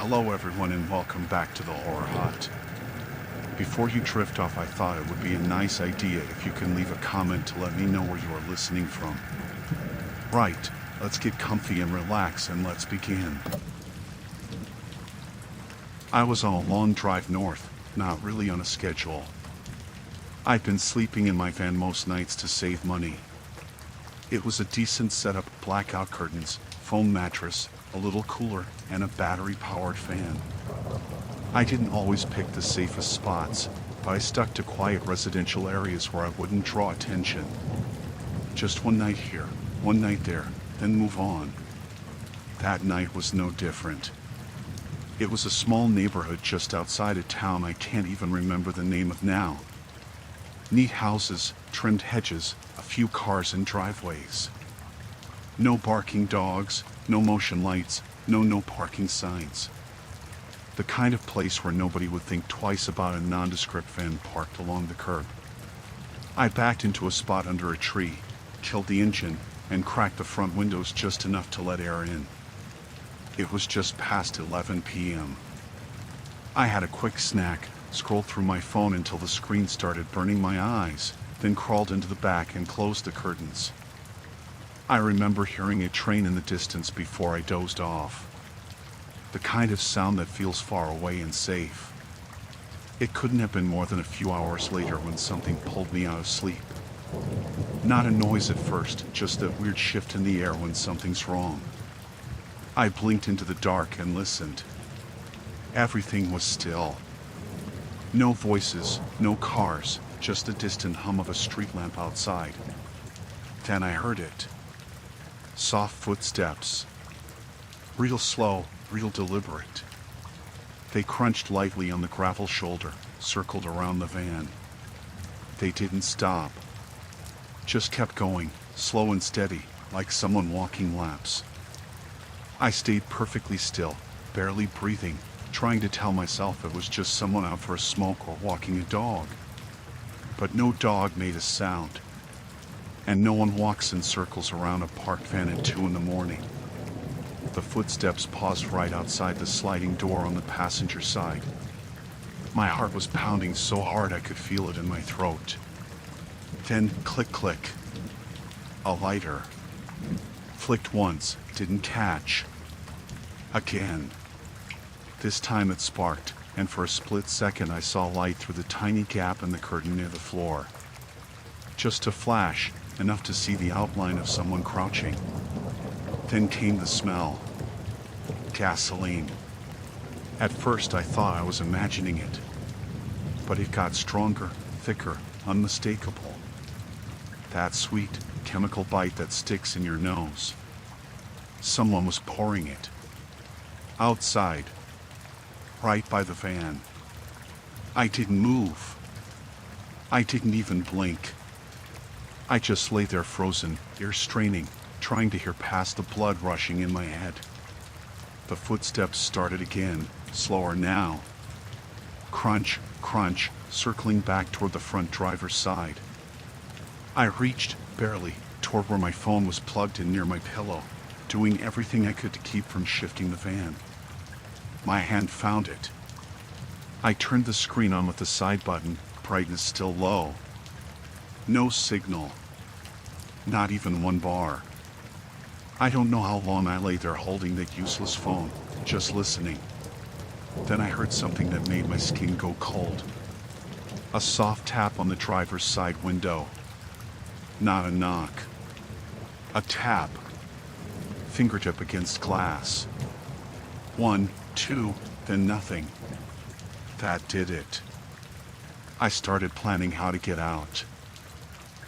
Hello everyone and welcome back to the Horror Hut. Before you drift off, I thought it would be a nice idea if you can leave a comment to let me know where you are listening from. Right, let's get comfy and relax and let's begin. I was on a long drive north, not really on a schedule. I'd been sleeping in my van most nights to save money. It was a decent setup: blackout curtains, foam mattress, a little cooler, and a battery-powered fan. I didn't always pick the safest spots, but I stuck to quiet residential areas where I wouldn't draw attention. Just one night here, one night there, then move on. That night was no different. It was a small neighborhood just outside a town I can't even remember the name of now. Neat houses, trimmed hedges, a few cars and driveways. No barking dogs, no motion lights, no parking signs. The kind of place where nobody would think twice about a nondescript van parked along the curb. I backed into a spot under a tree, killed the engine, and cracked the front windows just enough to let air in. It was just past 11 p.m. I had a quick snack, scrolled through my phone until the screen started burning my eyes, then crawled into the back and closed the curtains. I remember hearing a train in the distance before I dozed off. The kind of sound that feels far away and safe. It couldn't have been more than a few hours later when something pulled me out of sleep. Not a noise at first, just that weird shift in the air when something's wrong. I blinked into the dark and listened. Everything was still. No voices, no cars, just the distant hum of a street lamp outside. Then I heard it. Soft footsteps. Real slow, real deliberate. They crunched lightly on the gravel shoulder, circled around the van. They didn't stop. Just kept going, slow and steady, like someone walking laps. I stayed perfectly still, barely breathing, trying to tell myself it was just someone out for a smoke or walking a dog. But no dog made a sound. And no one walks in circles around a parked van at 2 in the morning. The footsteps paused right outside the sliding door on the passenger side. My heart was pounding so hard I could feel it in my throat. Then click click. A lighter. Flicked once, didn't catch. Again. This time it sparked, and for a split second I saw light through the tiny gap in the curtain near the floor. Just a flash, enough to see the outline of someone crouching. Then came the smell. Gasoline. At first I thought I was imagining it, but it got stronger, thicker, unmistakable. That sweet, chemical bite that sticks in your nose. Someone was pouring it. Outside. Right by the van. I didn't move. I didn't even blink. I just lay there frozen, ears straining, trying to hear past the blood rushing in my head. The footsteps started again, slower now. Crunch, crunch, circling back toward the front driver's side. I reached, barely, toward where my phone was plugged in near my pillow, doing everything I could to keep from shifting the van. My hand found it. I turned the screen on with the side button, brightness still low. No signal. Not even one bar. I don't know how long I lay there holding that useless phone, just listening. Then I heard something that made my skin go cold. A soft tap on the driver's side window. Not a knock. A tap. Fingertip against glass. 1, 2, then nothing. That did it. I started planning how to get out.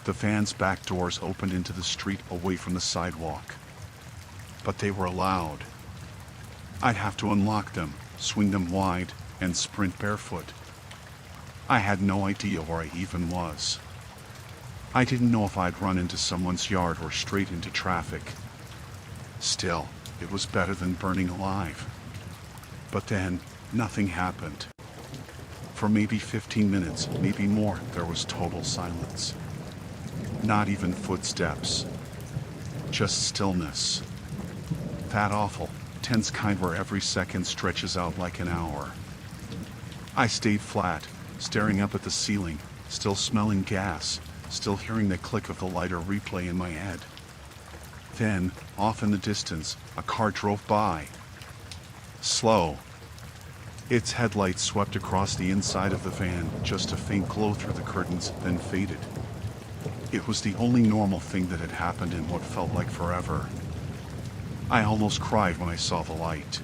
The van's back doors opened into the street away from the sidewalk. But they were loud. I'd have to unlock them, swing them wide, and sprint barefoot. I had no idea where I even was. I didn't know if I'd run into someone's yard or straight into traffic. Still, it was better than burning alive. But then, nothing happened. For maybe 15 minutes, maybe more, there was total silence. Not even footsteps. Just stillness. That awful, tense kind where every second stretches out like an hour. I stayed flat, staring up at the ceiling, still smelling gas, still hearing the click of the lighter replay in my head. Then, off in the distance, a car drove by. Slow. Its headlights swept across the inside of the van, just a faint glow through the curtains, then faded. It was the only normal thing that had happened in what felt like forever. I almost cried when I saw the light.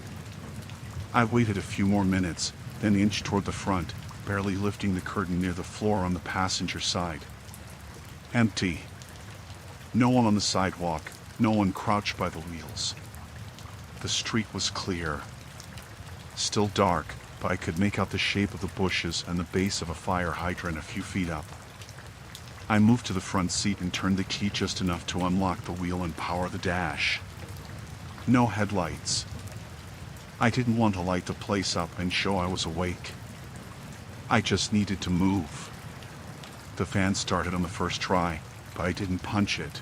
I waited a few more minutes, then inched toward the front, barely lifting the curtain near the floor on the passenger side. Empty. No one on the sidewalk, no one crouched by the wheels. The street was clear. Still dark, but I could make out the shape of the bushes and the base of a fire hydrant a few feet up. I moved to the front seat and turned the key just enough to unlock the wheel and power the dash. No headlights. I didn't want to light the place up and show I was awake. I just needed to move. The fan started on the first try, but I didn't punch it.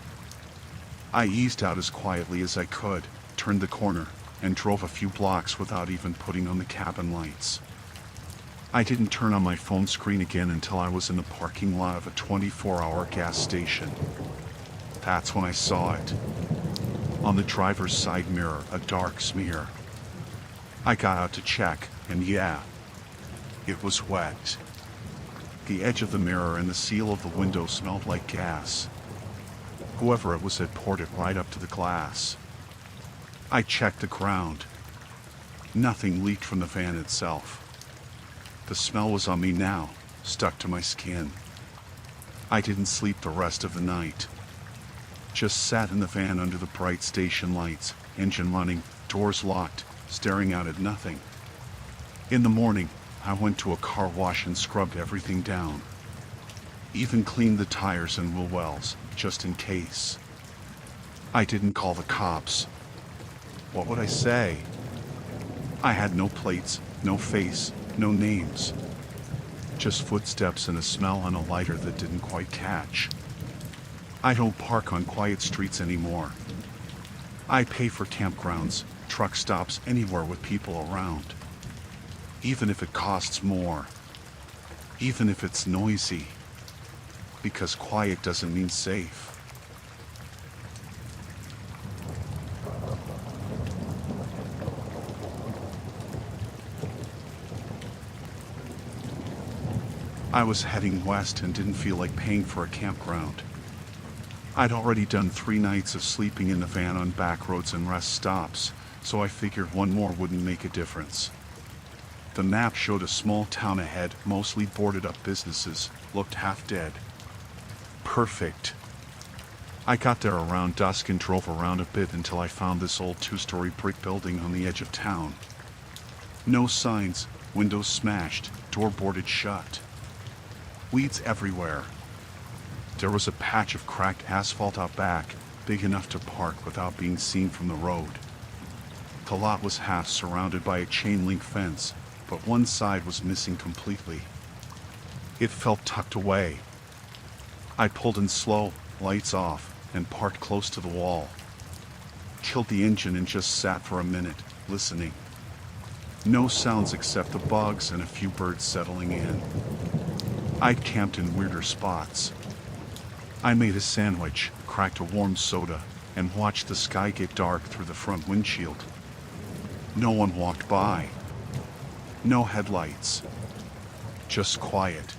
I eased out as quietly as I could, turned the corner, and drove a few blocks without even putting on the cabin lights. I didn't turn on my phone screen again until I was in the parking lot of a 24-hour gas station. That's when I saw it. On the driver's side mirror, a dark smear. I got out to check, and yeah, it was wet. The edge of the mirror and the seal of the window smelled like gas. Whoever it was had poured it right up to the glass. I checked the ground. Nothing leaked from the van itself. The smell was on me now, stuck to my skin. I didn't sleep the rest of the night. Just sat in the van under the bright station lights, engine running, doors locked, staring out at nothing. In the morning, I went to a car wash and scrubbed everything down. Even cleaned the tires and wheel wells, just in case. I didn't call the cops. What would I say? I had no plates, no face, no names. Just footsteps and a smell on a lighter that didn't quite catch. I don't park on quiet streets anymore. I pay for campgrounds, truck stops, anywhere with people around. Even if it costs more. Even if it's noisy. Because quiet doesn't mean safe. I was heading west and didn't feel like paying for a campground. I'd already done 3 nights of sleeping in the van on back roads and rest stops, so I figured one more wouldn't make a difference. The map showed a small town ahead, mostly boarded up businesses, looked half dead. Perfect. I got there around dusk and drove around a bit until I found this old 2-story brick building on the edge of town. No signs, windows smashed, door boarded shut. Weeds everywhere. There was a patch of cracked asphalt out back, big enough to park without being seen from the road. The lot was half surrounded by a chain-link fence, but one side was missing completely. It felt tucked away. I pulled in slow, lights off, and parked close to the wall. Killed the engine and just sat for a minute, listening. No sounds except the bugs and a few birds settling in. I'd camped in weirder spots. I made a sandwich, cracked a warm soda, and watched the sky get dark through the front windshield. No one walked by. No headlights. Just quiet.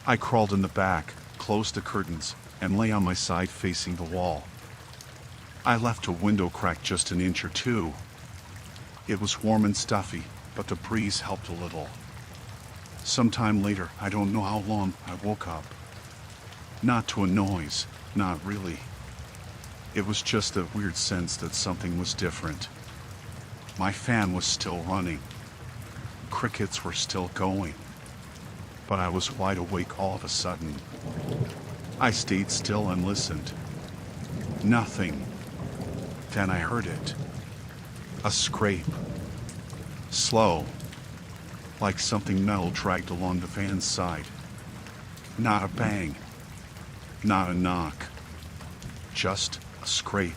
I crawled in the back, closed the curtains, and lay on my side facing the wall. I left a window cracked just an inch or two. It was warm and stuffy, but the breeze helped a little. Sometime later, I don't know how long, I woke up. Not to a noise, not really. It was just that weird sense that something was different. My fan was still running. Crickets were still going. But I was wide awake all of a sudden. I stayed still and listened. Nothing. Then I heard it. A scrape. Slow. Like something metal dragged along the van's side. Not a bang. Not a knock. Just a scrape.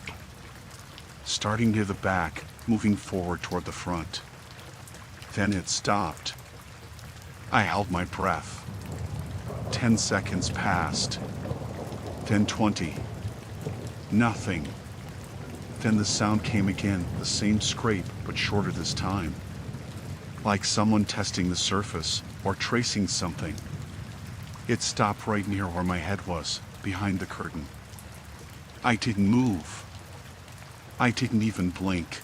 Starting near the back, moving forward toward the front. Then it stopped. I held my breath. 10 seconds passed. Then 20. Nothing. Then the sound came again, the same scrape, but shorter this time. Like someone testing the surface, or tracing something. It stopped right near where my head was, behind the curtain. I didn't move. I didn't even blink.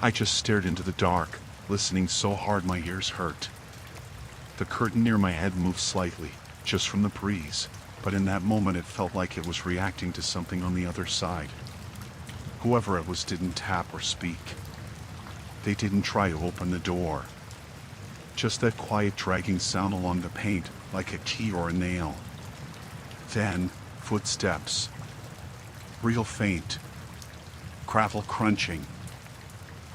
I just stared into the dark, listening so hard my ears hurt. The curtain near my head moved slightly, just from the breeze, but in that moment it felt like it was reacting to something on the other side. Whoever it was didn't tap or speak. They didn't try to open the door. Just that quiet dragging sound along the paint, like a key or a nail. Then, footsteps. Real faint. Gravel crunching.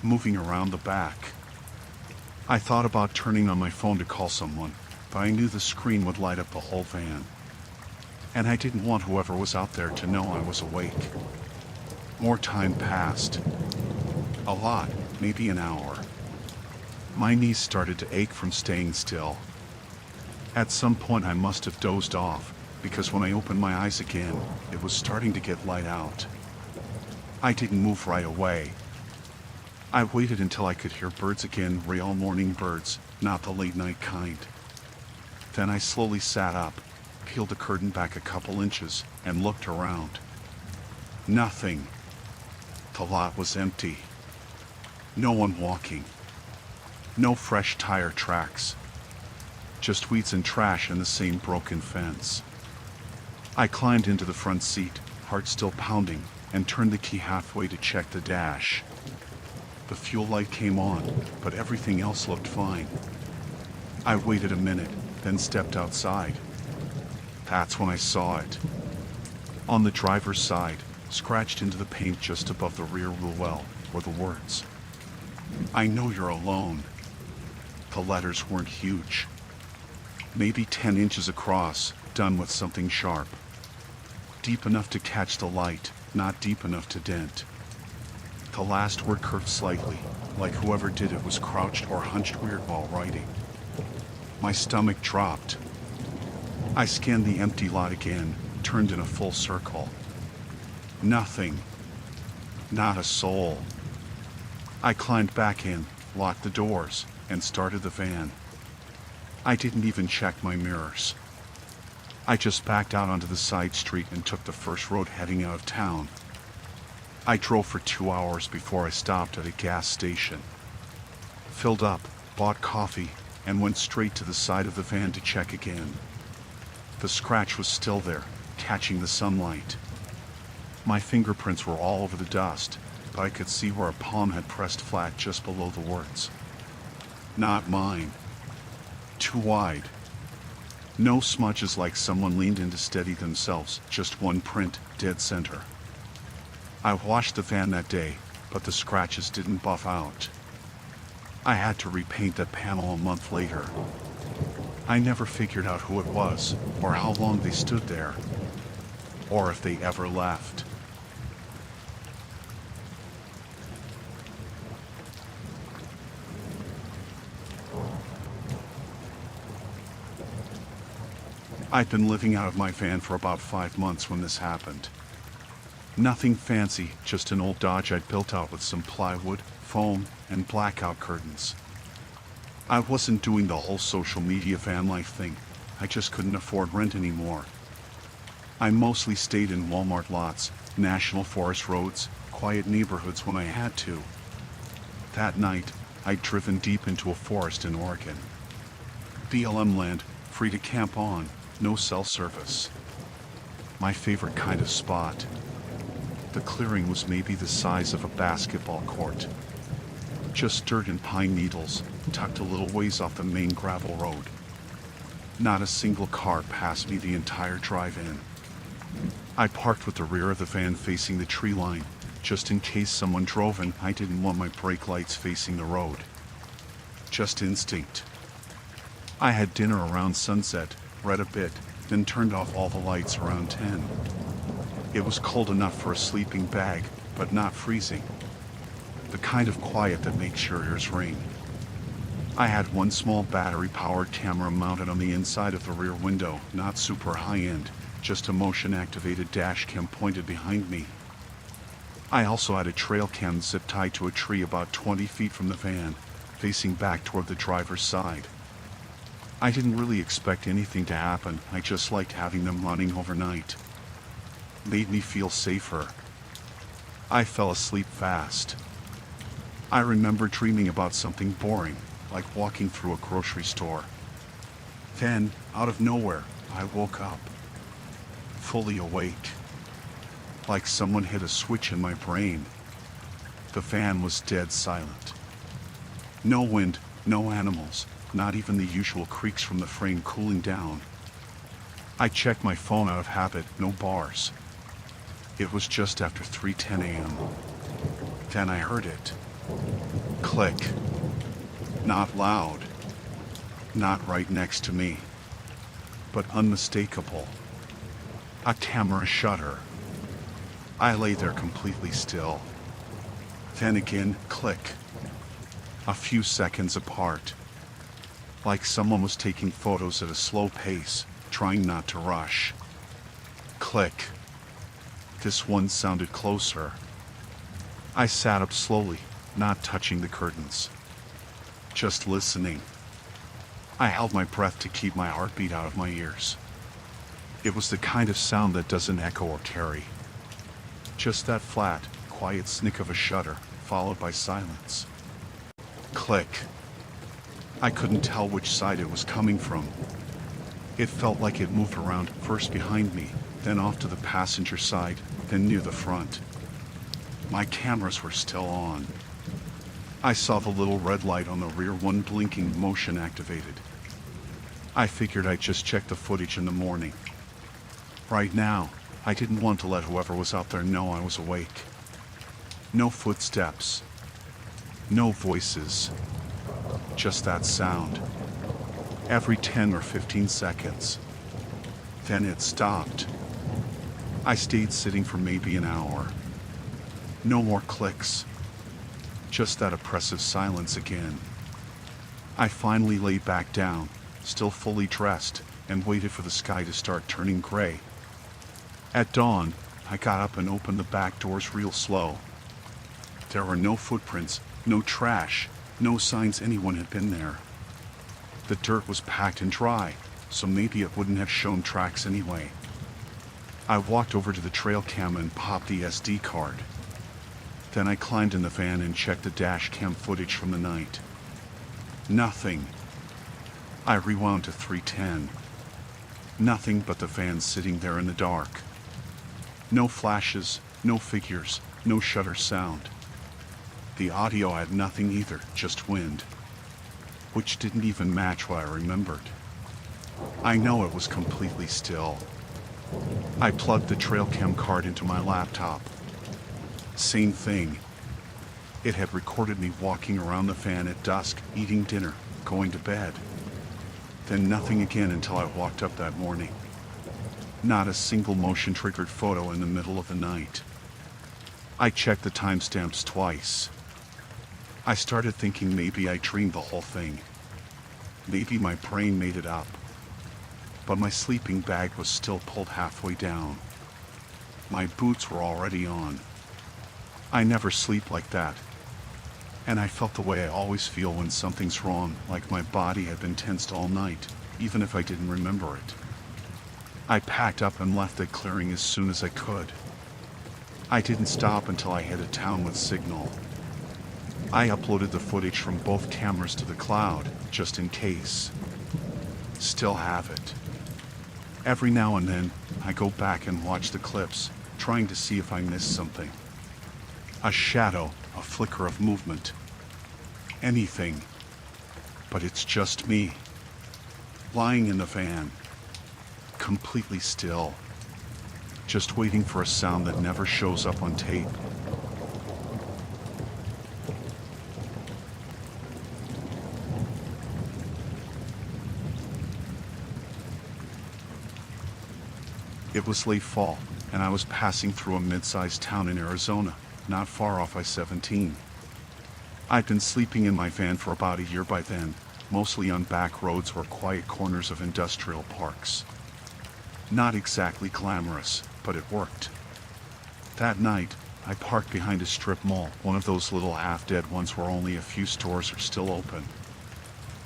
Moving around the back. I thought about turning on my phone to call someone, but I knew the screen would light up the whole van. And I didn't want whoever was out there to know I was awake. More time passed. A lot, maybe an hour. My knees started to ache from staying still. At some point I must have dozed off, because when I opened my eyes again, it was starting to get light out. I didn't move right away. I waited until I could hear birds again, real morning birds, not the late night kind. Then I slowly sat up, peeled the curtain back a couple inches, and looked around. Nothing. The lot was empty. No one walking. No fresh tire tracks. Just weeds and trash and the same broken fence. I climbed into the front seat, heart still pounding, and turned the key halfway to check the dash. The fuel light came on, but everything else looked fine. I waited a minute, then stepped outside. That's when I saw it. On the driver's side, scratched into the paint just above the rear wheel well, were the words, "I know you're alone." The letters weren't huge. Maybe 10 inches across, done with something sharp. Deep enough to catch the light, not deep enough to dent. The last word curved slightly, like whoever did it was crouched or hunched weird while writing. My stomach dropped. I scanned the empty lot again, turned in a full circle. Nothing. Not a soul. I climbed back in, locked the doors, and started the van. I didn't even check my mirrors. I just backed out onto the side street and took the first road heading out of town. I drove for 2 hours before I stopped at a gas station. Filled up, bought coffee, and went straight to the side of the van to check again. The scratch was still there, catching the sunlight. My fingerprints were all over the dust, but I could see where a palm had pressed flat just below the words. Not mine. Too wide. No smudges like someone leaned in to steady themselves, just one print, dead center. I washed the van that day, but the scratches didn't buff out. I had to repaint that panel a month later. I never figured out who it was, or how long they stood there, or if they ever left. I'd been living out of my van for about 5 months when this happened. Nothing fancy, just an old Dodge I'd built out with some plywood, foam, and blackout curtains. I wasn't doing the whole social media van life thing. I just couldn't afford rent anymore. I mostly stayed in Walmart lots, national forest roads, quiet neighborhoods when I had to. That night, I'd driven deep into a forest in Oregon. BLM land, free to camp on, no cell service. My favorite kind of spot. The clearing was maybe the size of a basketball court. Just dirt and pine needles, tucked a little ways off the main gravel road. Not a single car passed me the entire drive in. I parked with the rear of the van facing the tree line, just in case someone drove in. I didn't want my brake lights facing the road. Just instinct. I had dinner around sunset, read a bit, then turned off all the lights around 10. It was cold enough for a sleeping bag, but not freezing. the kind of quiet that makes your ears ring. I had one small battery-powered camera mounted on the inside of the rear window, not super high-end, just a motion-activated dash cam pointed behind me. I also had a trail cam zip tied to a tree about 20 feet from the van, facing back toward the driver's side. I didn't really expect anything to happen, I just liked having them running overnight. Made me feel safer. I fell asleep fast. I remember dreaming about something boring, like walking through a grocery store. Then, out of nowhere, I woke up. Fully awake. Like someone hit a switch in my brain. The van was dead silent. No wind, no animals, not even the usual creaks from the frame cooling down. I checked my phone out of habit, no bars. It was just after 3:10 a.m. Then I heard it. Click. Not loud. Not right next to me. But unmistakable. A camera shutter. I lay there completely still. Then again, click. A few seconds apart. Like someone was taking photos at a slow pace, trying not to rush. Click. This one sounded closer. I sat up slowly, not touching the curtains. Just listening. I held my breath to keep my heartbeat out of my ears. It was the kind of sound that doesn't echo or carry. Just that flat, quiet snick of a shutter, followed by silence. Click. I couldn't tell which side it was coming from. It felt like it moved around, first behind me, then off to the passenger side, then near the front. My cameras were still on. I saw the little red light on the rear one blinking, motion activated. I figured I'd just check the footage in the morning. Right now, I didn't want to let whoever was out there know I was awake. No footsteps. No voices. Just that sound. Every 10 or 15 seconds. Then it stopped. I stayed sitting for maybe an hour. No more clicks. Just that oppressive silence again. I finally lay back down, still fully dressed, and waited for the sky to start turning gray. At dawn, I got up and opened the back doors real slow. There were no footprints, no trash, no signs anyone had been there. The dirt was packed and dry, so maybe it wouldn't have shown tracks anyway. I walked over to the trail cam and popped the SD card. Then I climbed in the van and checked the dash cam footage from the night. Nothing. I rewound to 3:10. Nothing but the van sitting there in the dark. No flashes, no figures, no shutter sound. The audio had nothing either, just wind. Which didn't even match what I remembered. I know it was completely still. I plugged the trail cam card into my laptop. Same thing. It had recorded me walking around the van at dusk, eating dinner, going to bed. Then nothing again until I walked up that morning. Not a single motion-triggered photo in the middle of the night. I checked the timestamps twice. I started thinking maybe I dreamed the whole thing. Maybe my brain made it up. But my sleeping bag was still pulled halfway down. My boots were already on. I never sleep like that. And I felt the way I always feel when something's wrong, like my body had been tensed all night, even if I didn't remember it. I packed up and left the clearing as soon as I could. I didn't stop until I hit a town with signal. I uploaded the footage from both cameras to the cloud, just in case. Still have it. Every now and then, I go back and watch the clips, trying to see if I missed something. A shadow, a flicker of movement. Anything. But it's just me. Lying in the van. Completely still. Just waiting for a sound that never shows up on tape. It was late fall, and I was passing through a mid-sized town in Arizona, not far off I-17. I'd been sleeping in my van for about a year by then, mostly on back roads or quiet corners of industrial parks. Not exactly glamorous, but it worked. That night, I parked behind a strip mall, one of those little half-dead ones where only a few stores are still open.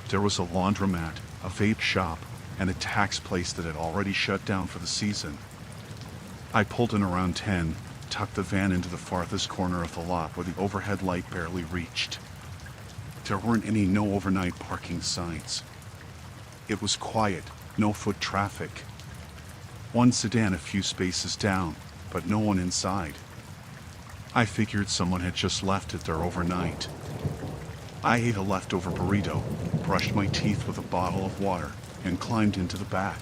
There was a laundromat, a vape shop, and a tax place that had already shut down for the season. I pulled in around 10, tucked the van into the farthest corner of the lot where the overhead light barely reached. There weren't any no overnight parking signs. It was quiet, no foot traffic. One sedan a few spaces down, but no one inside. I figured someone had just left it there overnight. I ate a leftover burrito, brushed my teeth with a bottle of water, and climbed into the back.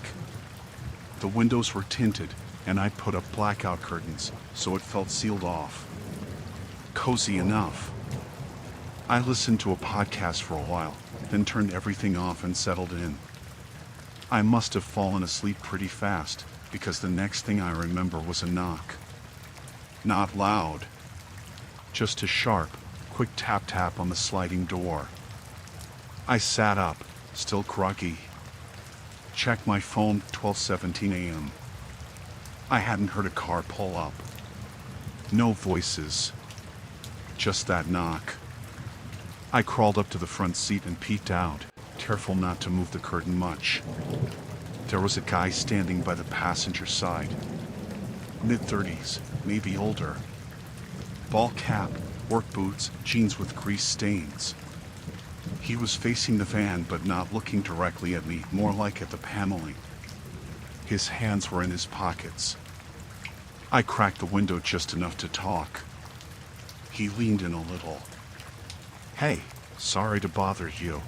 The windows were tinted, and I'd put up blackout curtains, so it felt sealed off. Cozy enough. I listened to a podcast for a while, then turned everything off and settled in. I must have fallen asleep pretty fast, because the next thing I remember was a knock. Not loud. Just a sharp, quick tap-tap on the sliding door. I sat up, still groggy. Checked my phone, 12:17 a.m. I hadn't heard a car pull up. No voices. Just that knock. I crawled up to the front seat and peeked out, careful not to move the curtain much. There was a guy standing by the passenger side. Mid-30s, maybe older. Ball cap, work boots, jeans with grease stains. He was facing the van but not looking directly at me, more like at the paneling. His hands were in his pockets. I cracked the window just enough to talk. He leaned in a little. "Hey, sorry to bother you.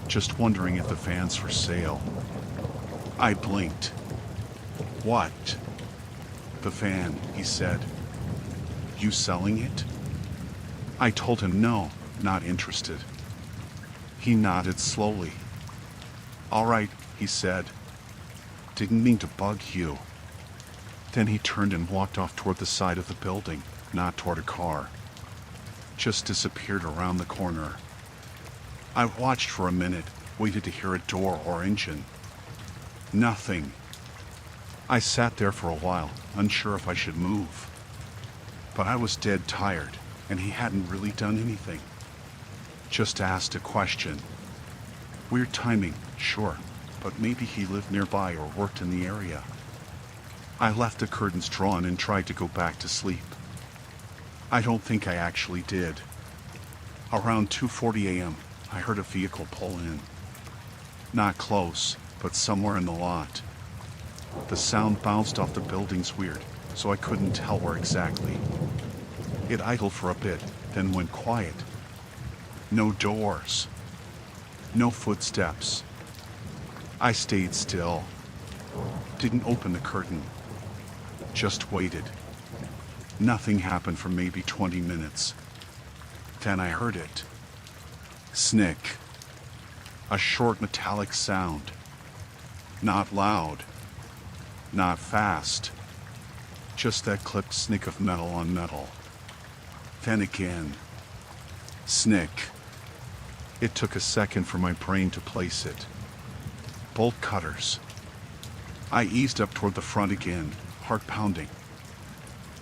Just wondering if the van's for sale." I blinked. "What?" "The van," he said. "You selling it?" I told him no, not interested. He nodded slowly. "All right," he said. "Didn't mean to bug you." Then he turned and walked off toward the side of the building, not toward a car. Just disappeared around the corner. I watched for a minute, waited to hear a door or engine. Nothing. I sat there for a while, unsure if I should move. But I was dead tired, and he hadn't really done anything. Just asked a question. Weird timing, sure, but maybe he lived nearby or worked in the area. I left the curtains drawn and tried to go back to sleep. I don't think I actually did. Around 2:40 a.m., I heard a vehicle pull in. Not close, but somewhere in the lot. The sound bounced off the buildings weird, so I couldn't tell where exactly. It idled for a bit, then went quiet. No doors. No footsteps. I stayed still. Didn't open the curtain. Just waited. Nothing happened for maybe 20 minutes. Then I heard it. Snick. A short metallic sound. Not loud. Not fast. Just that clipped snick of metal on metal. Then again. Snick. It took a second for my brain to place it. Bolt cutters. I eased up toward the front again, heart pounding.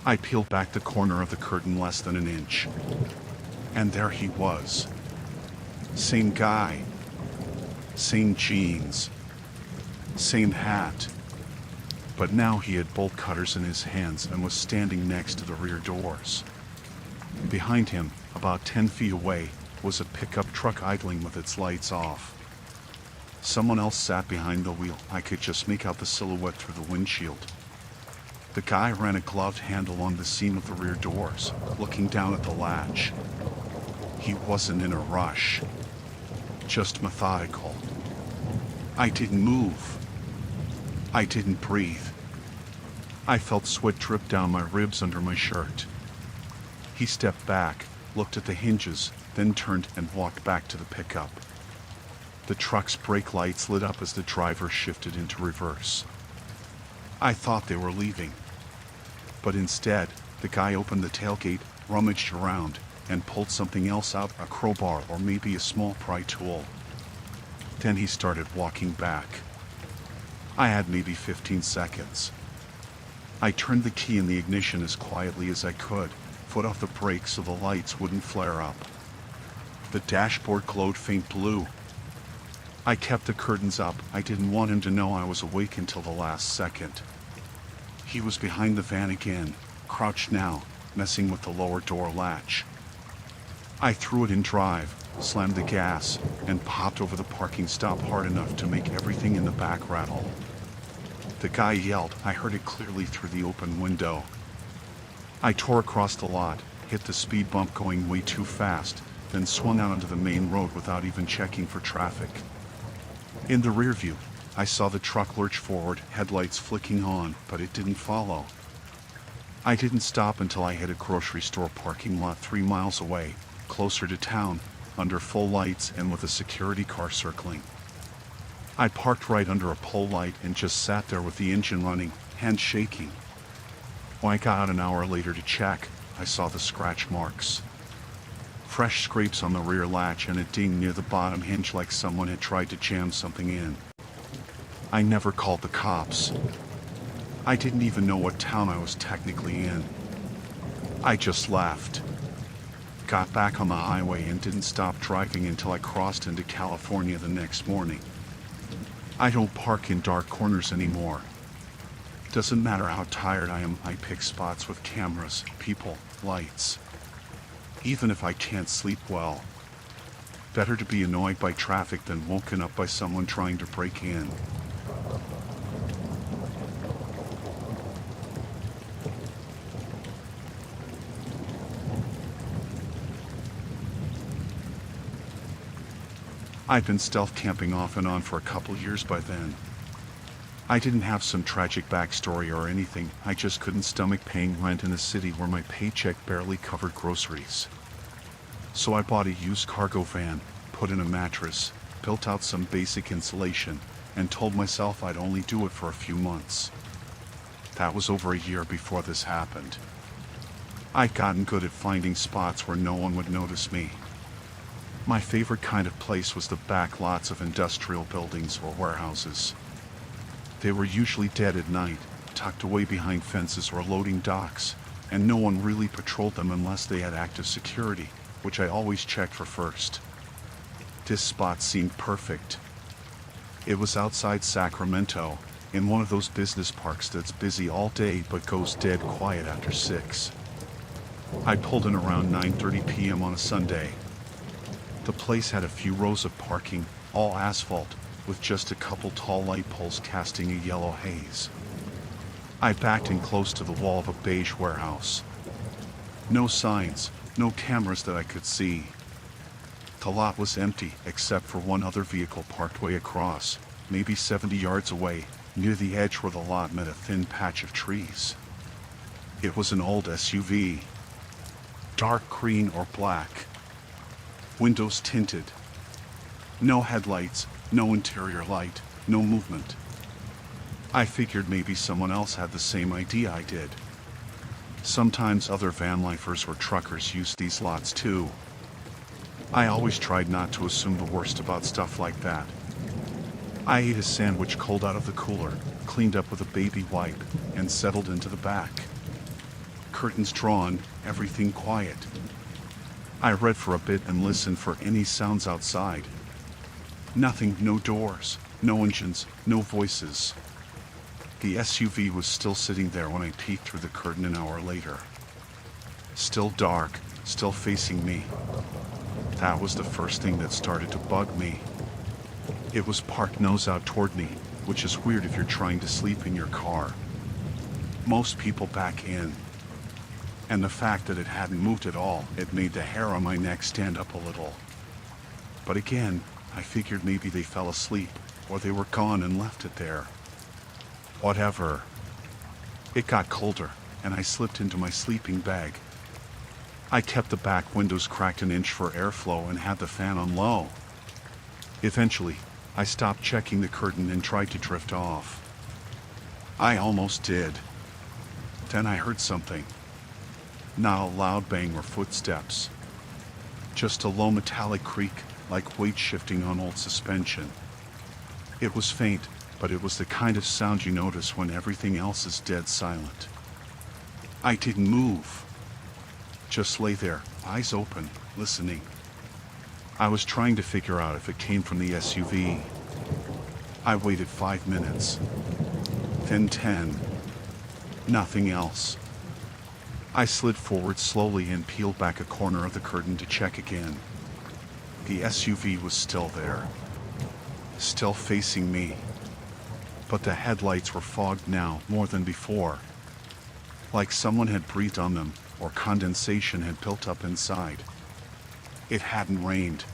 I peeled back the corner of the curtain less than an inch. And there he was. Same guy. Same jeans. Same hat. But now he had bolt cutters in his hands and was standing next to the rear doors. Behind him, about 10 feet away, was a pickup truck idling with its lights off. Someone else sat behind the wheel. I could just make out the silhouette through the windshield. The guy ran a gloved hand along the seam of the rear doors, looking down at the latch. He wasn't in a rush. Just methodical. I didn't move. I didn't breathe. I felt sweat drip down my ribs under my shirt. He stepped back, looked at the hinges, then turned and walked back to the pickup. The truck's brake lights lit up as the driver shifted into reverse. I thought they were leaving. But instead, the guy opened the tailgate, rummaged around, and pulled something else out, a crowbar or maybe a small pry tool. Then he started walking back. I had maybe 15 seconds. I turned the key in the ignition as quietly as I could, foot off the brake so the lights wouldn't flare up. The dashboard glowed faint blue. I kept the curtains up. I didn't want him to know I was awake until the last second. He was behind the van again, crouched now, messing with the lower door latch. I threw it in drive, slammed the gas, and popped over the parking stop hard enough to make everything in the back rattle. The guy yelled. I heard it clearly through the open window. I tore across the lot, hit the speed bump going way too fast, then swung out onto the main road without even checking for traffic. In the rear view, I saw the truck lurch forward, headlights flicking on, but it didn't follow. I didn't stop until I hit a grocery store parking lot 3 miles away, closer to town, under full lights and with a security car circling. I parked right under a pole light and just sat there with the engine running, hands shaking. When I got out an hour later to check, I saw the scratch marks. Fresh scrapes on the rear latch and a ding near the bottom hinge like someone had tried to jam something in. I never called the cops. I didn't even know what town I was technically in. I just left. Got back on the highway and didn't stop driving until I crossed into California the next morning. I don't park in dark corners anymore. Doesn't matter how tired I am, I pick spots with cameras, people, lights. Even if I can't sleep well. Better to be annoyed by traffic than woken up by someone trying to break in. I'd been stealth camping off and on for a couple years by then. I didn't have some tragic backstory or anything, I just couldn't stomach paying rent in a city where my paycheck barely covered groceries. So I bought a used cargo van, put in a mattress, built out some basic insulation, and told myself I'd only do it for a few months. That was over a year before this happened. I'd gotten good at finding spots where no one would notice me. My favorite kind of place was the back lots of industrial buildings or warehouses. They were usually dead at night, tucked away behind fences or loading docks, and no one really patrolled them unless they had active security, which I always checked for first. This spot seemed perfect. It was outside Sacramento, in one of those business parks that's busy all day but goes dead quiet after 6. I pulled in around 9:30 p.m. on a Sunday. The place had a few rows of parking, all asphalt, with just a couple tall light poles casting a yellow haze. I backed in close to the wall of a beige warehouse. No signs, no cameras that I could see. The lot was empty except for one other vehicle parked way across, maybe 70 yards away, near the edge where the lot met a thin patch of trees. It was an old SUV. Dark green or black. Windows tinted. No headlights, no interior light, no movement. I figured maybe someone else had the same idea I did. Sometimes other van lifers or truckers use these lots too. I always tried not to assume the worst about stuff like that. I ate a sandwich cold out of the cooler, cleaned up with a baby wipe, and settled into the back. Curtains drawn, everything quiet. I read for a bit and listened for any sounds outside. Nothing, no doors, no engines, no voices. The SUV was still sitting there when I peeked through the curtain an hour later. Still dark, still facing me. That was the first thing that started to bug me. It was parked nose out toward me, which is weird if you're trying to sleep in your car. Most people back in. And the fact that it hadn't moved at all, it made the hair on my neck stand up a little. But again, I figured maybe they fell asleep, or they were gone and left it there. Whatever. It got colder, and I slipped into my sleeping bag. I kept the back windows cracked an inch for airflow and had the fan on low. Eventually, I stopped checking the curtain and tried to drift off. I almost did. Then I heard something. Not a loud bang or footsteps, Just a low metallic creak, like weight shifting on old suspension. It was faint, but it was the kind of sound you notice when everything else is dead silent. I didn't move. Just lay there, eyes open, listening. I was trying to figure out if it came from the SUV. I waited 5 minutes. Then 10. Nothing else. I slid forward slowly and peeled back a corner of the curtain to check again. The SUV was still there. Still facing me. But the headlights were fogged now more than before. Like someone had breathed on them, or condensation had built up inside. It hadn't rained.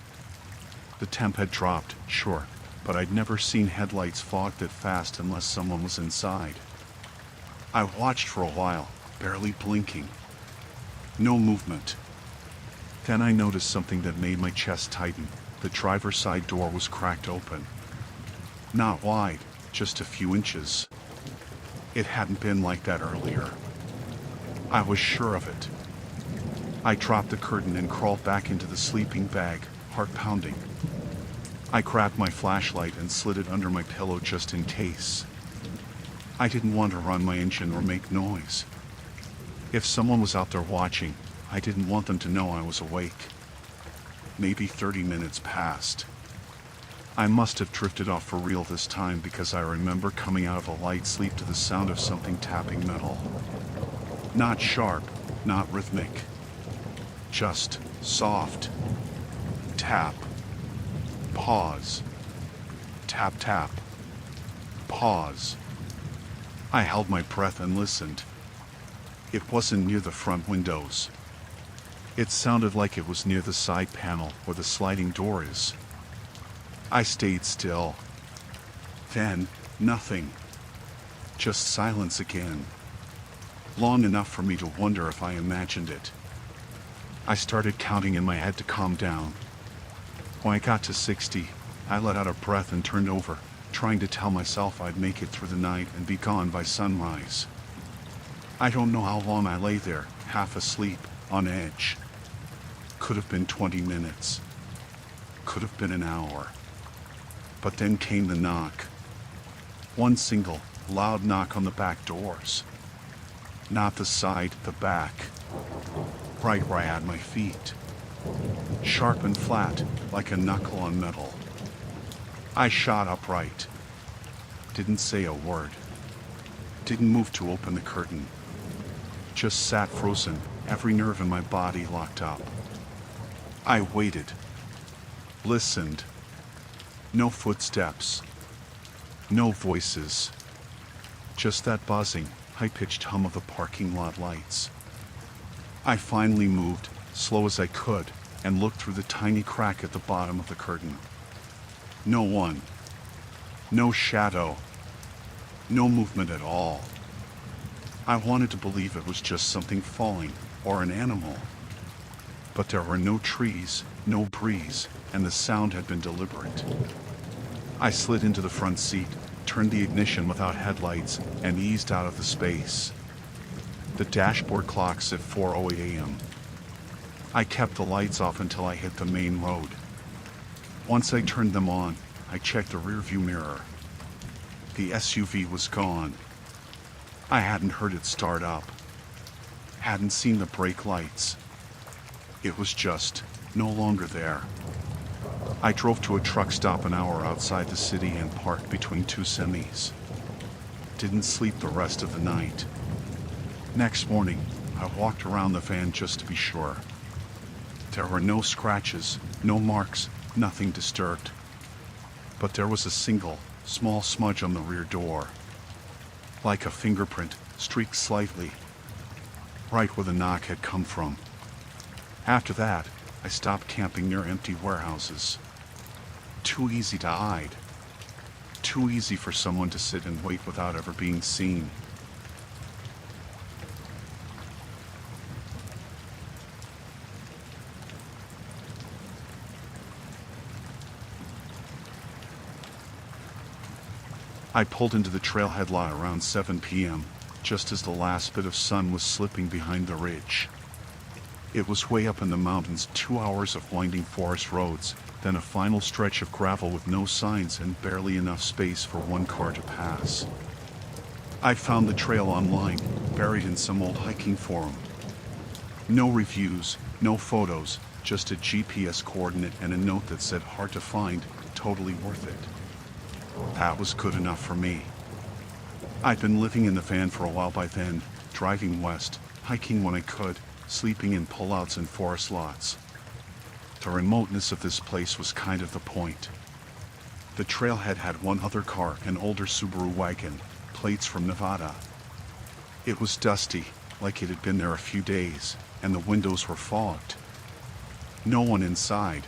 The temp had dropped, sure, but I'd never seen headlights fogged that fast unless someone was inside. I watched for a while, barely blinking. No movement. Then I noticed something that made my chest tighten. The driver's side door was cracked open. Not wide, just a few inches. It hadn't been like that earlier. I was sure of it. I dropped the curtain and crawled back into the sleeping bag, heart pounding. I grabbed my flashlight and slid it under my pillow just in case. I didn't want to run my engine or make noise. If someone was out there watching, I didn't want them to know I was awake. Maybe 30 minutes passed. I must have drifted off for real this time because I remember coming out of a light sleep to the sound of something tapping metal. Not sharp, not rhythmic. Just soft. Tap. Pause. Tap tap. Pause. I held my breath and listened. It wasn't near the front windows. It sounded like it was near the side panel where the sliding door is. I stayed still. Then, nothing. Just silence again. Long enough for me to wonder if I imagined it. I started counting in my head to calm down. When I got to 60, I let out a breath and turned over, trying to tell myself I'd make it through the night and be gone by sunrise. I don't know how long I lay there, half asleep, on edge. Could have been 20 minutes. Could have been an hour. But then came the knock. One single, loud knock on the back doors. Not the side, the back. Right where I had my feet. Sharp and flat, like a knuckle on metal. I shot upright. Didn't say a word. Didn't move to open the curtain. Just sat frozen, every nerve in my body locked up. I waited. Listened. No footsteps. No voices. Just that buzzing, high-pitched hum of the parking lot lights. I finally moved, slow as I could, and looked through the tiny crack at the bottom of the curtain. No one. No shadow. No movement at all. I wanted to believe it was just something falling, or an animal. But there were no trees, no breeze, and the sound had been deliberate. I slid into the front seat, turned the ignition without headlights, and eased out of the space. The dashboard clock said 4:08 a.m. I kept the lights off until I hit the main road. Once I turned them on, I checked the rearview mirror. The SUV was gone. I hadn't heard it start up. Hadn't seen the brake lights. It was just no longer there. I drove to a truck stop an hour outside the city and parked between two semis. Didn't sleep the rest of the night. Next morning, I walked around the van just to be sure. There were no scratches, no marks, nothing disturbed. But there was a single, small smudge on the rear door. Like a fingerprint, streaked slightly. Right where the knock had come from. After that, I stopped camping near empty warehouses. Too easy to hide. Too easy for someone to sit and wait without ever being seen. I pulled into the trailhead lot around 7 p.m., just as the last bit of sun was slipping behind the ridge. It was way up in the mountains, 2 hours of winding forest roads, then a final stretch of gravel with no signs and barely enough space for one car to pass. I found the trail online, buried in some old hiking forum. No reviews, no photos, just a GPS coordinate and a note that said hard to find, totally worth it. That was good enough for me. I'd been living in the van for a while by then, driving west, hiking when I could, sleeping in pullouts and forest lots. The remoteness of this place was kind of the point. The trailhead had one other car, an older Subaru wagon, plates from Nevada. It was dusty, like it had been there a few days, and the windows were fogged. No one inside.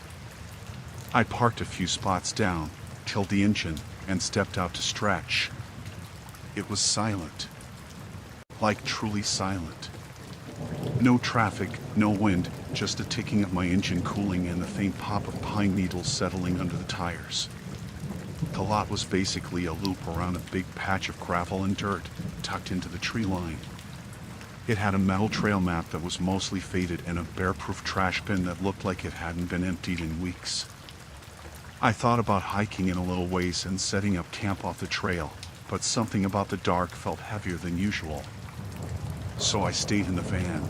I parked a few spots down, killed the engine, and stepped out to stretch. It was silent. Like truly silent. No traffic, no wind, just the ticking of my engine cooling and the faint pop of pine needles settling under the tires. The lot was basically a loop around a big patch of gravel and dirt, tucked into the tree line. It had a metal trail map that was mostly faded and a bear-proof trash bin that looked like it hadn't been emptied in weeks. I thought about hiking in a little ways and setting up camp off the trail, but something about the dark felt heavier than usual. So I stayed in the van.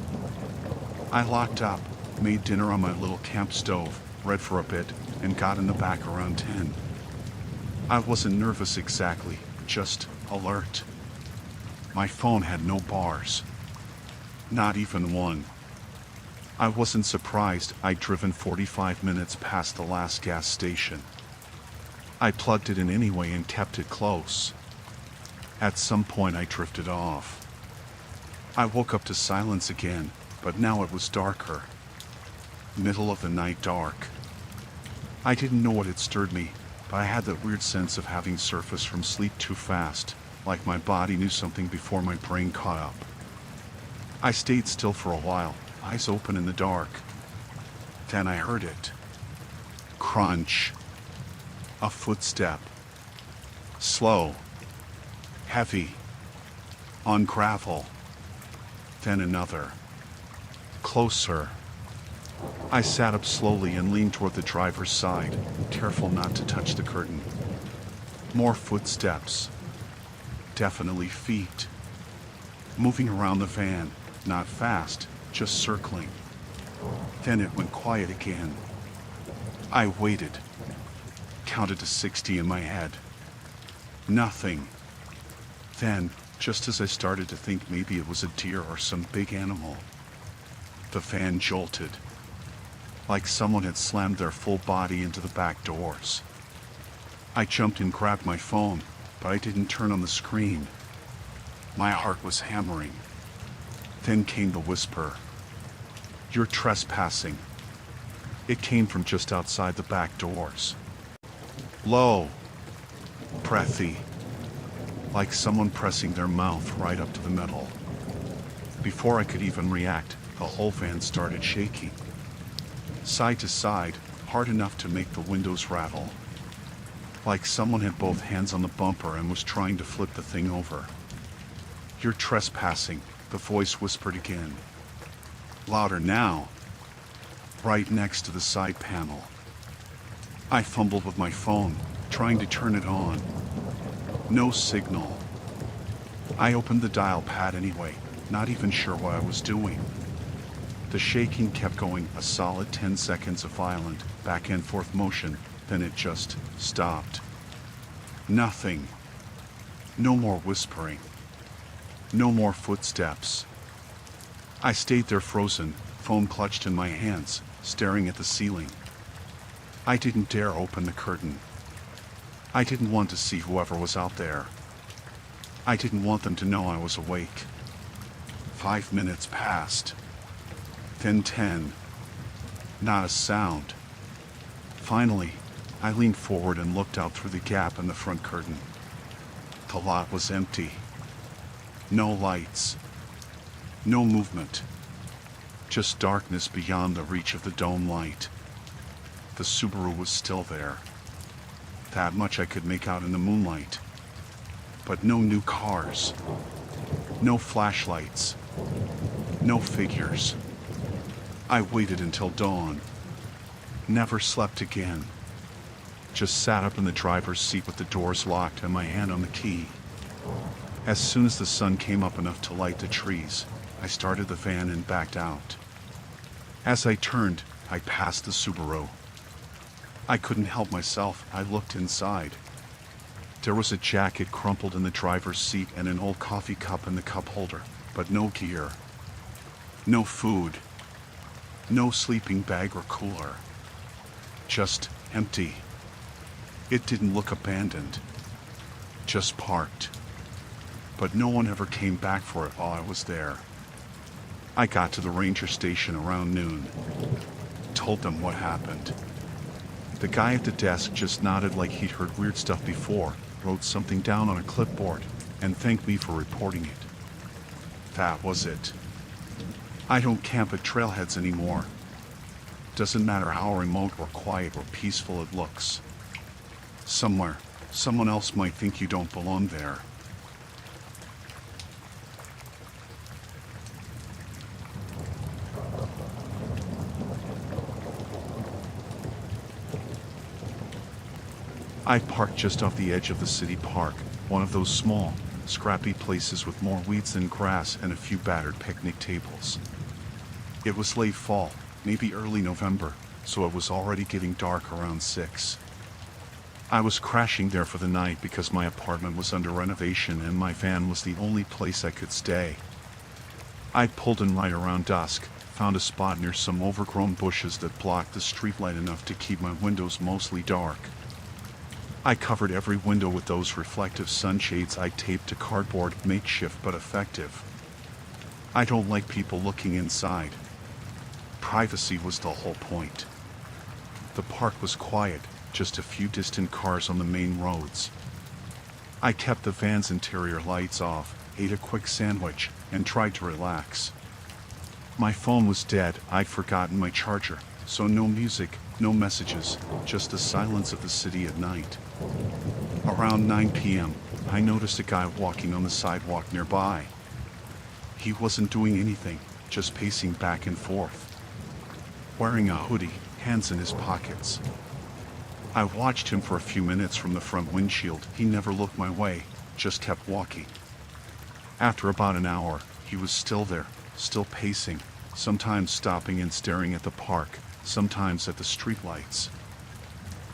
I locked up, made dinner on my little camp stove, read for a bit, and got in the back around 10. I wasn't nervous exactly, just alert. My phone had no bars. Not even one. I wasn't surprised I'd driven 45 minutes past the last gas station. I plugged it in anyway and kept it close. At some point I drifted off. I woke up to silence again, but now it was darker. Middle of the night dark. I didn't know what had stirred me, but I had that weird sense of having surfaced from sleep too fast, like my body knew something before my brain caught up. I stayed still for a while, eyes open in the dark. Then I heard it. Crunch. A footstep. Slow. Heavy. On gravel. Then another. Closer. I sat up slowly and leaned toward the driver's side, careful not to touch the curtain. More footsteps. Definitely feet. Moving around the van, not fast, just circling. Then it went quiet again. I waited. Counted to 60 in my head. Nothing. Then, just as I started to think maybe it was a deer or some big animal, the van jolted. Like someone had slammed their full body into the back doors. I jumped and grabbed my phone, but I didn't turn on the screen. My heart was hammering. Then came the whisper. "You're trespassing." It came from just outside the back doors. Low. Breathy. Like someone pressing their mouth right up to the metal. Before I could even react, the whole van started shaking. Side to side, hard enough to make the windows rattle. Like someone had both hands on the bumper and was trying to flip the thing over. "You're trespassing," the voice whispered again. Louder now. Right next to the side panel. I fumbled with my phone, trying to turn it on. No signal. I opened the dial pad anyway, not even sure what I was doing. The shaking kept going, a solid 10 seconds of violent, back and forth motion, then it just stopped. Nothing. No more whispering. No more footsteps. I stayed there frozen, phone clutched in my hands, staring at the ceiling. I didn't dare open the curtain. I didn't want to see whoever was out there. I didn't want them to know I was awake. 5 minutes passed. Then 10. Not a sound. Finally, I leaned forward and looked out through the gap in the front curtain. The lot was empty. No lights. No movement. Just darkness beyond the reach of the dome light. The Subaru was still there. That much I could make out in the moonlight. But no new cars. No flashlights. No figures. I waited until dawn. Never slept again. Just sat up in the driver's seat with the doors locked and my hand on the key. As soon as the sun came up enough to light the trees, I started the van and backed out. As I turned, I passed the Subaru. I couldn't help myself. I looked inside. There was a jacket crumpled in the driver's seat and an old coffee cup in the cup holder, but no gear. No food. No sleeping bag or cooler. Just empty. It didn't look abandoned. Just parked. But no one ever came back for it while I was there. I got to the ranger station around noon. Told them what happened. The guy at the desk just nodded like he'd heard weird stuff before, wrote something down on a clipboard, and thanked me for reporting it. That was it. I don't camp at trailheads anymore. Doesn't matter how remote or quiet or peaceful it looks. Somewhere, someone else might think you don't belong there. I parked just off the edge of the city park, one of those small, scrappy places with more weeds than grass and a few battered picnic tables. It was late fall, maybe early November, so it was already getting dark around 6. I was crashing there for the night because my apartment was under renovation and my van was the only place I could stay. I pulled in right around dusk, found a spot near some overgrown bushes that blocked the streetlight enough to keep my windows mostly dark. I covered every window with those reflective sunshades I taped to cardboard, makeshift but effective. I don't like people looking inside. Privacy was the whole point. The park was quiet, just a few distant cars on the main roads. I kept the van's interior lights off, ate a quick sandwich, and tried to relax. My phone was dead. I'd forgotten my charger, so no music, no messages, just the silence of the city at night. Around 9 p.m., I noticed a guy walking on the sidewalk nearby. He wasn't doing anything, just pacing back and forth. Wearing a hoodie, hands in his pockets. I watched him for a few minutes from the front windshield. He never looked my way, just kept walking. After about an hour, he was still there, still pacing, sometimes stopping and staring at the park, sometimes at the streetlights.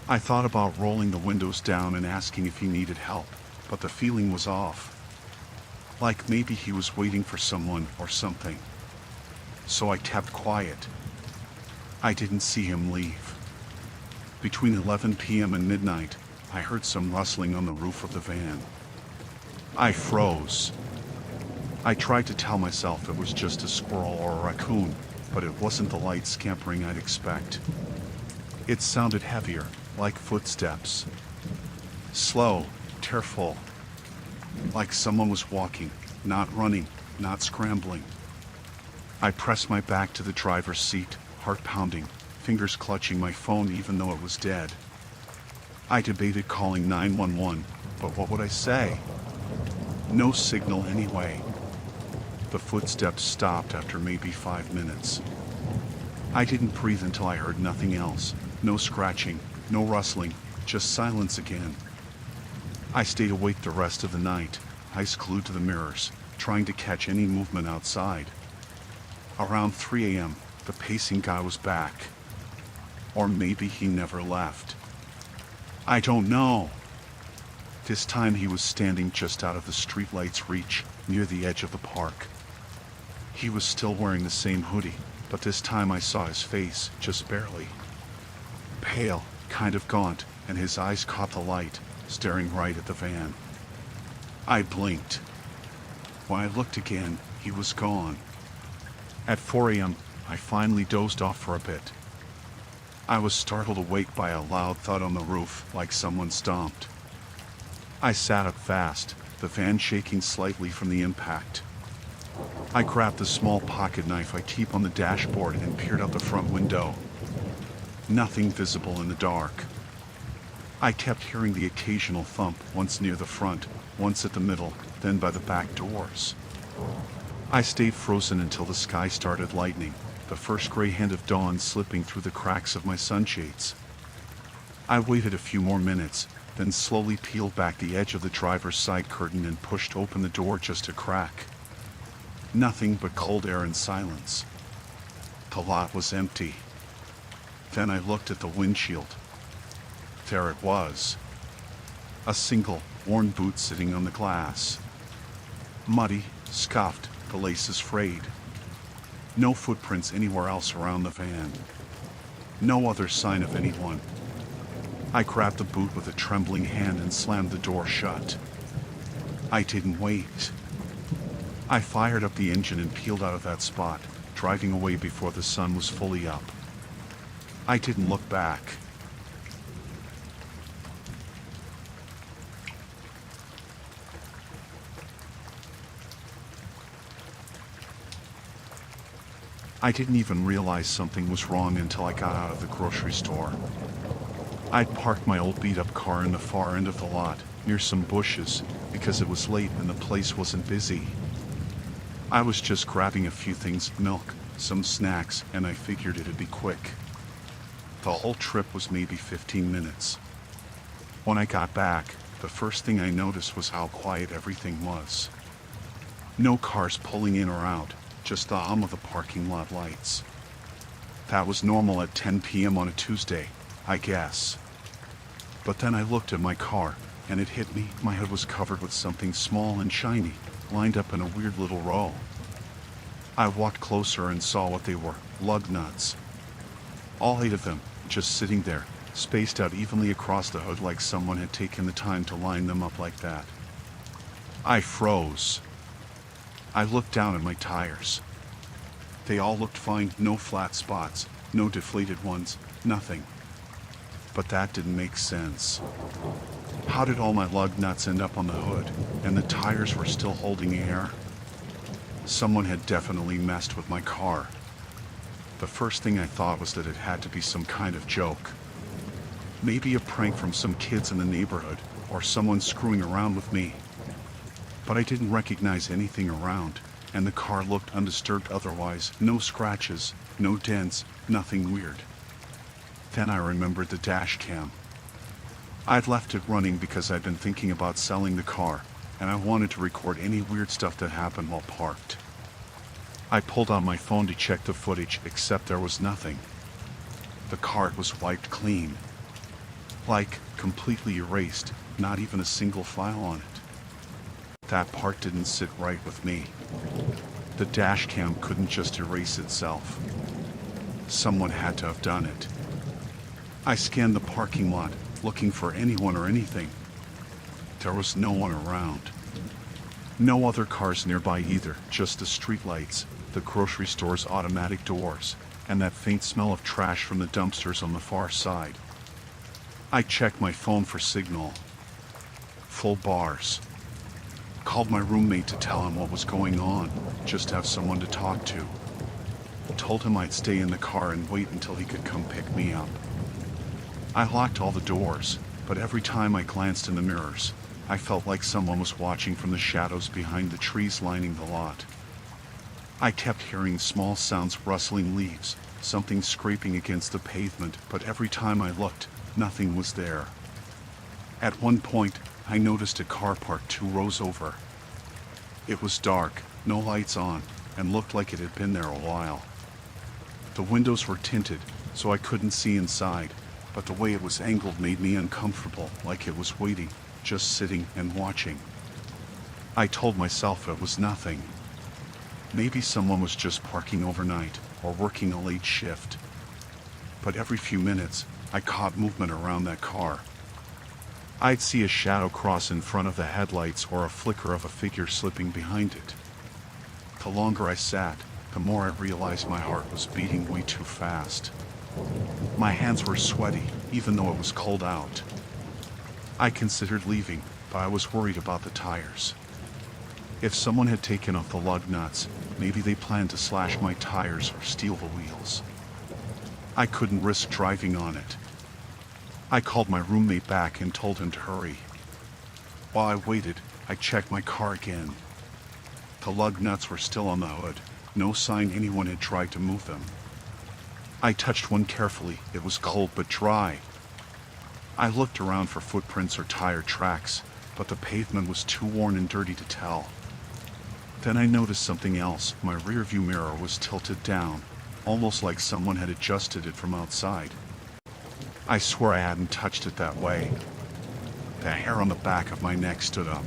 I thought about rolling the windows down and asking if he needed help, but the feeling was off. Like maybe he was waiting for someone or something. So I kept quiet. I didn't see him leave. Between 11 p.m. and midnight, I heard some rustling on the roof of the van. I froze. I tried to tell myself it was just a squirrel or a raccoon, but it wasn't the light scampering I'd expect. It sounded heavier, like footsteps. Slow, careful. Like someone was walking, not running, not scrambling. I pressed my back to the driver's seat, heart pounding, fingers clutching my phone even though it was dead. I debated calling 911, but what would I say? No signal anyway. The footsteps stopped after maybe 5 minutes. I didn't breathe until I heard nothing else. No scratching, no rustling, just silence again. I stayed awake the rest of the night, eyes glued to the mirrors, trying to catch any movement outside. Around 3 a.m., the pacing guy was back. Or maybe he never left. I don't know. This time he was standing just out of the streetlight's reach, near the edge of the park. He was still wearing the same hoodie, but this time I saw his face, just barely. Pale, kind of gaunt, and his eyes caught the light, staring right at the van. I blinked. When I looked again, he was gone. At 4 a.m., I finally dozed off for a bit. I was startled awake by a loud thud on the roof, like someone stomped. I sat up fast, the van shaking slightly from the impact. I grabbed the small pocket knife I keep on the dashboard and peered out the front window. Nothing visible in the dark. I kept hearing the occasional thump, once near the front, once at the middle, then by the back doors. I stayed frozen until the sky started lightening, the first gray hint of dawn slipping through the cracks of my sunshades. I waited a few more minutes, then slowly peeled back the edge of the driver's side curtain and pushed open the door just a crack. Nothing but cold air and silence. The lot was empty. Then I looked at the windshield. There it was. A single, worn boot sitting on the glass. Muddy, scuffed, the laces frayed. No footprints anywhere else around the van. No other sign of anyone. I grabbed the boot with a trembling hand and slammed the door shut. I didn't wait. I fired up the engine and peeled out of that spot, driving away before the sun was fully up. I didn't look back. I didn't even realize something was wrong until I got out of the grocery store. I'd parked my old beat-up car in the far end of the lot, near some bushes, because it was late and the place wasn't busy. I was just grabbing a few things, milk, some snacks, and I figured it'd be quick. The whole trip was maybe 15 minutes. When I got back, the first thing I noticed was how quiet everything was. No cars pulling in or out, just the hum of the parking lot lights. That was normal at 10 p.m. on a Tuesday, I guess. But then I looked at my car, and it hit me. My head was covered with something small and shiny, lined up in a weird little row. I walked closer and saw what they were, lug nuts. All 8 of them, just sitting there, spaced out evenly across the hood like someone had taken the time to line them up like that. I froze. I looked down at my tires. They all looked fine, no flat spots, no deflated ones, nothing. But that didn't make sense. How did all my lug nuts end up on the hood, and the tires were still holding air? Someone had definitely messed with my car. The first thing I thought was that it had to be some kind of joke. Maybe a prank from some kids in the neighborhood, or someone screwing around with me. But I didn't recognize anything around, and the car looked undisturbed otherwise. No scratches, no dents, nothing weird. Then I remembered the dash cam. I'd left it running because I'd been thinking about selling the car, and I wanted to record any weird stuff that happened while parked. I pulled out my phone to check the footage, except there was nothing. The card was wiped clean. Like, completely erased, not even a single file on it. That part didn't sit right with me. The dash cam couldn't just erase itself. Someone had to have done it. I scanned the parking lot, looking for anyone or anything. There was no one around. No other cars nearby either, just the streetlights, the grocery store's automatic doors, and that faint smell of trash from the dumpsters on the far side. I checked my phone for signal. Full bars. Called my roommate to tell him what was going on, just to have someone to talk to. Told him I'd stay in the car and wait until he could come pick me up. I locked all the doors, but every time I glanced in the mirrors, I felt like someone was watching from the shadows behind the trees lining the lot. I kept hearing small sounds, rustling leaves, something scraping against the pavement, but every time I looked, nothing was there. At one point, I noticed a car parked 2 rows over. It was dark, no lights on, and looked like it had been there a while. The windows were tinted, so I couldn't see inside, but the way it was angled made me uncomfortable, like it was waiting, just sitting and watching. I told myself it was nothing. Maybe someone was just parking overnight, or working a late shift. But every few minutes, I caught movement around that car. I'd see a shadow cross in front of the headlights or a flicker of a figure slipping behind it. The longer I sat, the more I realized my heart was beating way too fast. My hands were sweaty, even though it was cold out. I considered leaving, but I was worried about the tires. If someone had taken off the lug nuts, maybe they planned to slash my tires or steal the wheels. I couldn't risk driving on it. I called my roommate back and told him to hurry. While I waited, I checked my car again. The lug nuts were still on the hood, No sign anyone had tried to move them. I touched one carefully. It was cold but dry. I looked around for footprints or tire tracks, but the pavement was too worn and dirty to tell. Then I noticed something else. My rearview mirror was tilted down, almost like someone had adjusted it from outside. I swear I hadn't touched it that way. The hair on the back of my neck stood up.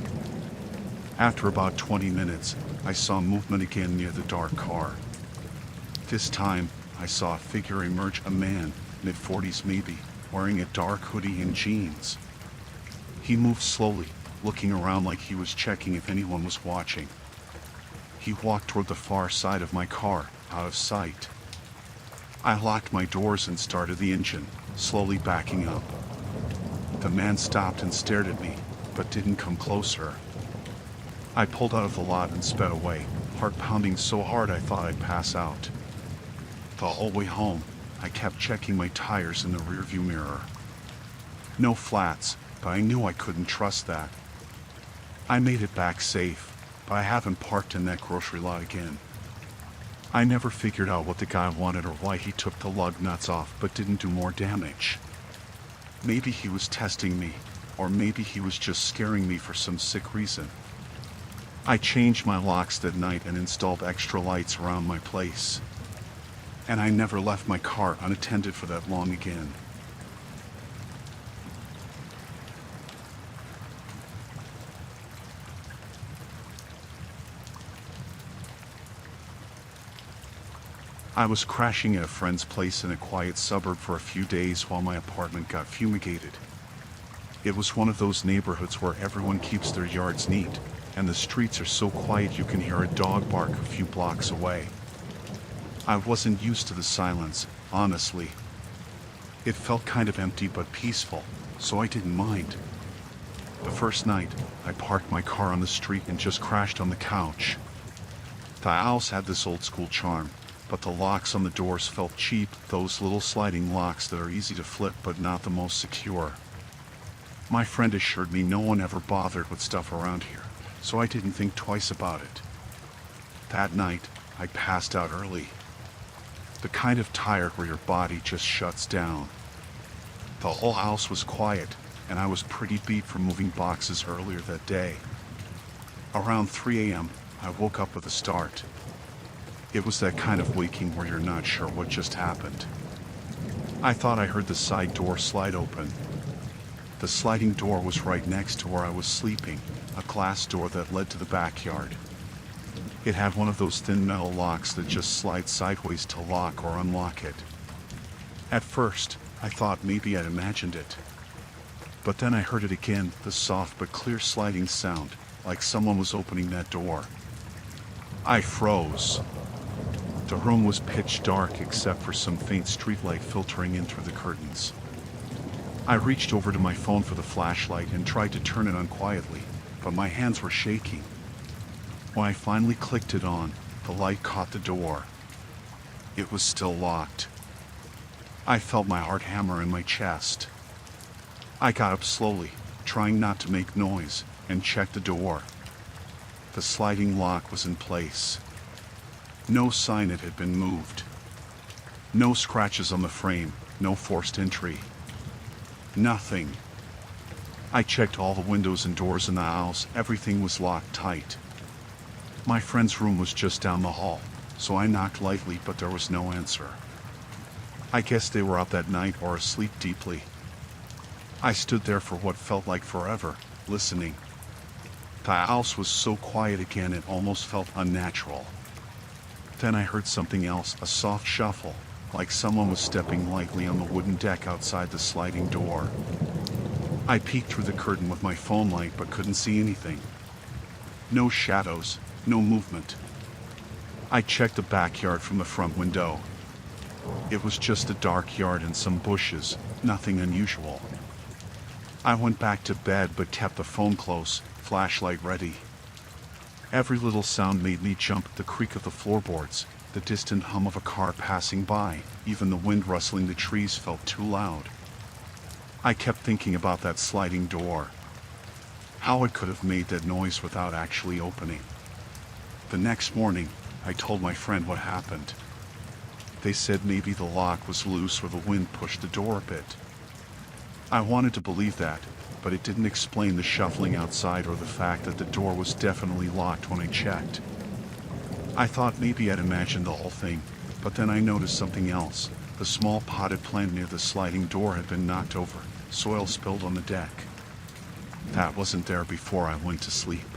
After about 20 minutes, I saw movement again near the dark car. This time, I saw a figure emerge, a man, mid-40s maybe, wearing a dark hoodie and jeans. He moved slowly, looking around like he was checking if anyone was watching. He walked toward the far side of my car, out of sight. I locked my doors and started the engine, slowly backing up. The man stopped and stared at me, but didn't come closer. I pulled out of the lot and sped away, heart pounding so hard I thought I'd pass out. The whole way home, I kept checking my tires in the rearview mirror. No flats, but I knew I couldn't trust that. I made it back safe, but I haven't parked in that grocery lot again. I never figured out what the guy wanted or why he took the lug nuts off but didn't do more damage. Maybe he was testing me, or maybe he was just scaring me for some sick reason. I changed my locks that night and installed extra lights around my place. And I never left my car unattended for that long again. I was crashing at a friend's place in a quiet suburb for a few days while my apartment got fumigated. It was one of those neighborhoods where everyone keeps their yards neat, and the streets are so quiet you can hear a dog bark a few blocks away. I wasn't used to the silence, honestly. It felt kind of empty but peaceful, so I didn't mind. The first night, I parked my car on the street and just crashed on the couch. The house had this old school charm, but the locks on the doors felt cheap, those little sliding locks that are easy to flip but not the most secure. My friend assured me no one ever bothered with stuff around here, so I didn't think twice about it. That night, I passed out early. The kind of tired where your body just shuts down. The whole house was quiet, and I was pretty beat from moving boxes earlier that day. Around 3 a.m., I woke up with a start. It was that kind of waking where you're not sure what just happened. I thought I heard the side door slide open. The sliding door was right next to where I was sleeping, a glass door that led to the backyard. It had one of those thin metal locks that just slide sideways to lock or unlock it. At first, I thought maybe I'd imagined it. But then I heard it again, the soft but clear sliding sound, like someone was opening that door. I froze. The room was pitch dark except for some faint streetlight filtering in through the curtains. I reached over to my phone for the flashlight and tried to turn it on quietly, but my hands were shaking. When I finally clicked it on, the light caught the door. It was still locked. I felt my heart hammer in my chest. I got up slowly, trying not to make noise, and checked the door. The sliding lock was in place. No sign it had been moved. No scratches on the frame, no forced entry. Nothing. I checked all the windows and doors in the house. Everything was locked tight. My friend's room was just down the hall, so I knocked lightly, but there was no answer. I guess they were up that night or asleep deeply. I stood there for what felt like forever, listening. The house was so quiet again it almost felt unnatural. Then I heard something else, a soft shuffle, like someone was stepping lightly on the wooden deck outside the sliding door. I peeked through the curtain with my phone light but couldn't see anything. No shadows, no movement. I checked the backyard from the front window. It was just a dark yard and some bushes, nothing unusual. I went back to bed but kept the phone close, flashlight ready. Every little sound made me jump, the creak of the floorboards, the distant hum of a car passing by, even the wind rustling the trees felt too loud. I kept thinking about that sliding door. How it could have made that noise without actually opening. The next morning, I told my friend what happened. They said maybe the lock was loose or the wind pushed the door a bit. I wanted to believe that, but it didn't explain the shuffling outside or the fact that the door was definitely locked when I checked. I thought maybe I'd imagined the whole thing, but then I noticed something else. The small potted plant near the sliding door had been knocked over, soil spilled on the deck. That wasn't there before I went to sleep.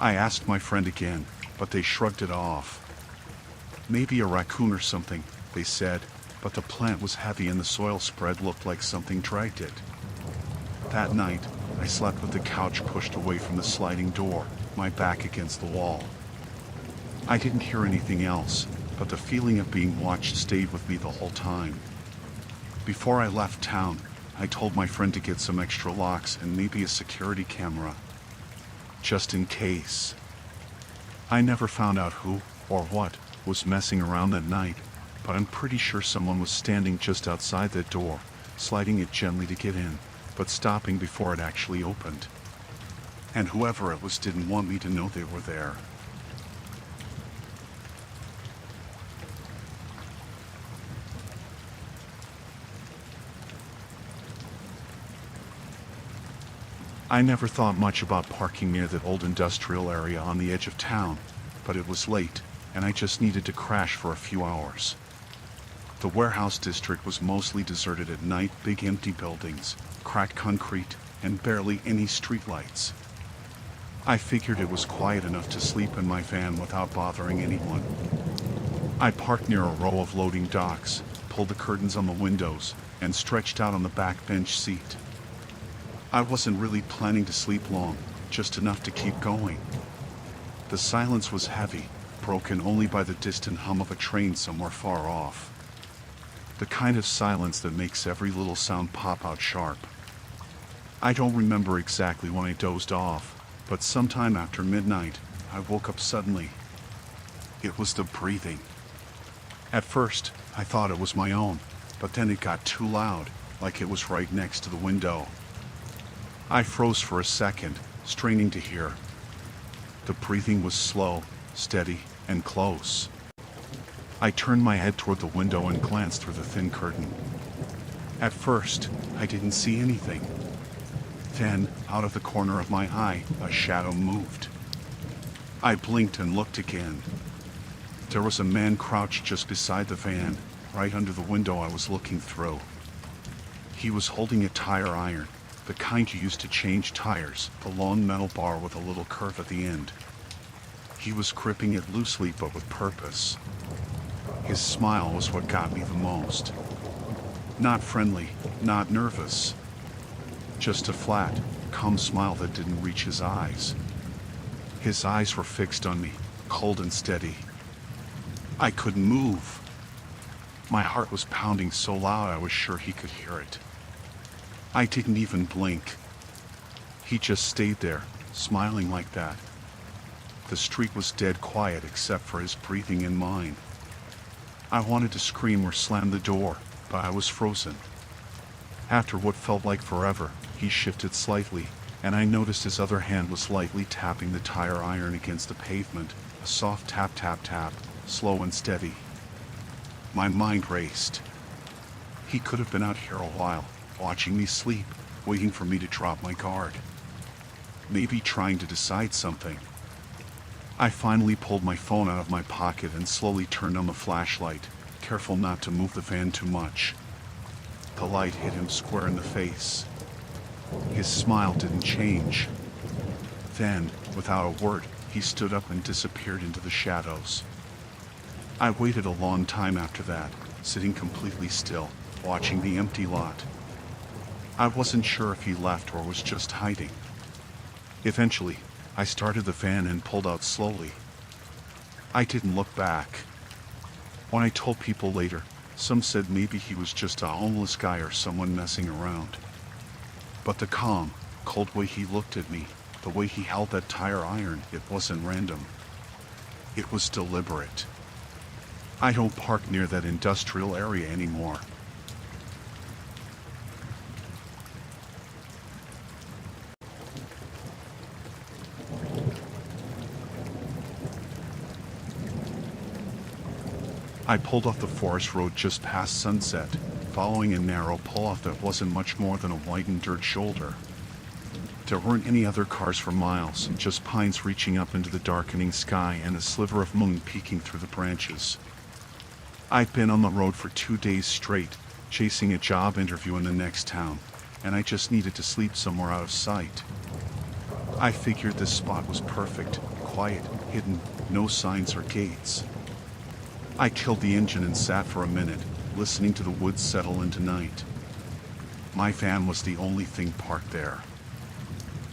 I asked my friend again, but they shrugged it off. Maybe a raccoon or something, they said, but the plant was heavy and the soil spread looked like something dragged it. That night, I slept with the couch pushed away from the sliding door, my back against the wall. I didn't hear anything else, but the feeling of being watched stayed with me the whole time. Before I left town, I told my friend to get some extra locks and maybe a security camera, just in case. I never found out who, or what, was messing around that night, but I'm pretty sure someone was standing just outside that door, sliding it gently to get in, but stopping before it actually opened. And whoever it was didn't want me to know they were there. I never thought much about parking near that old industrial area on the edge of town, but it was late, and I just needed to crash for a few hours. The warehouse district was mostly deserted at night, big empty buildings, cracked concrete, and barely any streetlights. I figured it was quiet enough to sleep in my van without bothering anyone. I parked near a row of loading docks, pulled the curtains on the windows, and stretched out on the back bench seat. I wasn't really planning to sleep long, just enough to keep going. The silence was heavy, broken only by the distant hum of a train somewhere far off. The kind of silence that makes every little sound pop out sharp. I don't remember exactly when I dozed off, but sometime after midnight, I woke up suddenly. It was the breathing. At first, I thought it was my own, but then it got too loud, like it was right next to the window. I froze for a second, straining to hear. The breathing was slow, steady, and close. I turned my head toward the window and glanced through the thin curtain. At first, I didn't see anything. Then, out of the corner of my eye, a shadow moved. I blinked and looked again. There was a man crouched just beside the van, right under the window I was looking through. He was holding a tire iron, the kind you use to change tires, the long metal bar with a little curve at the end. He was gripping it loosely but with purpose. His smile was what got me the most. Not friendly, not nervous. Just a flat, calm smile that didn't reach his eyes. His eyes were fixed on me, cold and steady. I couldn't move. My heart was pounding so loud I was sure he could hear it. I didn't even blink. He just stayed there, smiling like that. The street was dead quiet except for his breathing and mine. I wanted to scream or slam the door, but I was frozen. After what felt like forever, he shifted slightly, and I noticed his other hand was lightly tapping the tire iron against the pavement, a soft tap tap tap, slow and steady. My mind raced. He could have been out here a while, watching me sleep, waiting for me to drop my guard. Maybe trying to decide something. I finally pulled my phone out of my pocket and slowly turned on the flashlight, careful not to move the van too much. The light hit him square in the face. His smile didn't change. Then, without a word, he stood up and disappeared into the shadows. I waited a long time after that, sitting completely still, watching the empty lot. I wasn't sure if he left or was just hiding. Eventually, I started the van and pulled out slowly. I didn't look back. When I told people later, some said maybe he was just a homeless guy or someone messing around. But the calm, cold way he looked at me, the way he held that tire iron, it wasn't random. It was deliberate. I don't park near that industrial area anymore. I pulled off the forest road just past sunset, following a narrow pull-off that wasn't much more than a widened dirt shoulder. There weren't any other cars for miles, just pines reaching up into the darkening sky and a sliver of moon peeking through the branches. I'd been on the road for 2 days straight, chasing a job interview in the next town, and I just needed to sleep somewhere out of sight. I figured this spot was perfect, quiet, hidden, no signs or gates. I killed the engine and sat for a minute, listening to the woods settle into night. My van was the only thing parked there.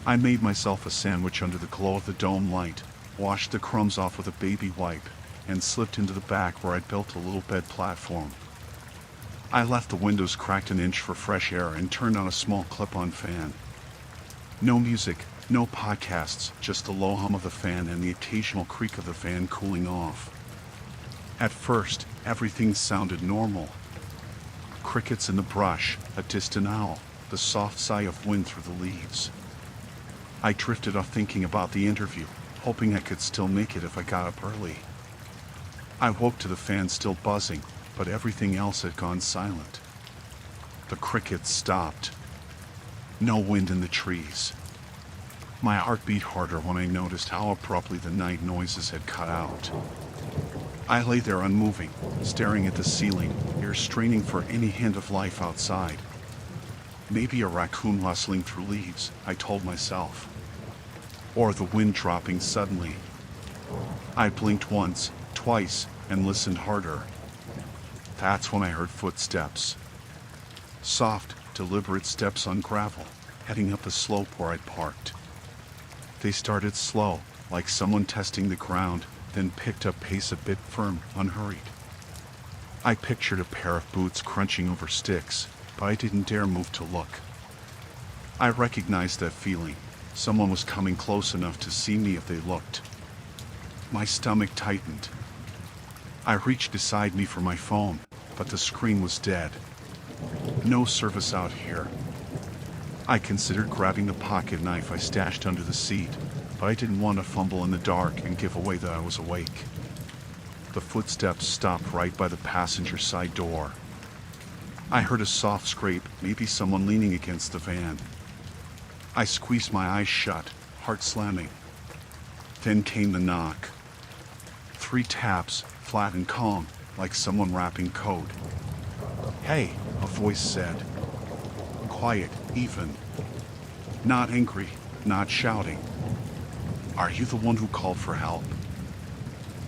I made myself a sandwich under the glow of the dome light, washed the crumbs off with a baby wipe, and slipped into the back where I'd built a little bed platform. I left the windows cracked an inch for fresh air and turned on a small clip-on fan. No music, no podcasts, just the low hum of the fan and the occasional creak of the fan cooling off. At first, everything sounded normal. Crickets in the brush, a distant owl, the soft sigh of wind through the leaves. I drifted off thinking about the interview, hoping I could still make it if I got up early. I woke to the fan still buzzing, but everything else had gone silent. The crickets stopped. No wind in the trees. My heart beat harder when I noticed how abruptly the night noises had cut out. I lay there unmoving, staring at the ceiling, ears straining for any hint of life outside. Maybe a raccoon rustling through leaves, I told myself. Or the wind dropping suddenly. I blinked once, twice, and listened harder. That's when I heard footsteps. Soft, deliberate steps on gravel, heading up the slope where I'd parked. They started slow, like someone testing the ground, then picked up pace a bit firm, unhurried. I pictured a pair of boots crunching over sticks, but I didn't dare move to look. I recognized that feeling. Someone was coming close enough to see me if they looked. My stomach tightened. I reached beside me for my phone, but the screen was dead. No service out here. I considered grabbing the pocket knife I stashed under the seat, but I didn't want to fumble in the dark and give away that I was awake. The footsteps stopped right by the passenger side door. I heard a soft scrape, maybe someone leaning against the van. I squeezed my eyes shut, heart slamming. Then came the knock. 3 taps, flat and calm, like someone rapping code. "Hey," a voice said. Quiet, even. Not angry, not shouting. "Are you the one who called for help?"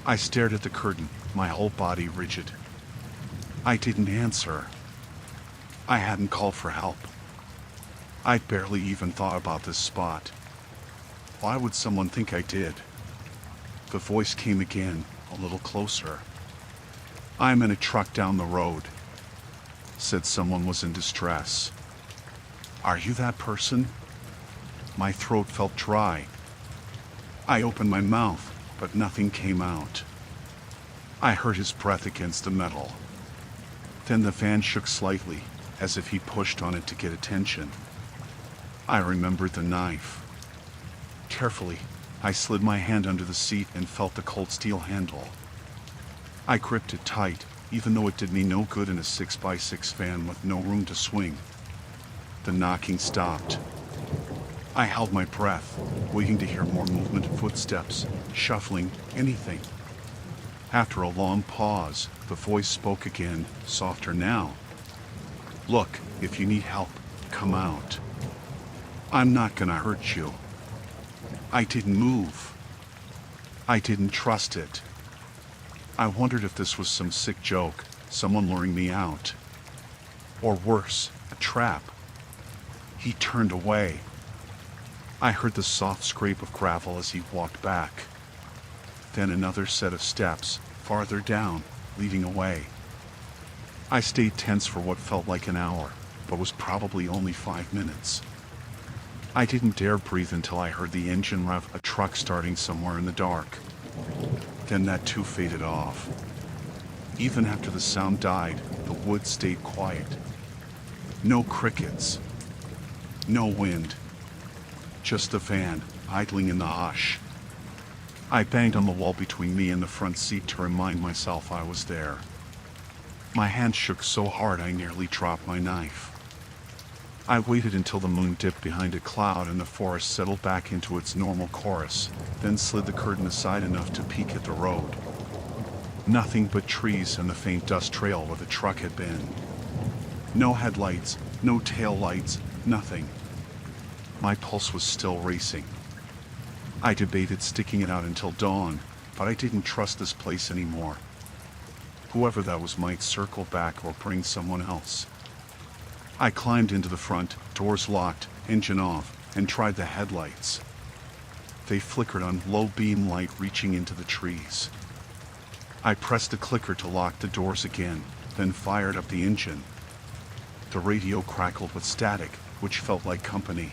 I stared at the curtain, my whole body rigid. I didn't answer. I hadn't called for help. I'd barely even thought about this spot. Why would someone think I did? The voice came again, a little closer. "I'm in a truck down the road," said someone was in distress. "Are you that person?" My throat felt dry. I opened my mouth, but nothing came out. I heard his breath against the metal. Then the van shook slightly, as if he pushed on it to get attention. I remembered the knife. Carefully, I slid my hand under the seat and felt the cold steel handle. I gripped it tight, even though it did me no good in a 6x6 van with no room to swing. The knocking stopped. I held my breath, waiting to hear more movement, footsteps, shuffling, anything. After a long pause, the voice spoke again, softer now. "Look, if you need help, come out. I'm not gonna hurt you." I didn't move. I didn't trust it. I wondered if this was some sick joke, someone luring me out. Or worse, a trap. He turned away. I heard the soft scrape of gravel as he walked back. Then another set of steps, farther down, leading away. I stayed tense for what felt like an hour, but was probably only 5 minutes. I didn't dare breathe until I heard the engine rev, a truck starting somewhere in the dark. Then that too faded off. Even after the sound died, the woods stayed quiet. No crickets. No wind. Just the van, idling in the hush. I banged on the wall between me and the front seat to remind myself I was there. My hand shook so hard I nearly dropped my knife. I waited until the moon dipped behind a cloud and the forest settled back into its normal chorus, then slid the curtain aside enough to peek at the road. Nothing but trees and the faint dust trail where the truck had been. No headlights, no tail lights, nothing. My pulse was still racing. I debated sticking it out until dawn, but I didn't trust this place anymore. Whoever that was might circle back or bring someone else. I climbed into the front, doors locked, engine off, and tried the headlights. They flickered on low beam light reaching into the trees. I pressed the clicker to lock the doors again, then fired up the engine. The radio crackled with static, which felt like company.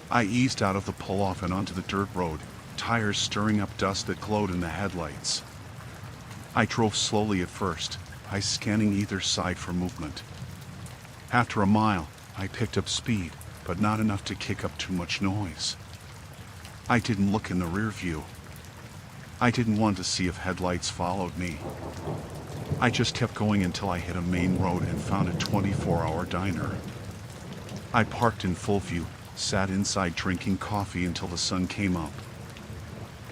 I eased out of the pull-off and onto the dirt road, tires stirring up dust that glowed in the headlights. I drove slowly at first, eyes scanning either side for movement. After a mile, I picked up speed, but not enough to kick up too much noise. I didn't look in the rear view. I didn't want to see if headlights followed me. I just kept going until I hit a main road and found a 24-hour diner. I parked in full view, sat inside drinking coffee until the sun came up.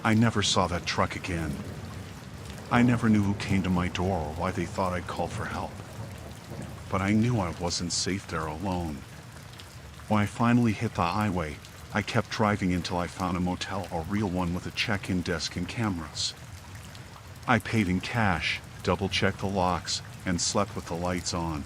I never saw that truck again. I never knew who came to my door or why they thought I'd called for help. But I knew I wasn't safe there alone. When I finally hit the highway, I kept driving until I found a motel, a real one with a check-in desk and cameras. I paid in cash, double-checked the locks, and slept with the lights on.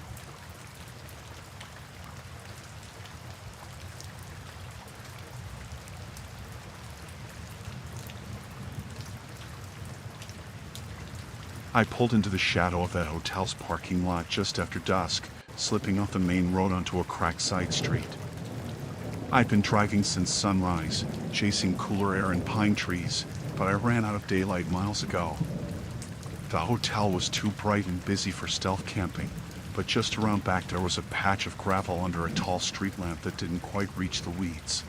I pulled into the shadow of that hotel's parking lot just after dusk, slipping off the main road onto a cracked side street. I'd been driving since sunrise, chasing cooler air and pine trees, but I ran out of daylight miles ago. The hotel was too bright and busy for stealth camping, but just around back there was a patch of gravel under a tall street lamp that didn't quite reach the weeds.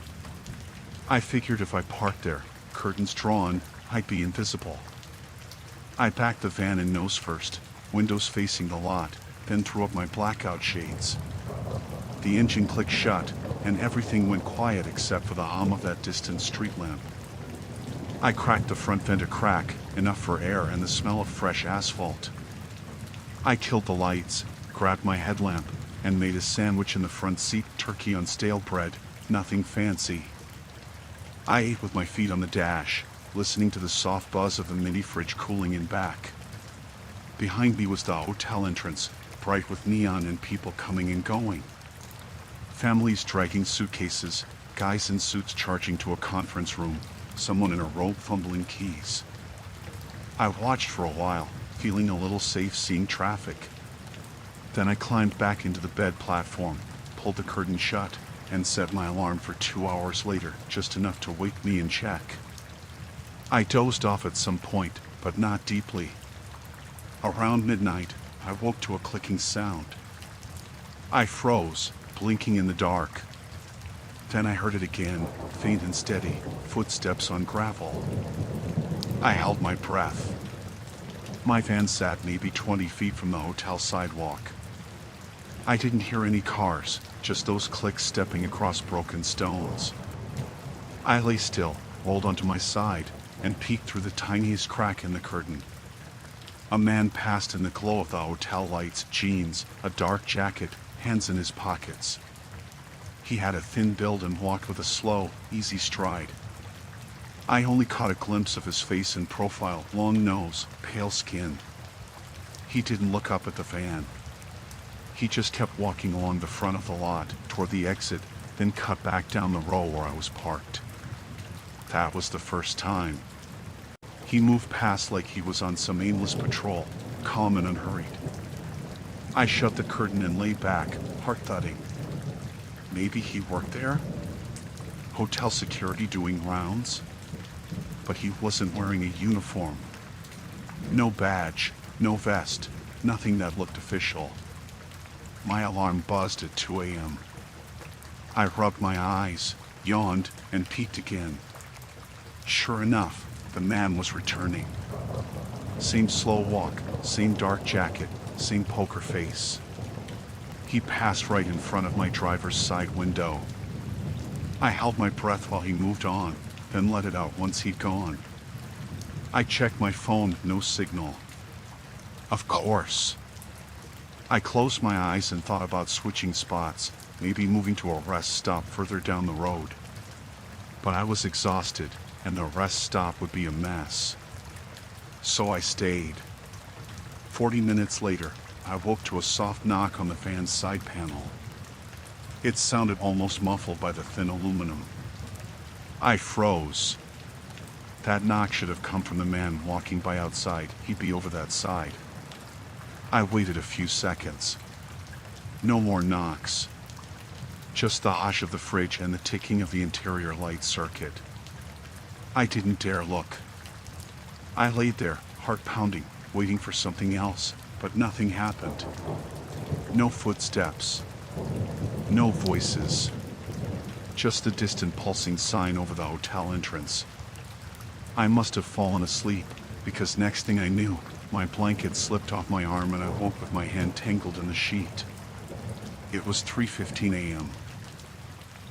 I figured if I parked there, curtains drawn, I'd be invisible. I backed the van in nose first, windows facing the lot, then threw up my blackout shades. The engine clicked shut, and everything went quiet except for the hum of that distant street lamp. I cracked the front vent a crack, enough for air and the smell of fresh asphalt. I killed the lights, grabbed my headlamp, and made a sandwich in the front seat, turkey on stale bread, nothing fancy. I ate with my feet on the dash, listening to the soft buzz of the mini fridge cooling in back. Behind me was the hotel entrance, bright with neon and people coming and going. Families dragging suitcases, guys in suits charging to a conference room, someone in a robe fumbling keys. I watched for a while, feeling a little safe seeing traffic. Then I climbed back into the bed platform, pulled the curtain shut, and set my alarm for 2 hours later, just enough to wake me in check. I dozed off at some point, but not deeply. Around midnight, I woke to a clicking sound. I froze, blinking in the dark. Then I heard it again, faint and steady, footsteps on gravel. I held my breath. My van sat maybe 20 feet from the hotel sidewalk. I didn't hear any cars, just those clicks stepping across broken stones. I lay still, rolled onto my side, and peeked through the tiniest crack in the curtain. A man passed in the glow of the hotel lights, jeans, a dark jacket, hands in his pockets. He had a thin build and walked with a slow, easy stride. I only caught a glimpse of his face and profile, long nose, pale skin. He didn't look up at the van. He just kept walking along the front of the lot, toward the exit, then cut back down the row where I was parked. That was the first time. He moved past like he was on some aimless patrol, calm and unhurried. I shut the curtain and lay back, heart thudding. Maybe he worked there? Hotel security doing rounds? But he wasn't wearing a uniform. No badge, no vest, nothing that looked official. My alarm buzzed at 2 a.m. I rubbed my eyes, yawned, and peeked again. Sure enough, the man was returning. Same slow walk, same dark jacket, same poker face. He passed right in front of my driver's side window. I held my breath while he moved on, then let it out once he'd gone. I checked my phone, no signal. Of course. I closed my eyes and thought about switching spots, maybe moving to a rest stop further down the road. But I was exhausted, and the rest stop would be a mess. So I stayed. 40 minutes later, I woke to a soft knock on the fan's side panel. It sounded almost muffled by the thin aluminum. I froze. That knock should have come from the man walking by outside. He'd be over that side. I waited a few seconds. No more knocks. Just the hush of the fridge and the ticking of the interior light circuit. I didn't dare look. I laid there, heart pounding, waiting for something else, but nothing happened. No footsteps. No voices. Just the distant pulsing sign over the hotel entrance. I must have fallen asleep, because next thing I knew, my blanket slipped off my arm and I woke with my hand tangled in the sheet. It was 3:15 a.m.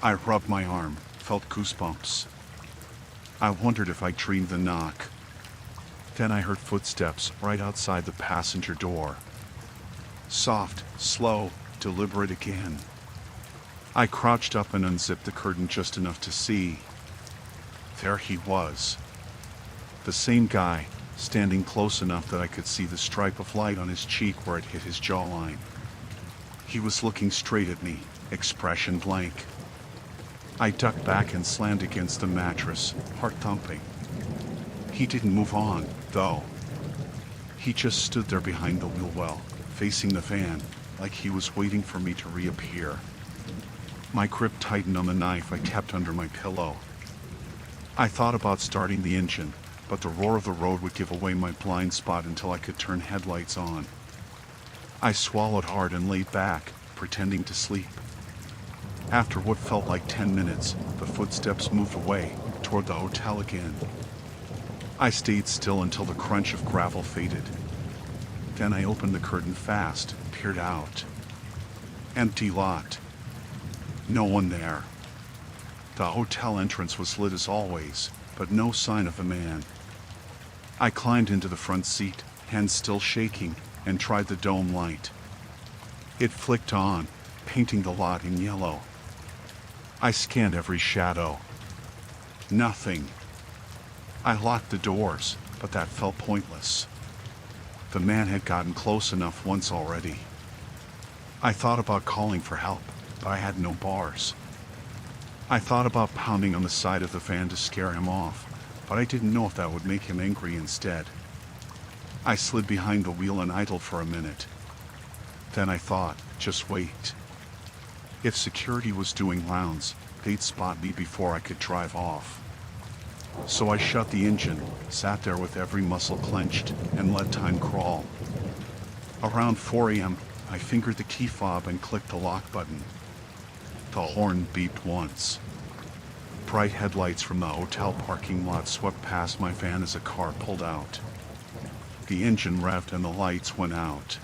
I rubbed my arm, felt goosebumps. I wondered if I dreamed the knock. Then I heard footsteps right outside the passenger door. Soft, slow, deliberate again. I crouched up and unzipped the curtain just enough to see. There he was. The same guy, standing close enough that I could see the stripe of light on his cheek where it hit his jawline. He was looking straight at me, expression blank. I ducked back and slammed against the mattress, heart thumping. He didn't move on, though. He just stood there behind the wheel well, facing the fan, like he was waiting for me to reappear. My grip tightened on the knife I kept under my pillow. I thought about starting the engine, but the roar of the road would give away my blind spot until I could turn headlights on. I swallowed hard and laid back, pretending to sleep. After what felt like 10 minutes, the footsteps moved away, toward the hotel again. I stayed still until the crunch of gravel faded. Then I opened the curtain fast, peered out. Empty lot. No one there. The hotel entrance was lit as always, but no sign of a man. I climbed into the front seat, hands still shaking, and tried the dome light. It flicked on, painting the lot in yellow. I scanned every shadow. Nothing. I locked the doors, but that felt pointless. The man had gotten close enough once already. I thought about calling for help, but I had no bars. I thought about pounding on the side of the van to scare him off, but I didn't know if that would make him angry instead. I slid behind the wheel and idled for a minute. Then I thought, just wait. If security was doing rounds, they'd spot me before I could drive off. So I shut the engine, sat there with every muscle clenched, and let time crawl. Around 4 a.m., I fingered the key fob and clicked the lock button. The horn beeped once. Bright headlights from the hotel parking lot swept past my van as a car pulled out. The engine revved and the lights went out.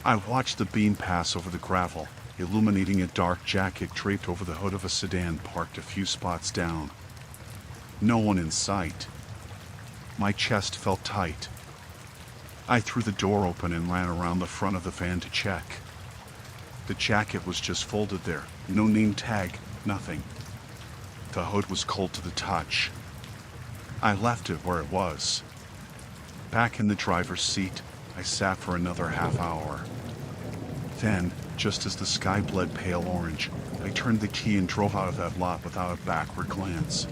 I watched the beam pass over the gravel, illuminating a dark jacket draped over the hood of a sedan parked a few spots down. No one in sight. My chest felt tight. I threw the door open and ran around the front of the van to check. The jacket was just folded there, no name tag, nothing. The hood was cold to the touch. I left it where it was. Back in the driver's seat, I sat for another half hour. Then, just as the sky bled pale orange, I turned the key and drove out of that lot without a backward glance.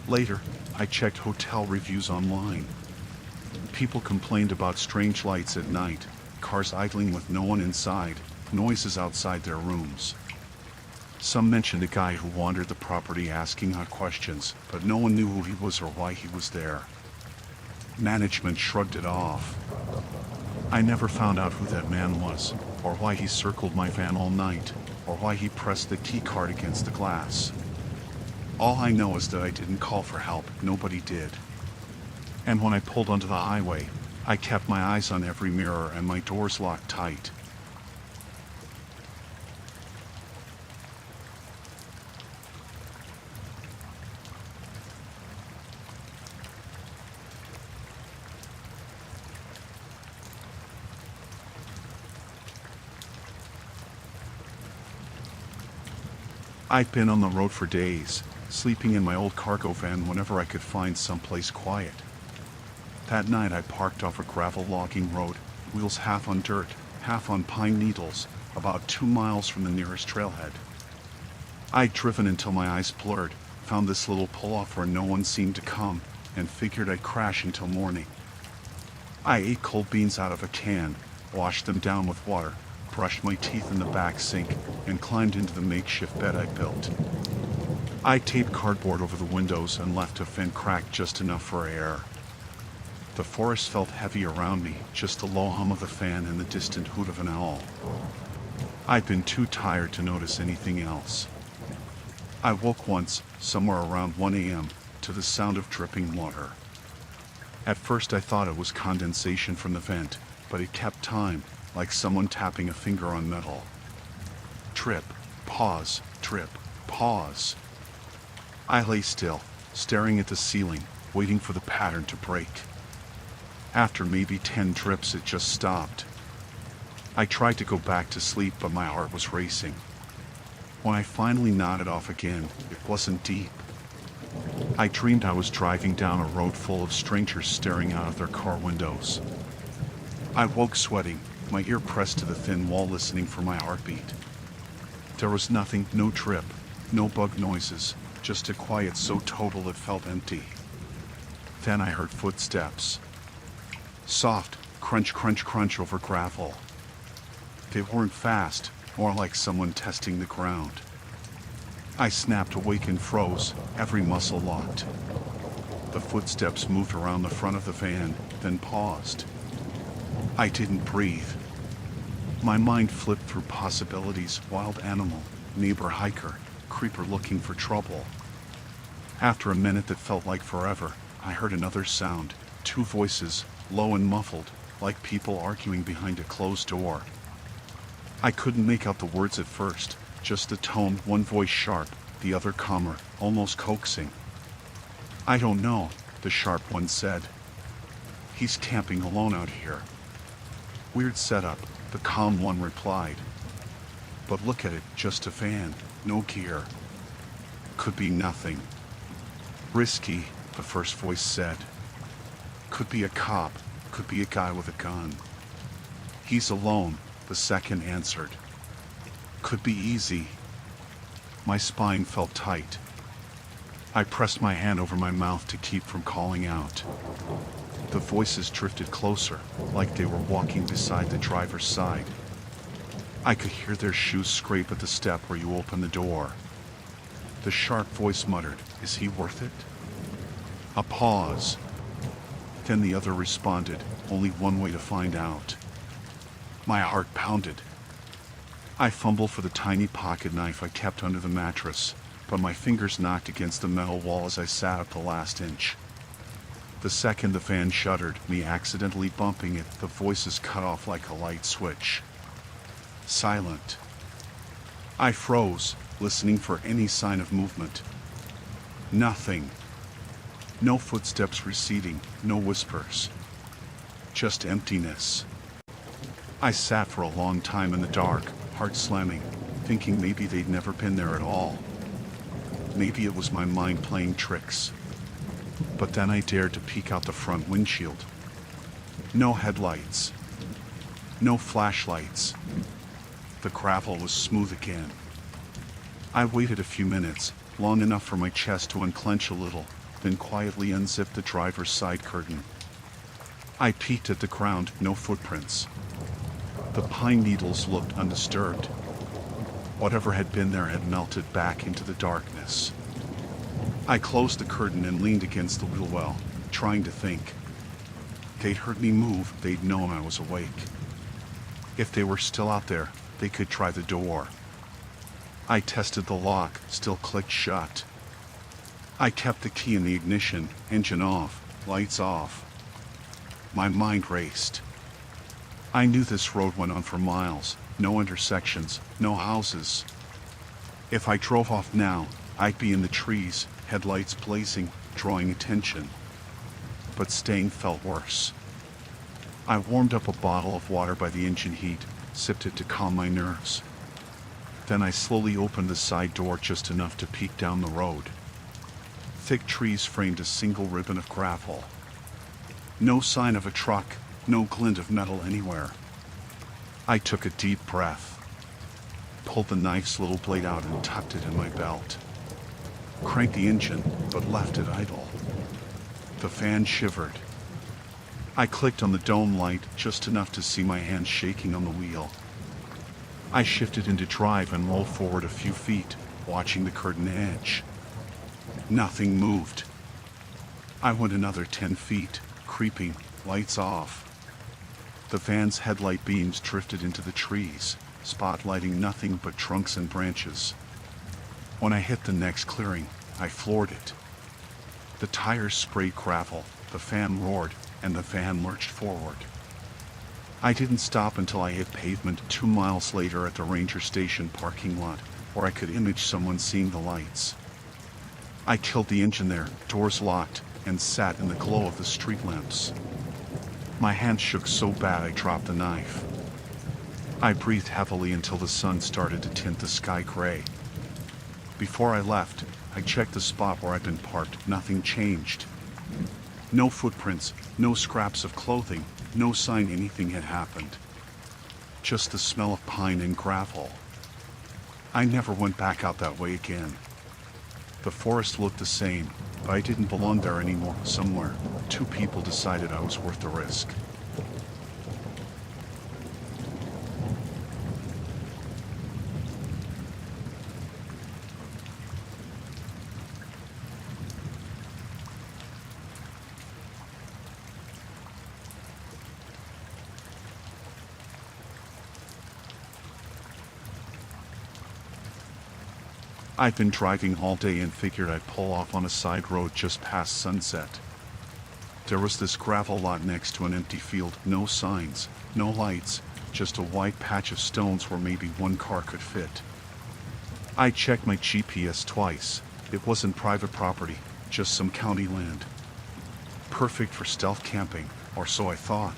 Later, I checked hotel reviews online. People complained about strange lights at night, cars idling with no one inside, noises outside their rooms. Some mentioned a guy who wandered the property asking odd questions, but no one knew who he was or why he was there. Management shrugged it off. I never found out who that man was, or why he circled my van all night, or why he pressed the key card against the glass. All I know is that I didn't call for help, nobody did. And when I pulled onto the highway, I kept my eyes on every mirror and my doors locked tight. I'd been on the road for days, sleeping in my old cargo van whenever I could find someplace quiet. That night I parked off a gravel logging road, wheels half on dirt, half on pine needles, about 2 miles from the nearest trailhead. I'd driven until my eyes blurred, found this little pull-off where no one seemed to come, and figured I'd crash until morning. I ate cold beans out of a can, washed them down with water, brushed my teeth in the back sink, and climbed into the makeshift bed I built. I taped cardboard over the windows and left a vent cracked just enough for air. The forest felt heavy around me, just the low hum of the fan and the distant hoot of an owl. I'd been too tired to notice anything else. I woke once, somewhere around 1 a.m., to the sound of dripping water. At first I thought it was condensation from the vent, but it kept time, like someone tapping a finger on metal. Drip, pause, drip, pause. I lay still, staring at the ceiling, waiting for the pattern to break. After maybe 10 drips, it just stopped. I tried to go back to sleep, but my heart was racing. When I finally nodded off again, it wasn't deep. I dreamed I was driving down a road full of strangers staring out of their car windows. I woke sweating, my ear pressed to the thin wall, listening for my heartbeat. There was nothing, no drip, no bug noises, just a quiet so total it felt empty. Then I heard footsteps. Soft, crunch, crunch, crunch over gravel. They weren't fast, more like someone testing the ground. I snapped awake and froze, every muscle locked. The footsteps moved around the front of the van, then paused. I didn't breathe. My mind flipped through possibilities: wild animal, neighbor hiker, creeper looking for trouble. After a minute that felt like forever, I heard another sound, 2 voices, low and muffled, like people arguing behind a closed door. I couldn't make out the words at first, just the tone, one voice sharp, the other calmer, almost coaxing. "I don't know," the sharp one said. "He's camping alone out here." "Weird setup," the calm one replied. "But look at it, just a van, no gear. Could be nothing." "Risky," the first voice said. "Could be a cop, could be a guy with a gun." "He's alone," the second answered. "Could be easy." My spine felt tight. I pressed my hand over my mouth to keep from calling out. The voices drifted closer, like they were walking beside the driver's side. I could hear their shoes scrape at the step where you open the door. The sharp voice muttered, "Is he worth it?" A pause. Then the other responded, "Only one way to find out." My heart pounded. I fumbled for the tiny pocket knife I kept under the mattress, but my fingers knocked against the metal wall as I sat up the last inch. The second the van shuddered, me accidentally bumping it, the voices cut off like a light switch. Silent. I froze, listening for any sign of movement. Nothing. No footsteps receding, no whispers. Just emptiness. I sat for a long time in the dark, heart slamming, thinking maybe they'd never been there at all. Maybe it was my mind playing tricks. But then I dared to peek out the front windshield. No headlights. No flashlights. The gravel was smooth again. I waited a few minutes, long enough for my chest to unclench a little, then quietly unzipped the driver's side curtain. I peeked at the ground, no footprints. The pine needles looked undisturbed. Whatever had been there had melted back into the darkness. I closed the curtain and leaned against the wheel well, trying to think. They'd heard me move, they'd known I was awake. If they were still out there, they could try the door. I tested the lock, still clicked shut. I kept the key in the ignition, engine off, lights off. My mind raced. I knew this road went on for miles, no intersections, no houses. If I drove off now, I'd be in the trees, headlights blazing, drawing attention. But staying felt worse. I warmed up a bottle of water by the engine heat, sipped it to calm my nerves. Then I slowly opened the side door just enough to peek down the road. Thick trees framed a single ribbon of gravel. No sign of a truck, no glint of metal anywhere. I took a deep breath, pulled the knife's little blade out and tucked it in my belt. Cranked the engine, but left it idle. The fan shivered. I clicked on the dome light just enough to see my hands shaking on the wheel. I shifted into drive and rolled forward a few feet, watching the curtain edge. Nothing moved. I went another 10 feet, creeping, lights off. The van's headlight beams drifted into the trees, spotlighting nothing but trunks and branches. When I hit the next clearing, I floored it. The tires sprayed gravel, the fan roared, and the van lurched forward. I didn't stop until I hit pavement 2 miles later at the ranger station parking lot, where I could image someone seeing the lights. I killed the engine there, doors locked, and sat in the glow of the street lamps. My hand shook so bad I dropped the knife. I breathed heavily until the sun started to tint the sky gray. Before I left, I checked the spot where I'd been parked. Nothing changed. No footprints, no scraps of clothing, no sign anything had happened. Just the smell of pine and gravel. I never went back out that way again. The forest looked the same, but I didn't belong there anymore. Somewhere, 2 people decided I was worth the risk. I'd been driving all day and figured I'd pull off on a side road just past sunset. There was this gravel lot next to an empty field, no signs, no lights, just a white patch of stones where maybe one car could fit. I checked my GPS twice. It wasn't private property, just some county land. Perfect for stealth camping, or so I thought.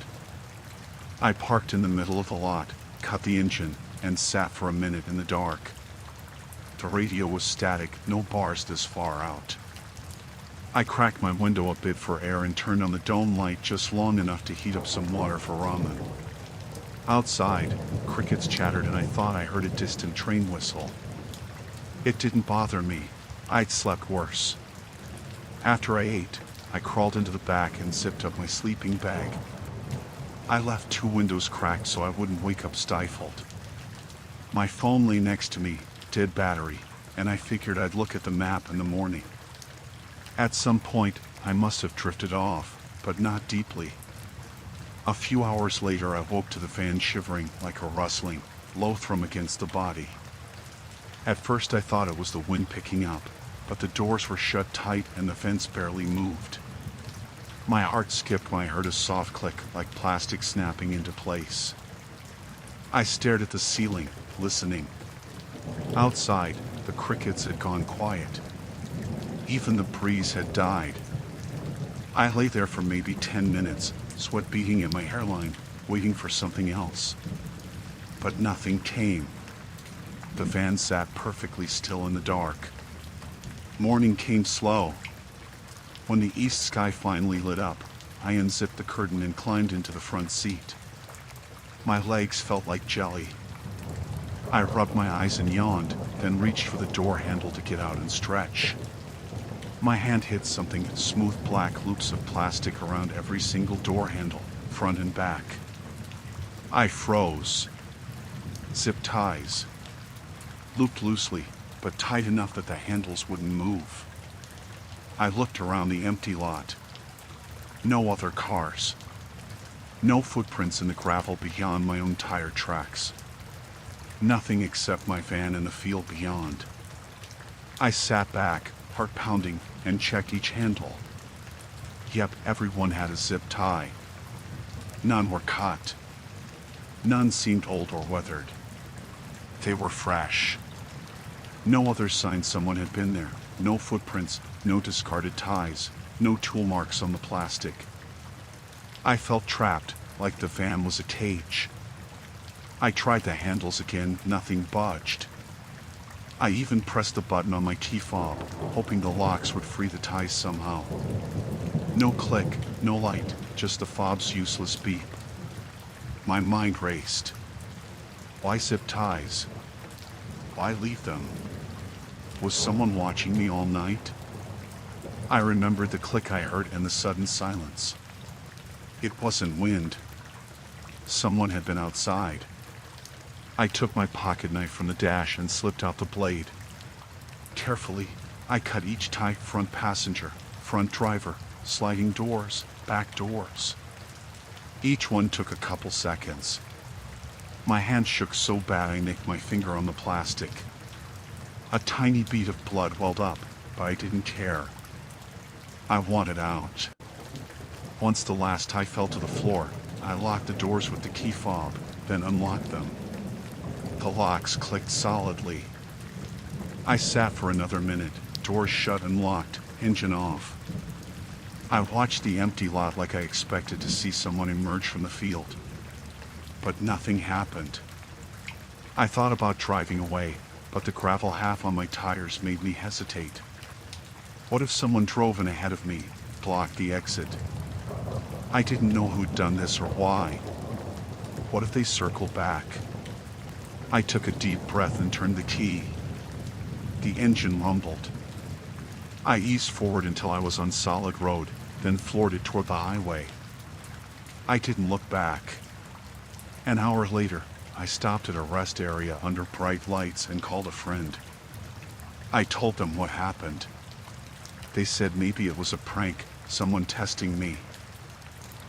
I parked in the middle of the lot, cut the engine, and sat for a minute in the dark. The radio was static, no bars this far out. I cracked my window a bit for air and turned on the dome light just long enough to heat up some water for ramen. Outside, crickets chattered and I thought I heard a distant train whistle. It didn't bother me. I'd slept worse. After I ate, I crawled into the back and zipped up my sleeping bag. I left 2 windows cracked so I wouldn't wake up stifled. My phone lay next to me, dead battery, and I figured I'd look at the map in the morning. At some point, I must have drifted off, but not deeply. A few hours later, I woke to the fan shivering like a rustling, low thrum against the body. At first I thought it was the wind picking up, but the doors were shut tight and the fence barely moved. My heart skipped when I heard a soft click like plastic snapping into place. I stared at the ceiling, listening. Outside, the crickets had gone quiet. Even the breeze had died. I lay there for maybe 10 minutes, sweat beating at my hairline, waiting for something else. But nothing came. The van sat perfectly still in the dark. Morning came slow. When the east sky finally lit up, I unzipped the curtain and climbed into the front seat. My legs felt like jelly. I rubbed my eyes and yawned, then reached for the door handle to get out and stretch. My hand hit something, smooth black loops of plastic around every single door handle, front and back. I froze. Zip ties. Looped loosely, but tight enough that the handles wouldn't move. I looked around the empty lot. No other cars. No footprints in the gravel beyond my own tire tracks. Nothing except my van in the field beyond. I sat back, heart pounding, and checked each handle. Yep, everyone had a zip tie. None were cut. None seemed old or weathered. They were fresh. No other sign someone had been there. No footprints, no discarded ties, no tool marks on the plastic. I felt trapped, like the van was a cage. I tried the handles again, nothing budged. I even pressed the button on my key fob, hoping the locks would free the ties somehow. No click, no light, just the fob's useless beep. My mind raced. Why zip ties? Why leave them? Was someone watching me all night? I remembered the click I heard and the sudden silence. It wasn't wind. Someone had been outside. I took my pocket knife from the dash and slipped out the blade. Carefully, I cut each tie: front passenger, front driver, sliding doors, back doors. Each one took a couple seconds. My hand shook so bad I nicked my finger on the plastic. A tiny bead of blood welled up, but I didn't care. I wanted out. Once the last tie fell to the floor, I locked the doors with the key fob, then unlocked them. The locks clicked solidly. I sat for another minute, doors shut and locked, engine off. I watched the empty lot like I expected to see someone emerge from the field. But nothing happened. I thought about driving away, but the gravel half on my tires made me hesitate. What if someone drove in ahead of me, blocked the exit? I didn't know who'd done this or why. What if they circled back? I took a deep breath and turned the key. The engine rumbled. I eased forward until I was on solid road, then floored it toward the highway. I didn't look back. An hour later, I stopped at a rest area under bright lights and called a friend. I told them what happened. They said maybe it was a prank, someone testing me.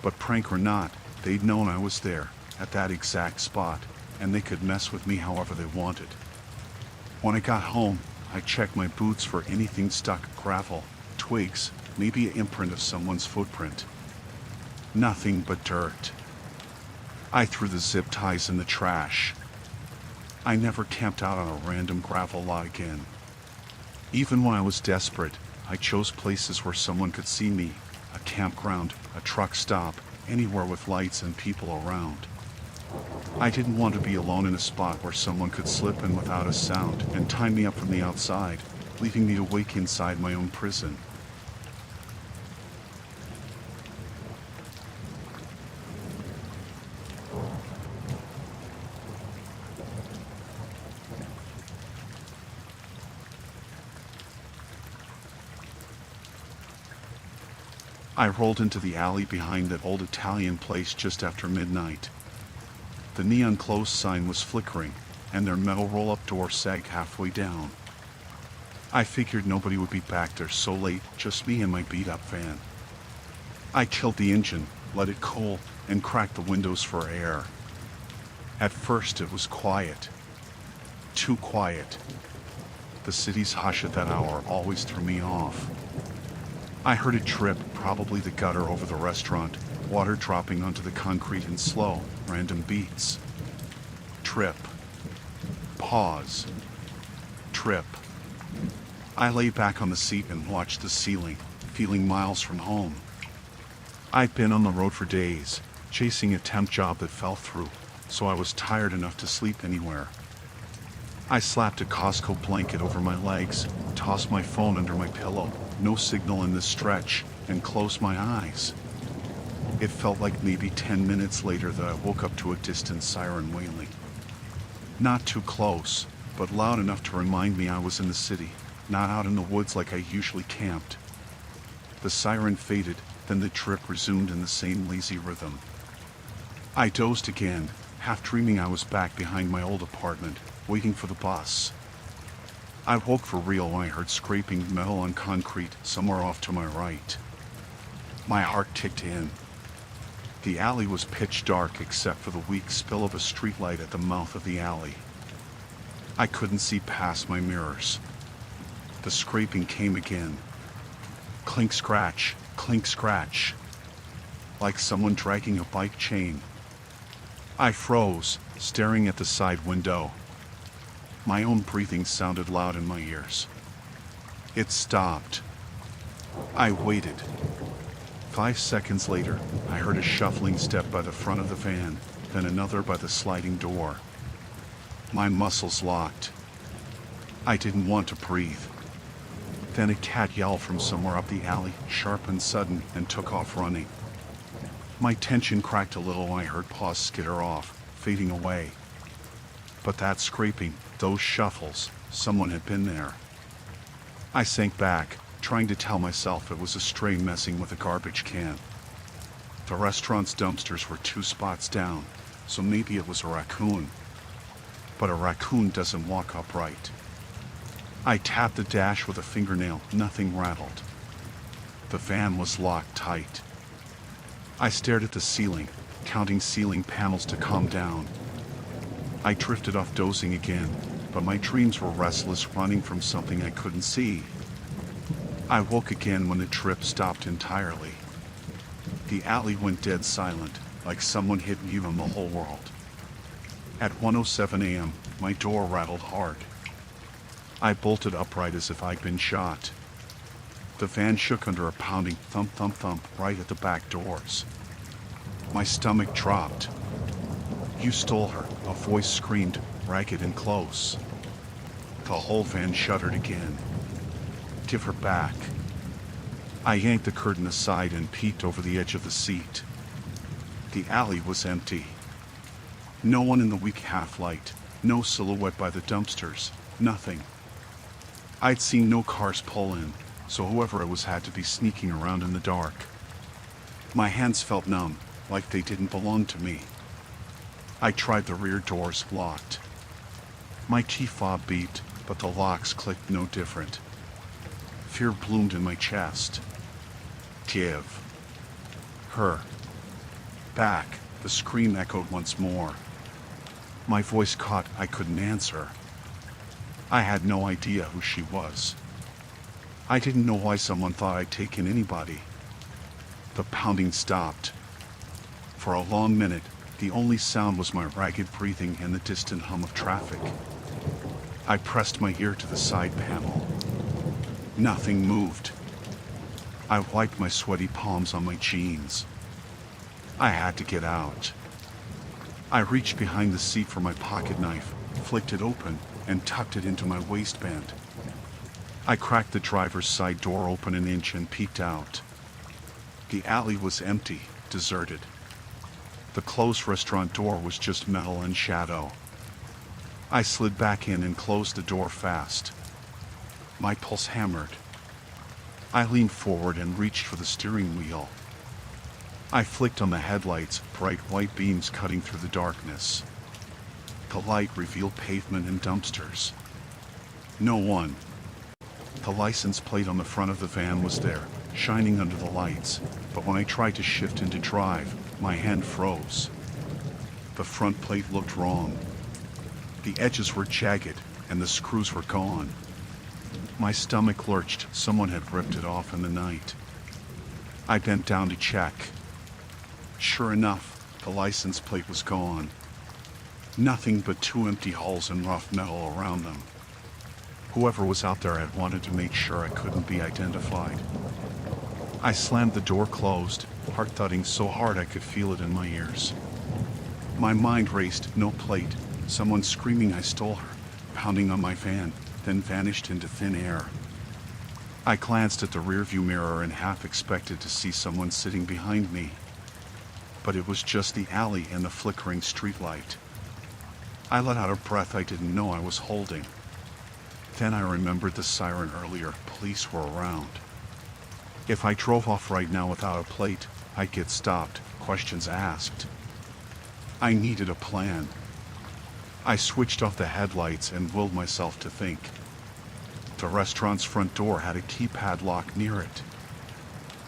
But prank or not, they'd known I was there, at that exact spot, and they could mess with me however they wanted. When I got home, I checked my boots for anything stuck: gravel, twigs, maybe an imprint of someone's footprint. Nothing but dirt. I threw the zip ties in the trash. I never camped out on a random gravel lot again. Even when I was desperate, I chose places where someone could see me: a campground, a truck stop, anywhere with lights and people around. I didn't want to be alone in a spot where someone could slip in without a sound and tie me up from the outside, leaving me to wake inside my own prison. I rolled into the alley behind that old Italian place just after midnight. The neon closed sign was flickering, and their metal roll-up door sagged halfway down. I figured nobody would be back there so late, just me and my beat-up van. I killed the engine, let it cool, and cracked the windows for air. At first it was quiet. Too quiet. The city's hush at that hour always threw me off. I heard it drip, probably the gutter over the restaurant, water dropping onto the concrete in slow, random beats. Trip. Pause. Trip. I lay back on the seat and watched the ceiling, feeling miles from home. I'd been on the road for days, chasing a temp job that fell through, so I was tired enough to sleep anywhere. I slapped a Costco blanket over my legs, tossed my phone under my pillow, no signal in this stretch, and closed my eyes. It felt like maybe 10 minutes later that I woke up to a distant siren wailing. Not too close, but loud enough to remind me I was in the city, not out in the woods like I usually camped. The siren faded, then the trip resumed in the same lazy rhythm. I dozed again, half dreaming I was back behind my old apartment, waiting for the bus. I woke for real when I heard scraping metal on concrete somewhere off to my right. My heart kicked in. The alley was pitch dark except for the weak spill of a streetlight at the mouth of the alley. I couldn't see past my mirrors. The scraping came again. Clink scratch, clink scratch. like someone dragging a bike chain. I froze, staring at the side window. My own breathing sounded loud in my ears. It stopped. I waited. 5 seconds later, I heard a shuffling step by the front of the van, then another by the sliding door. My muscles locked. I didn't want to breathe. Then a cat yelled from somewhere up the alley, sharp and sudden, and took off running. My tension cracked a little when I heard paws skitter off, fading away. But that scraping, those shuffles, someone had been there. I sank back, trying to tell myself it was a stray messing with a garbage can. The restaurant's dumpsters were 2 spots down, so maybe it was a raccoon. But a raccoon doesn't walk upright. I tapped the dash with a fingernail, nothing rattled. The van was locked tight. I stared at the ceiling, counting ceiling panels to calm down. I drifted off dozing again, but my dreams were restless, running from something I couldn't see. I woke again when the trip stopped entirely. The alley went dead silent, like someone hidden even the whole world. At 1:07 a.m., my door rattled hard. I bolted upright as if I'd been shot. The van shook under a pounding thump thump thump right at the back doors. My stomach dropped. "You stole her," a voice screamed, ragged and close. The whole van shuddered again. "Give her back." I yanked the curtain aside and peeked over the edge of the seat. The alley was empty. No one in the weak half-light, no silhouette by the dumpsters, nothing. I'd seen no cars pull in, so whoever it was had to be sneaking around in the dark. My hands felt numb, like they didn't belong to me. I tried the rear doors, locked. My key fob beeped, but the locks clicked no different. Fear bloomed in my chest. Give her back, the scream echoed once more. My voice caught, I couldn't answer. I had no idea who she was. I didn't know why someone thought I'd taken anybody. The pounding stopped. For a long minute, the only sound was my ragged breathing and the distant hum of traffic. I pressed my ear to the side panel. Nothing moved. I wiped my sweaty palms on my jeans. I had to get out. I reached behind the seat for my pocket knife, flicked it open, and tucked it into my waistband. I cracked the driver's side door open an inch and peeked out. The alley was empty, deserted. The closed restaurant door was just metal and shadow. I slid back in and closed the door fast. My pulse hammered. I leaned forward and reached for the steering wheel. I flicked on the headlights, bright white beams cutting through the darkness. The light revealed pavement and dumpsters. No one. The license plate on the front of the van was there, shining under the lights, but when I tried to shift into drive, my hand froze. The front plate looked wrong. The edges were jagged, and the screws were gone. My stomach lurched, someone had ripped it off in the night. I bent down to check. Sure enough, the license plate was gone. Nothing but 2 empty holes and rough metal around them. Whoever was out there had wanted to make sure I couldn't be identified. I slammed the door closed, heart thudding so hard I could feel it in my ears. My mind raced, no plate, someone screaming I stole her, pounding on my van, then vanished into thin air. I glanced at the rearview mirror and half expected to see someone sitting behind me. But it was just the alley and the flickering streetlight. I let out a breath I didn't know I was holding. Then I remembered the siren earlier. Police were around. If I drove off right now without a plate, I'd get stopped, questions asked. I needed a plan. I switched off the headlights and willed myself to think. The restaurant's front door had a keypad lock near it.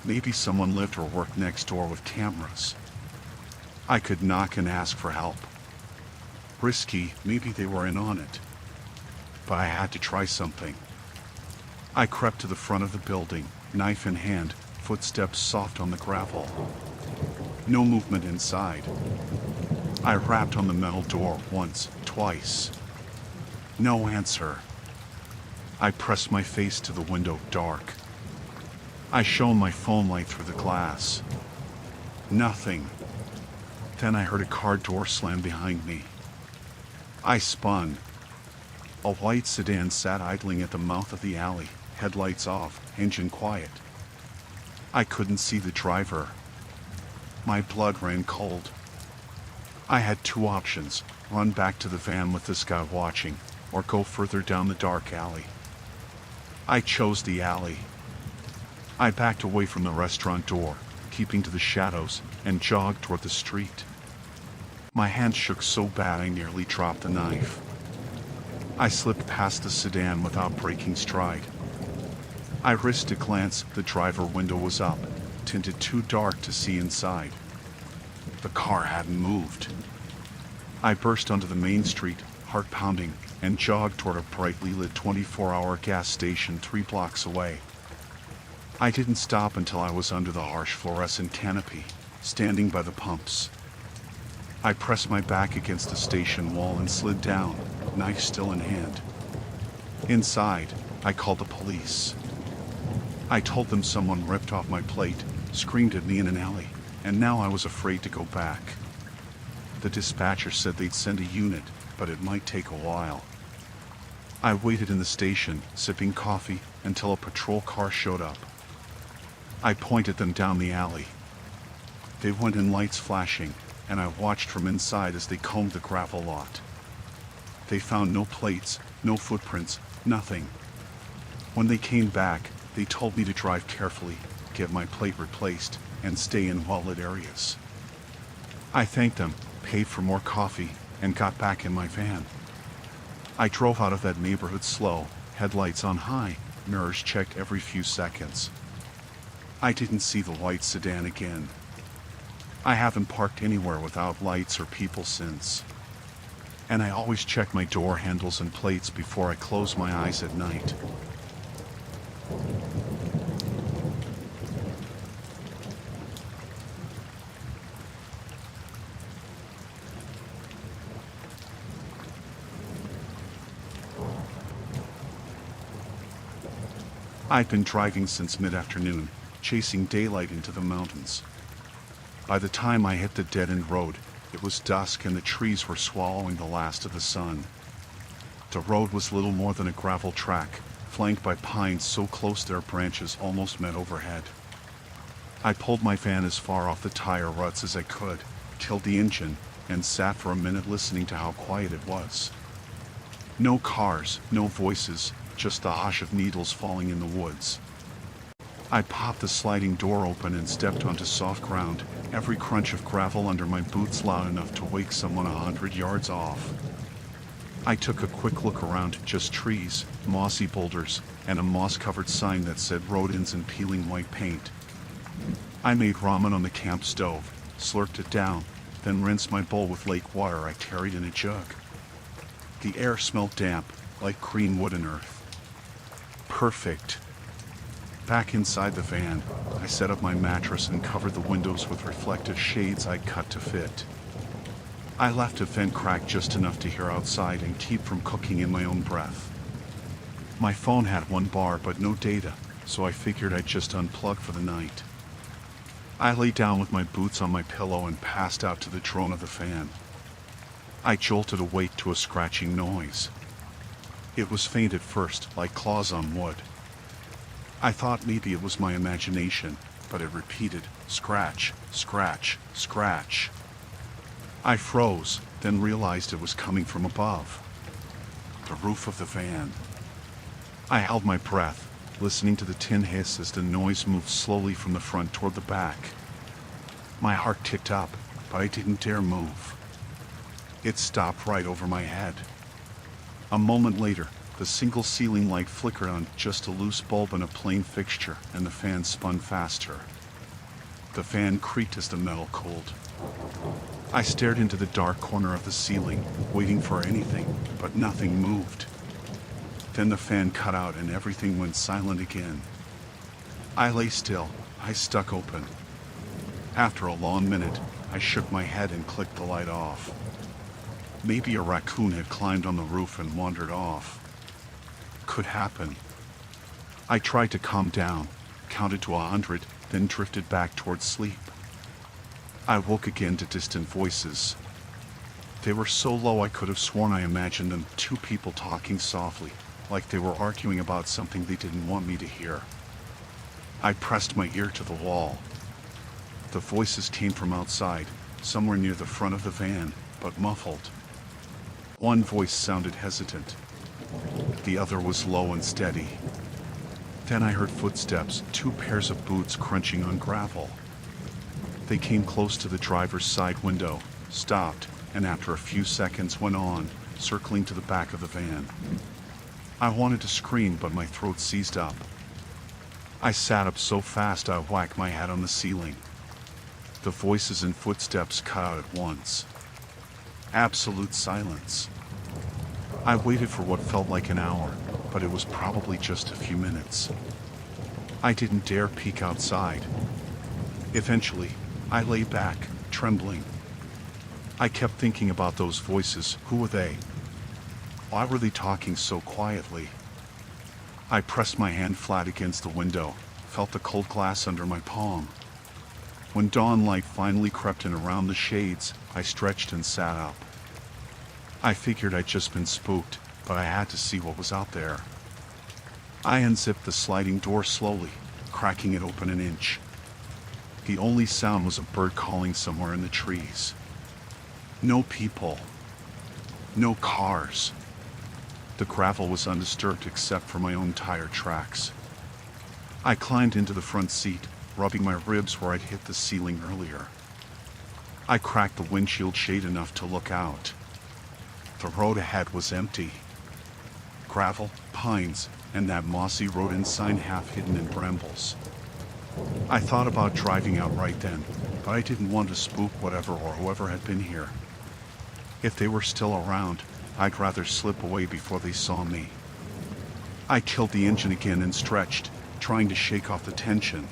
Maybe someone lived or worked next door with cameras. I could knock and ask for help. Risky, maybe they were in on it. But I had to try something. I crept to the front of the building, knife in hand, footsteps soft on the gravel. No movement inside. I rapped on the metal door once, twice. No answer. I pressed my face to the window, dark. I shone my phone light through the glass. Nothing. Then I heard a car door slam behind me. I spun. A white sedan sat idling at the mouth of the alley, headlights off, engine quiet. I couldn't see the driver. My blood ran cold. I had two options: run back to the van with this guy watching, or go further down the dark alley. I chose the alley. I backed away from the restaurant door, keeping to the shadows, and jogged toward the street. My hand shook so bad I nearly dropped the knife. I slipped past the sedan without breaking stride. I risked a glance. The driver window was up, tinted too dark to see inside. The car hadn't moved. I burst onto the main street, heart pounding, and jogged toward a brightly lit 24-hour gas station 3 blocks away. I didn't stop until I was under the harsh fluorescent canopy, standing by the pumps. I pressed my back against the station wall and slid down, knife still in hand. Inside, I called the police. I told them someone ripped off my plate, screamed at me in an alley, and now I was afraid to go back. The dispatcher said they'd send a unit, but it might take a while. I waited in the station, sipping coffee, until a patrol car showed up. I pointed them down the alley. They went in, lights flashing, and I watched from inside as they combed the gravel lot. They found no plates, no footprints, nothing. When they came back, they told me to drive carefully, get my plate replaced, and stay in well-lit areas. I thanked them, paid for more coffee, and got back in my van. I drove out of that neighborhood slow, headlights on high, mirrors checked every few seconds. I didn't see the white sedan again. I haven't parked anywhere without lights or people since. And I always check my door handles and plates before I close my eyes at night. I'd been driving since mid-afternoon, chasing daylight into the mountains. By the time I hit the dead-end road, it was dusk and the trees were swallowing the last of the sun. The road was little more than a gravel track, flanked by pines so close their branches almost met overhead. I pulled my van as far off the tire ruts as I could, killed the engine, and sat for a minute listening to how quiet it was. No cars, no voices, just the hush of needles falling in the woods. I popped the sliding door open and stepped onto soft ground, every crunch of gravel under my boots loud enough to wake someone 100 yards off. I took a quick look around, just trees, mossy boulders, and a moss-covered sign that said rodents in peeling white paint. I made ramen on the camp stove, slurped it down, then rinsed my bowl with lake water I carried in a jug. The air smelled damp, like green wood and earth. Perfect. Back inside the van, I set up my mattress and covered the windows with reflective shades I'd cut to fit. I left a vent crack just enough to hear outside and keep from cooking in my own breath. My phone had 1 bar but no data, so I figured I'd just unplug for the night. I lay down with my boots on my pillow and passed out to the drone of the fan. I jolted awake to a scratching noise. It was faint at first, like claws on wood. I thought maybe it was my imagination, but it repeated, scratch, scratch, scratch. I froze, then realized it was coming from above. The roof of the van. I held my breath, listening to the tin hiss as the noise moved slowly from the front toward the back. My heart ticked up, but I didn't dare move. It stopped right over my head. A moment later, the single ceiling light flickered on just a loose bulb in a plain fixture, and the fan spun faster. The fan creaked as the metal cooled. I stared into the dark corner of the ceiling, waiting for anything, but nothing moved. Then the fan cut out and everything went silent again. I lay still, eyes stuck open. After a long minute, I shook my head and clicked the light off. Maybe a raccoon had climbed on the roof and wandered off. Could happen. I tried to calm down, counted to 100, then drifted back towards sleep. I woke again to distant voices. They were so low I could have sworn I imagined them, two people talking softly, like they were arguing about something they didn't want me to hear. I pressed my ear to the wall. The voices came from outside, somewhere near the front of the van, but muffled. One voice sounded hesitant. The other was low and steady. Then I heard footsteps, two pairs of boots crunching on gravel. They came close to the driver's side window, stopped, and after a few seconds went on, circling to the back of the van. I wanted to scream, but my throat seized up. I sat up so fast I whacked my head on the ceiling. The voices and footsteps cut out at once. Absolute silence. I waited for what felt like an hour, but it was probably just a few minutes. I didn't dare peek outside. Eventually, I lay back, trembling. I kept thinking about those voices. Who were they? Why were they talking so quietly? I pressed my hand flat against the window, felt the cold glass under my palm. When dawn light finally crept in around the shades, I stretched and sat up. I figured I'd just been spooked, but I had to see what was out there. I unzipped the sliding door slowly, cracking it open an inch. The only sound was a bird calling somewhere in the trees. No people. No cars. The gravel was undisturbed except for my own tire tracks. I climbed into the front seat, rubbing my ribs where I'd hit the ceiling earlier. I cracked the windshield shade enough to look out. The road ahead was empty. Gravel, pines, and that mossy rodent sign half hidden in brambles. I thought about driving out right then, but I didn't want to spook whatever or whoever had been here. If they were still around, I'd rather slip away before they saw me. I killed the engine again and stretched, trying to shake off the tension.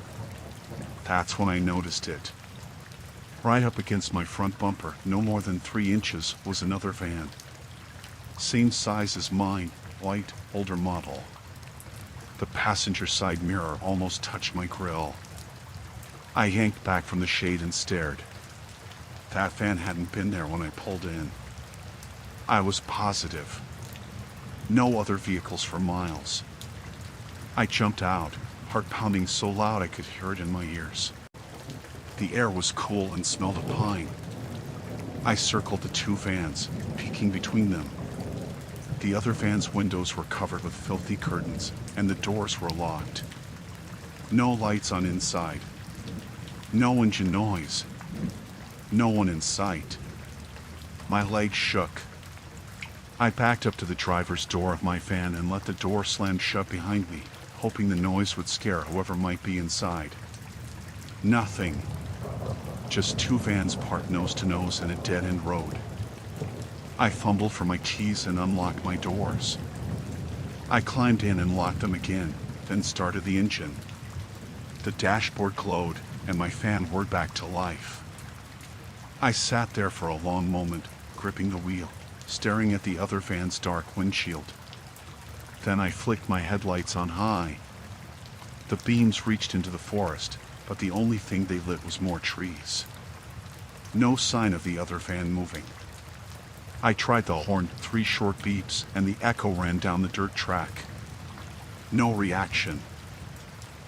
That's when I noticed it. Right up against my front bumper, no more than 3 inches, was another van. Same size as mine, white, older model. The passenger side mirror almost touched my grill. I yanked back from the shade and stared. That van hadn't been there when I pulled in. I was positive. No other vehicles for miles. I jumped out, heart pounding so loud I could hear it in my ears. The air was cool and smelled of pine. I circled the 2 vans, peeking between them. The other van's windows were covered with filthy curtains, and the doors were locked. No lights on inside. No engine noise. No one in sight. My legs shook. I backed up to the driver's door of my van and let the door slam shut behind me, hoping the noise would scare whoever might be inside. Nothing. Just 2 vans parked nose to nose in a dead-end road. I fumbled for my keys and unlocked my doors. I climbed in and locked them again, then started the engine. The dashboard glowed, and my fan whirred back to life. I sat there for a long moment, gripping the wheel, staring at the other van's dark windshield. Then I flicked my headlights on high. The beams reached into the forest, but the only thing they lit was more trees. No sign of the other van moving. I tried the horn, 3 short beeps, and the echo ran down the dirt track. No reaction.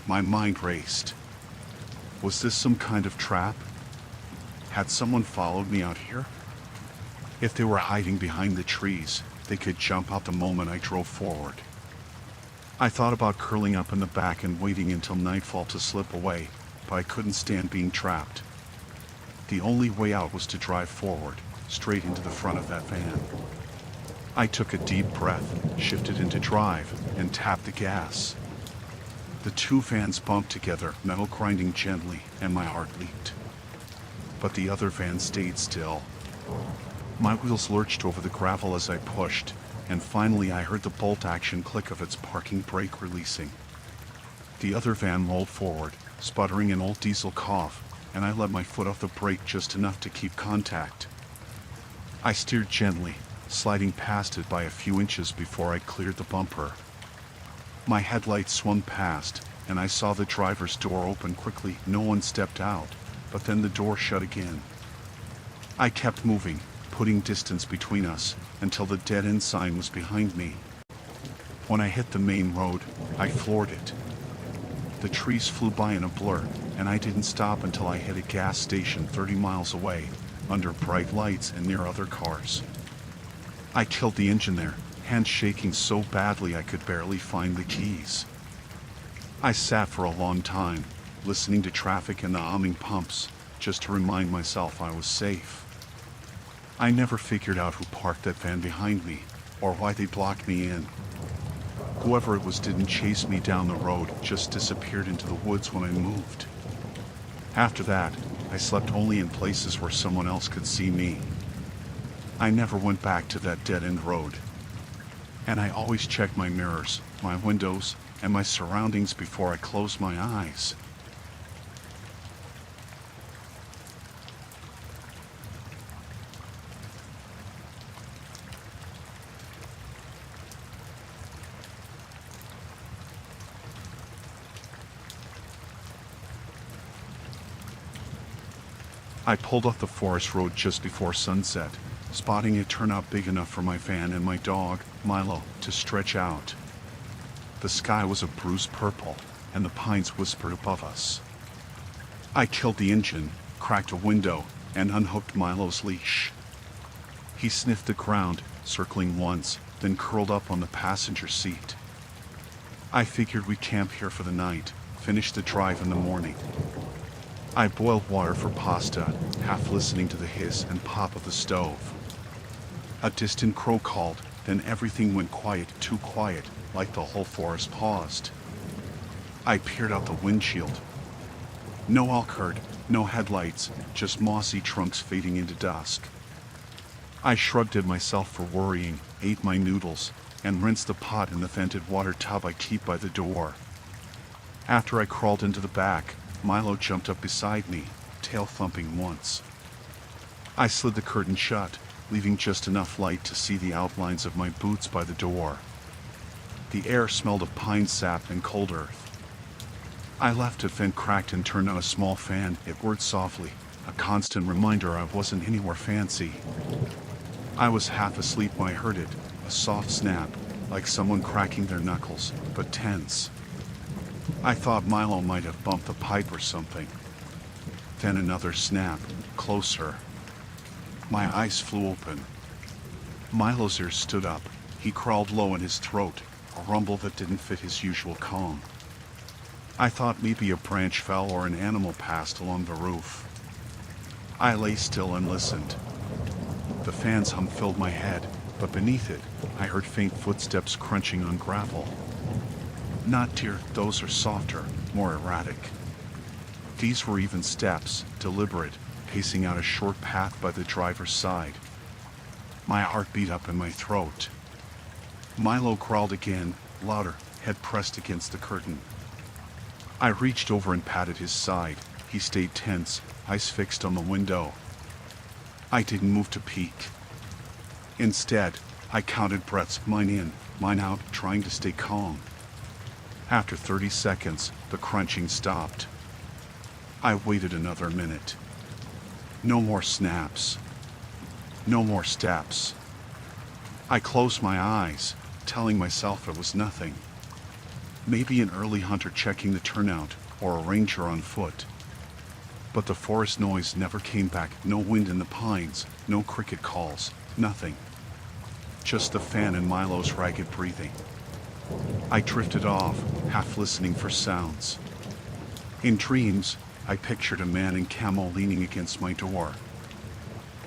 My mind raced. Was this some kind of trap? Had someone followed me out here? If they were hiding behind the trees, they could jump out the moment I drove forward. I thought about curling up in the back and waiting until nightfall to slip away, but I couldn't stand being trapped. The only way out was to drive forward, straight into the front of that van. I took a deep breath, shifted into drive, and tapped the gas. The 2 vans bumped together, metal grinding gently, and my heart leaped. But the other van stayed still. My wheels lurched over the gravel as I pushed, and finally I heard the bolt-action click of its parking brake releasing. The other van rolled forward, sputtering an old diesel cough, and I let my foot off the brake just enough to keep contact. I steered gently, sliding past it by a few inches before I cleared the bumper. My headlights swung past, and I saw the driver's door open quickly. No one stepped out, but then the door shut again. I kept moving, putting distance between us, until the dead-end sign was behind me. When I hit the main road, I floored it. The trees flew by in a blur, and I didn't stop until I hit a gas station 30 miles away, under bright lights and near other cars. I killed the engine there, hands shaking so badly I could barely find the keys. I sat for a long time, listening to traffic and the humming pumps, just to remind myself I was safe. I never figured out who parked that van behind me, or why they blocked me in. Whoever it was didn't chase me down the road, just disappeared into the woods when I moved. After that, I slept only in places where someone else could see me. I never went back to that dead-end road. And I always check my mirrors, my windows, and my surroundings before I close my eyes. I pulled off the forest road just before sunset, spotting a turnout big enough for my van and my dog, Milo, to stretch out. The sky was a bruised purple, and the pines whispered above us. I killed the engine, cracked a window, and unhooked Milo's leash. He sniffed the ground, circling once, then curled up on the passenger seat. I figured we'd camp here for the night, finish the drive in the morning. I boiled water for pasta, half listening to the hiss and pop of the stove. A distant crow called, then everything went quiet, too quiet, like the whole forest paused. I peered out the windshield. No elk herd, no headlights, just mossy trunks fading into dusk. I shrugged at myself for worrying, ate my noodles, and rinsed the pot in the vented water tub I keep by the door. After I crawled into the back, Milo jumped up beside me, tail thumping once. I slid the curtain shut, leaving just enough light to see the outlines of my boots by the door. The air smelled of pine sap and cold earth. I left it vent cracked and turned on a small fan. It whirred softly, a constant reminder I wasn't anywhere fancy. I was half asleep when I heard it, a soft snap, like someone cracking their knuckles, but tense. I thought Milo might have bumped the pipe or something. Then another snap, closer. My eyes flew open. Milo's ears stood up. He crawled low in his throat, a rumble that didn't fit his usual calm. I thought maybe a branch fell or an animal passed along the roof. I lay still and listened. The fan's hum filled my head, but beneath it, I heard faint footsteps crunching on gravel. Not deer, those are softer, more erratic. These were even steps, deliberate, pacing out a short path by the driver's side. My heart beat up in my throat. Milo crawled again, louder, head pressed against the curtain. I reached over and patted his side. He stayed tense, eyes fixed on the window. I didn't move to peek. Instead, I counted breaths, mine in, mine out, trying to stay calm. After 30 seconds, the crunching stopped. I waited another minute. No more snaps. No more steps. I closed my eyes, telling myself it was nothing. Maybe an early hunter checking the turnout, or a ranger on foot. But the forest noise never came back. No wind in the pines, no cricket calls, nothing. Just the fan and Milo's ragged breathing. I drifted off, half listening for sounds. In dreams, I pictured a man in camo leaning against my door.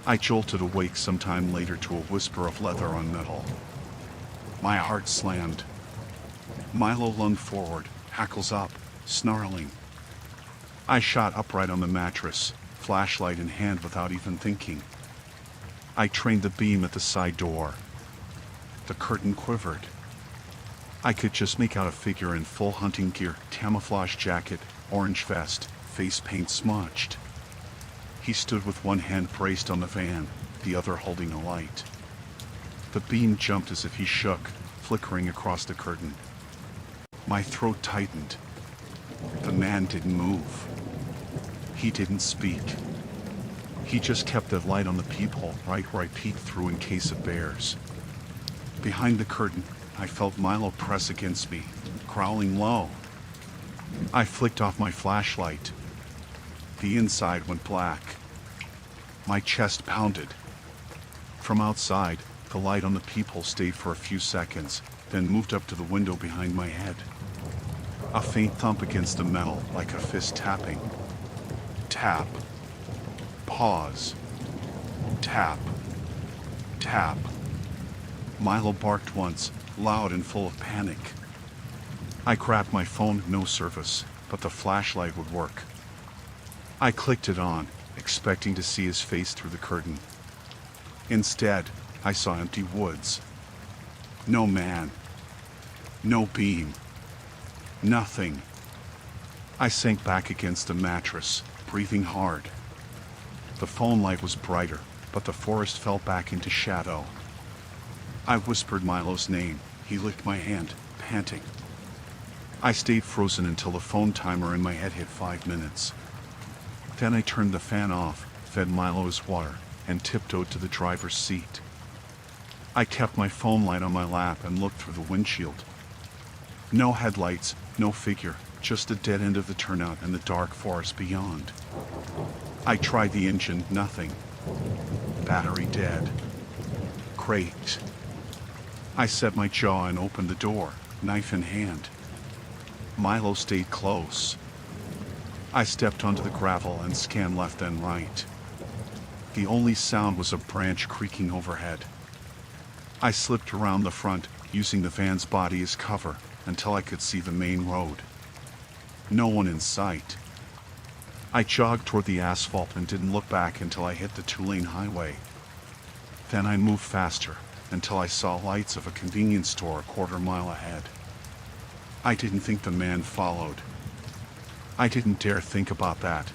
I jolted awake sometime later to a whisper of leather on metal. My heart slammed. Milo lunged forward, hackles up, snarling. I shot upright on the mattress, flashlight in hand without even thinking. I trained the beam at the side door. The curtain quivered. I could just make out a figure in full hunting gear, camouflage jacket, orange vest, face paint smudged. He stood with one hand braced on the van, the other holding a light. The beam jumped as if he shook, flickering across the curtain. My throat tightened. The man didn't move. He didn't speak. He just kept the light on the peephole right where I peeked through in case of bears. Behind the curtain, I felt Milo press against me, growling low. I flicked off my flashlight. The inside went black. My chest pounded. From outside, the light on the peephole stayed for a few seconds, then moved up to the window behind my head. A faint thump against the metal, like a fist tapping. Tap. Pause. Tap. Tap. Milo barked once, loud and full of panic. I grabbed my phone, no service, but the flashlight would work. I clicked it on, expecting to see his face through the curtain. Instead, I saw empty woods. No man. No beam. Nothing. I sank back against the mattress, breathing hard. The phone light was brighter, but the forest fell back into shadow. I whispered Milo's name. He licked my hand, panting. I stayed frozen until the phone timer in my head hit 5 minutes. Then I turned the fan off, fed Milo his water, and tiptoed to the driver's seat. I kept my phone light on my lap and looked through the windshield. No headlights, no figure, just the dead end of the turnout and the dark forest beyond. I tried the engine, nothing. Battery dead. Great. I set my jaw and opened the door, knife in hand. Milo stayed close. I stepped onto the gravel and scanned left and right. The only sound was a branch creaking overhead. I slipped around the front, using the van's body as cover, until I could see the main road. No one in sight. I jogged toward the asphalt and didn't look back until I hit the 2-lane highway. Then I moved faster, until I saw lights of a convenience store a quarter-mile ahead. I didn't think the man followed. I didn't dare think about that.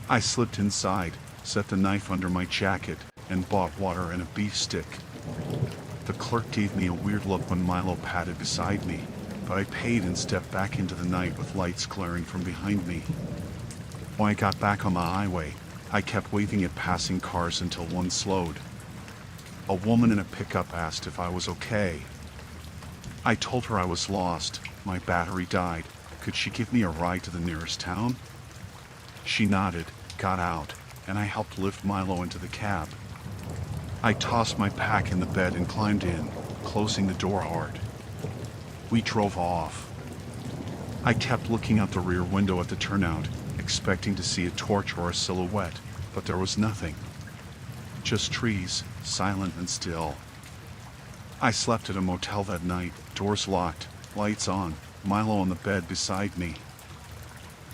I slipped inside, set the knife under my jacket, and bought water and a beef stick. The clerk gave me a weird look when Milo padded beside me, but I paid and stepped back into the night with lights glaring from behind me. When I got back on the highway, I kept waving at passing cars until one slowed. A woman in a pickup asked if I was okay. I told her I was lost, my battery died. Could she give me a ride to the nearest town? She nodded, got out, and I helped lift Milo into the cab. I tossed my pack in the bed and climbed in, closing the door hard. We drove off. I kept looking out the rear window at the turnout, expecting to see a torch or a silhouette, but there was nothing. Just trees, silent and still. I slept at a motel that night, doors locked, lights on, Milo on the bed beside me.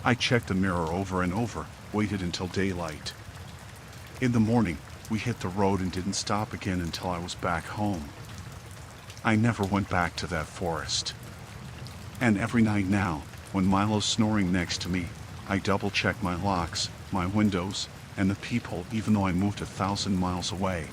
I checked the mirror over and over, waited until daylight. In the morning, we hit the road and didn't stop again until I was back home. I never went back to that forest. And every night now, when Milo's snoring next to me, I double-check my locks, my windows, and the peephole even though I moved 1,000 miles away.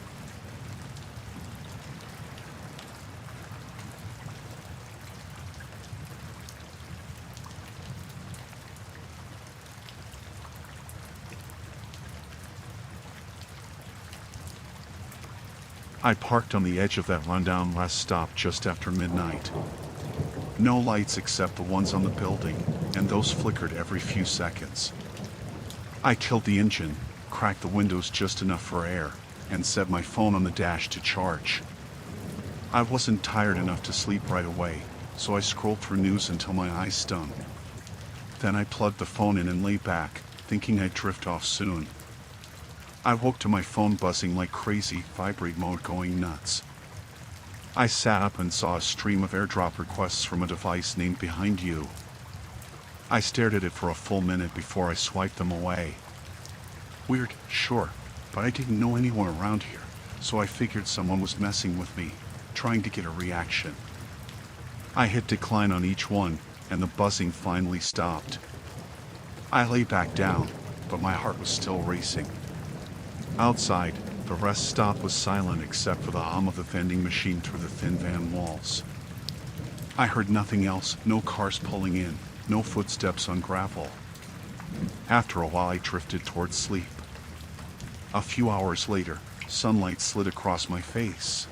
I parked on the edge of that rundown last stop just after midnight. No lights except the ones on the building, and those flickered every few seconds. I killed the engine, cracked the windows just enough for air, and set my phone on the dash to charge. I wasn't tired enough to sleep right away, so I scrolled through news until my eyes stung. Then I plugged the phone in and lay back, thinking I'd drift off soon. I woke to my phone buzzing like crazy, vibrate mode going nuts. I sat up and saw a stream of airdrop requests from a device named Behind You. I stared at it for a full minute before I swiped them away. Weird, sure, but I didn't know anyone around here, so I figured someone was messing with me, trying to get a reaction. I hit decline on each one, and the buzzing finally stopped. I lay back down, but my heart was still racing. Outside, the rest stop was silent except for the hum of the vending machine through the thin van walls. I heard nothing else, no cars pulling in, no footsteps on gravel. After a while I drifted towards sleep. A few hours later, sunlight slid across my face.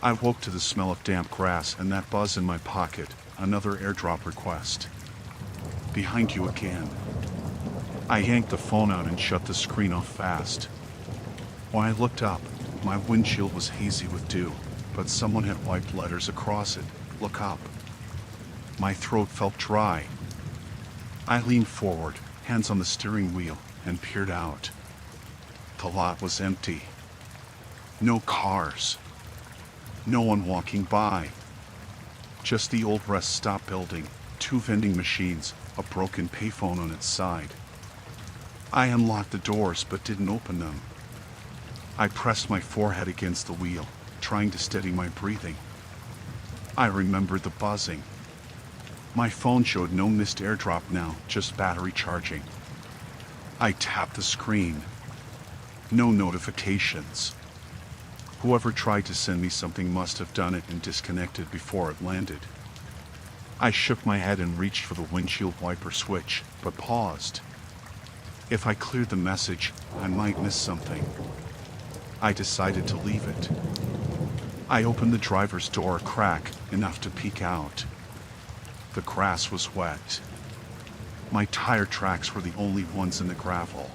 I woke to the smell of damp grass and that buzz in my pocket, another airdrop request. Behind you again. I yanked the phone out and shut the screen off fast. When I looked up, my windshield was hazy with dew, but someone had wiped letters across it. Look up. My throat felt dry. I leaned forward, hands on the steering wheel, and peered out. The lot was empty. No cars. No one walking by. Just the old rest stop building, 2 vending machines, a broken payphone on its side. I unlocked the doors but didn't open them. I pressed my forehead against the wheel, trying to steady my breathing. I remembered the buzzing. My phone showed no missed airdrop now, just battery charging. I tapped the screen. No notifications. Whoever tried to send me something must have done it and disconnected before it landed. I shook my head and reached for the windshield wiper switch, but paused. If I cleared the message, I might miss something. I decided to leave it. I opened the driver's door a crack, enough to peek out. The grass was wet. My tire tracks were the only ones in the gravel.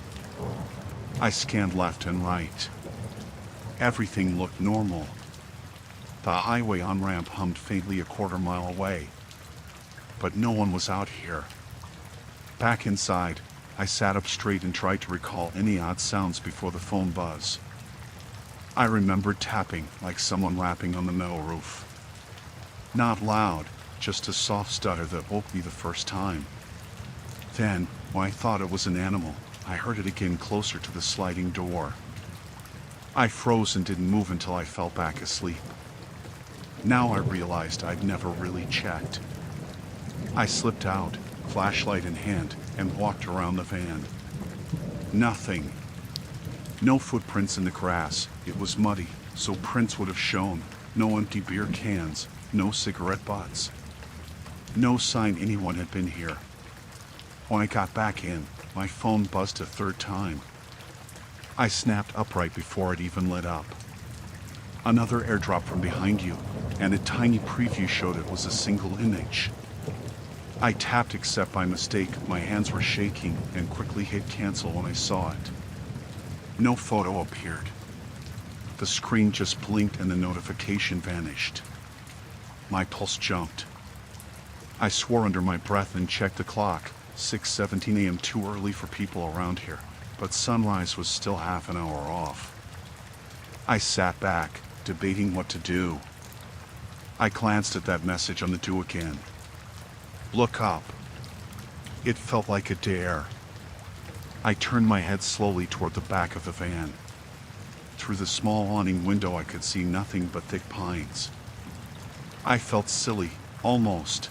I scanned left and right. Everything looked normal. The highway on-ramp hummed faintly a quarter-mile away. But no one was out here. Back inside, I sat up straight and tried to recall any odd sounds before the phone buzz. I remembered tapping, like someone rapping on the metal roof. Not loud, just a soft stutter that woke me the first time. Then, when I thought it was an animal, I heard it again closer to the sliding door. I froze and didn't move until I fell back asleep. Now I realized I'd never really checked. I slipped out, flashlight in hand, and walked around the van. Nothing. No footprints in the grass. It was muddy, so prints would have shown. No empty beer cans, no cigarette butts. No sign anyone had been here. When I got back in, my phone buzzed a third time. I snapped upright before it even lit up. Another airdrop from behind you, and a tiny preview showed it was a single image. I tapped accept by mistake, my hands were shaking, and quickly hit cancel when I saw it. No photo appeared. The screen just blinked and the notification vanished. My pulse jumped. I swore under my breath and checked the clock. 6:17 a.m. too early for people around here, but sunrise was still half an hour off. I sat back, debating what to do. I glanced at that message on the do again. Look up. It felt like a dare. I turned my head slowly toward the back of the van. Through the small awning window I could see nothing but thick pines. I felt silly, almost.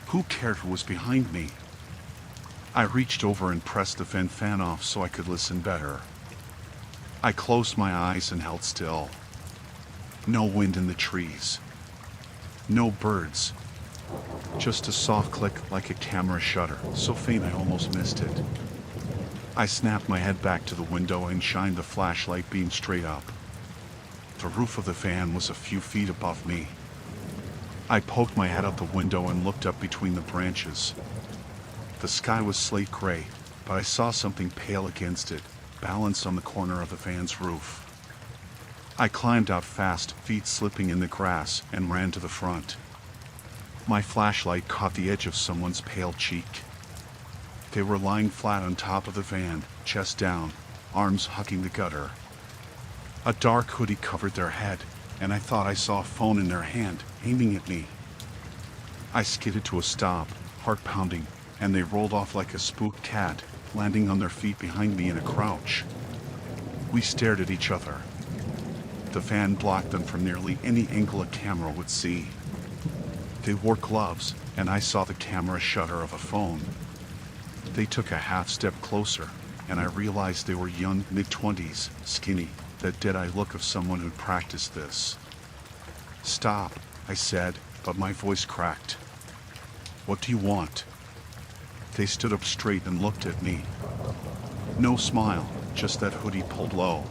Who cared who was behind me? I reached over and pressed the vent fan off so I could listen better. I closed my eyes and held still. No wind in the trees. No birds. Just a soft click like a camera shutter, so faint I almost missed it. I snapped my head back to the window and shined the flashlight beam straight up. The roof of the van was a few feet above me. I poked my head out the window and looked up between the branches. The sky was slate gray, but I saw something pale against it, balanced on the corner of the van's roof. I climbed out fast, feet slipping in the grass, and ran to the front. My flashlight caught the edge of someone's pale cheek. They were lying flat on top of the van, chest down, arms hugging the gutter. A dark hoodie covered their head, and I thought I saw a phone in their hand, aiming at me. I skidded to a stop, heart pounding, and they rolled off like a spooked cat, landing on their feet behind me in a crouch. We stared at each other. The van blocked them from nearly any angle a camera would see. They wore gloves, and I saw the camera shutter of a phone. They took a half step closer, and I realized they were young, mid-20s, skinny, that dead-eye look of someone who'd practiced this. "Stop," I said, but my voice cracked. "What do you want?" They stood up straight and looked at me. No smile, just that hoodie pulled low.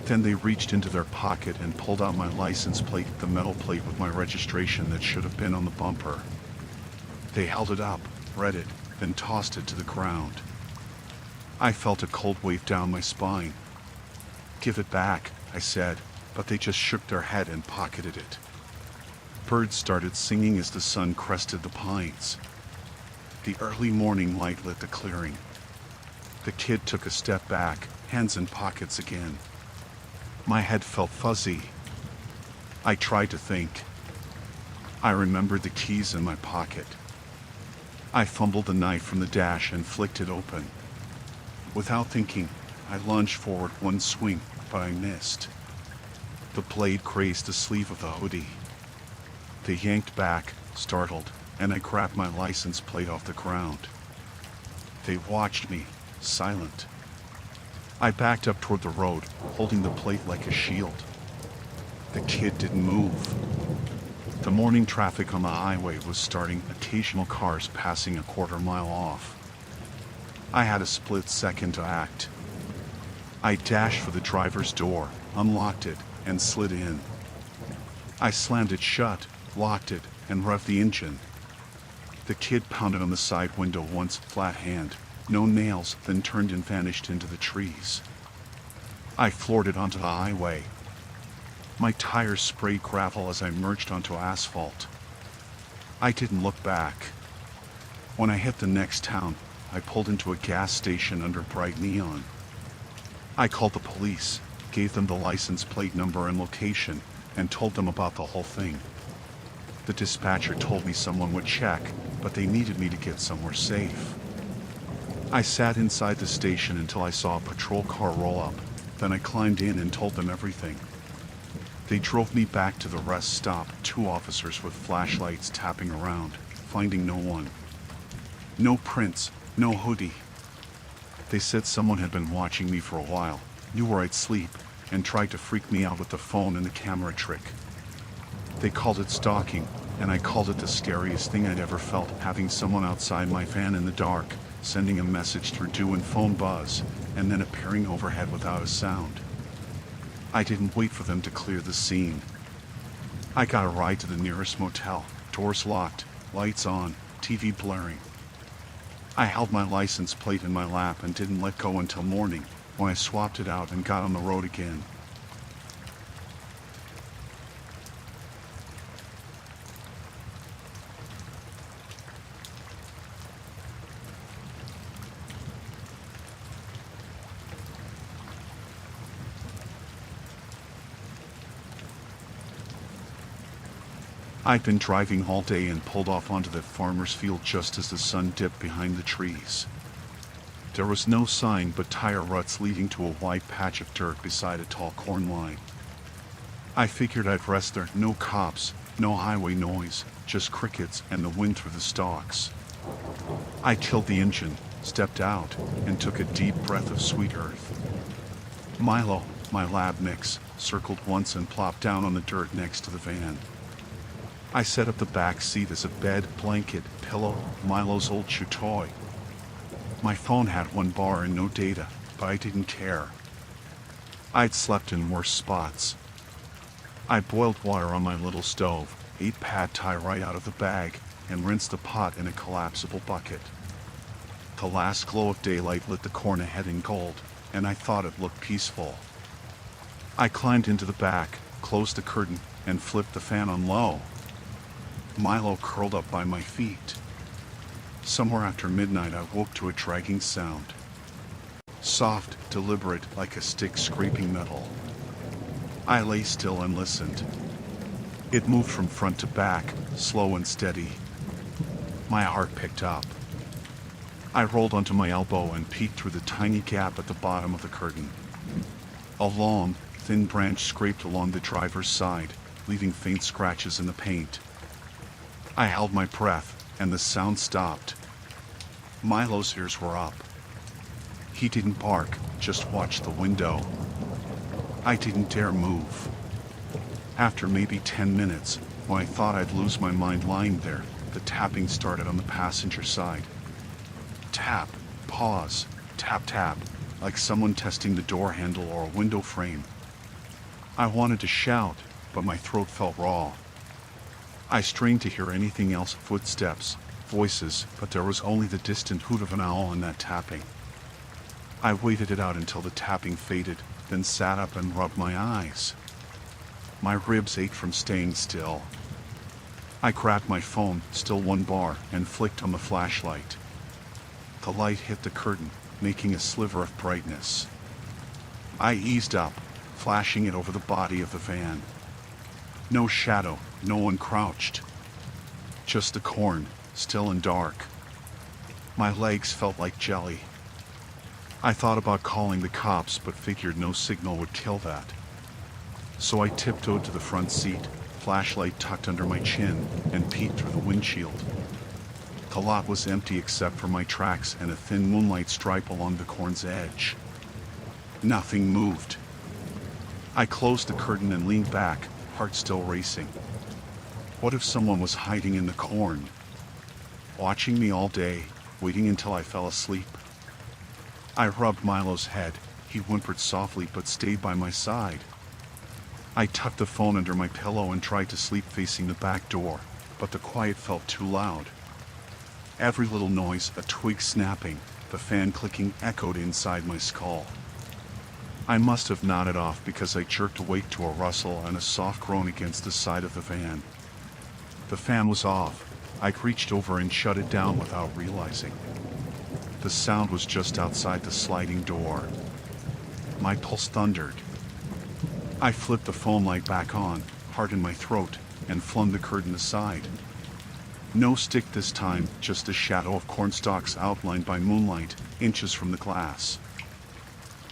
Then they reached into their pocket and pulled out my license plate, the metal plate with my registration that should have been on the bumper. They held it up, read it, then tossed it to the ground. I felt a cold wave down my spine. "Give it back," I said, but they just shook their head and pocketed it. Birds started singing as the sun crested the pines. The early morning light lit the clearing. The kid took a step back, hands in pockets again. My head felt fuzzy. I tried to think. I remembered the keys in my pocket. I fumbled the knife from the dash and flicked it open. Without thinking, I lunged forward one swing, but I missed. The blade grazed the sleeve of the hoodie. They yanked back, startled, and I grabbed my license plate off the ground. They watched me, silent. I backed up toward the road, holding the plate like a shield. The kid didn't move. The morning traffic on the highway was starting, occasional cars passing a quarter-mile off. I had a split second to act. I dashed for the driver's door, unlocked it, and slid in. I slammed it shut, locked it, and revved the engine. The kid pounded on the side window once, flat hand, no nails, then turned and vanished into the trees. I floored it onto the highway. My tires sprayed gravel as I merged onto asphalt. I didn't look back. When I hit the next town, I pulled into a gas station under bright neon. I called the police, gave them the license plate number and location, and told them about the whole thing. The dispatcher told me someone would check, but they needed me to get somewhere safe. I sat inside the station until I saw a patrol car roll up, then I climbed in and told them everything. They drove me back to the rest stop, 2 officers with flashlights tapping around, finding no one. No prints, no hoodie. They said someone had been watching me for a while, knew where I'd sleep, and tried to freak me out with the phone and the camera trick. They called it stalking, and I called it the scariest thing I'd ever felt, having someone outside my van in the dark, sending a message through doing phone buzz, and then appearing overhead without a sound. I didn't wait for them to clear the scene. I got a ride to the nearest motel, doors locked, lights on, TV blaring. I held my license plate in my lap and didn't let go until morning, when I swapped it out and got on the road again. I'd been driving all day and pulled off onto the farmer's field just as the sun dipped behind the trees. There was no sign but tire ruts leading to a wide patch of dirt beside a tall corn line. I figured I'd rest there, no cops, no highway noise, just crickets and the wind through the stalks. I killed the engine, stepped out, and took a deep breath of sweet earth. Milo, my lab mix, circled once and plopped down on the dirt next to the van. I set up the back seat as a bed, blanket, pillow, Milo's old chew toy. My phone had 1 bar and no data, but I didn't care. I'd slept in worse spots. I boiled water on my little stove, ate pad thai right out of the bag, and rinsed the pot in a collapsible bucket. The last glow of daylight lit the corn ahead in gold, and I thought it looked peaceful. I climbed into the back, closed the curtain, and flipped the fan on low. Milo curled up by my feet. Somewhere after midnight I woke to a dragging sound. Soft, deliberate, like a stick scraping metal. I lay still and listened. It moved from front to back, slow and steady. My heart picked up. I rolled onto my elbow and peeked through the tiny gap at the bottom of the curtain. A long, thin branch scraped along the driver's side, leaving faint scratches in the paint. I held my breath, and the sound stopped. Milo's ears were up. He didn't bark, just watched the window. I didn't dare move. After maybe 10 minutes, when I thought I'd lose my mind lying there, the tapping started on the passenger side. Tap, pause, tap tap, like someone testing the door handle or a window frame. I wanted to shout, but my throat felt raw. I strained to hear anything else, footsteps, voices, but there was only the distant hoot of an owl and that tapping. I waited it out until the tapping faded, then sat up and rubbed my eyes. My ribs ached from staying still. I grabbed my phone, still 1 bar, and flicked on the flashlight. The light hit the curtain, making a sliver of brightness. I eased up, flashing it over the body of the van. No shadow, no one crouched. Just the corn, still and dark. My legs felt like jelly. I thought about calling the cops, but figured no signal would kill that. So I tiptoed to the front seat, flashlight tucked under my chin, and peeked through the windshield. The lot was empty except for my tracks and a thin moonlight stripe along the corn's edge. Nothing moved. I closed the curtain and leaned back, heart still racing. What if someone was hiding in the corn? Watching me all day, waiting until I fell asleep? I rubbed Milo's head. He whimpered softly but stayed by my side. I tucked the phone under my pillow and tried to sleep facing the back door, but the quiet felt too loud. Every little noise, a twig snapping, the fan clicking, echoed inside my skull. I must have nodded off because I jerked awake to a rustle and a soft groan against the side of the van. The fan was off. I reached over and shut it down without realizing. The sound was just outside the sliding door. My pulse thundered. I flipped the phone light back on, heart in my throat, and flung the curtain aside. No stick this time, just a shadow of cornstalks outlined by moonlight, inches from the glass.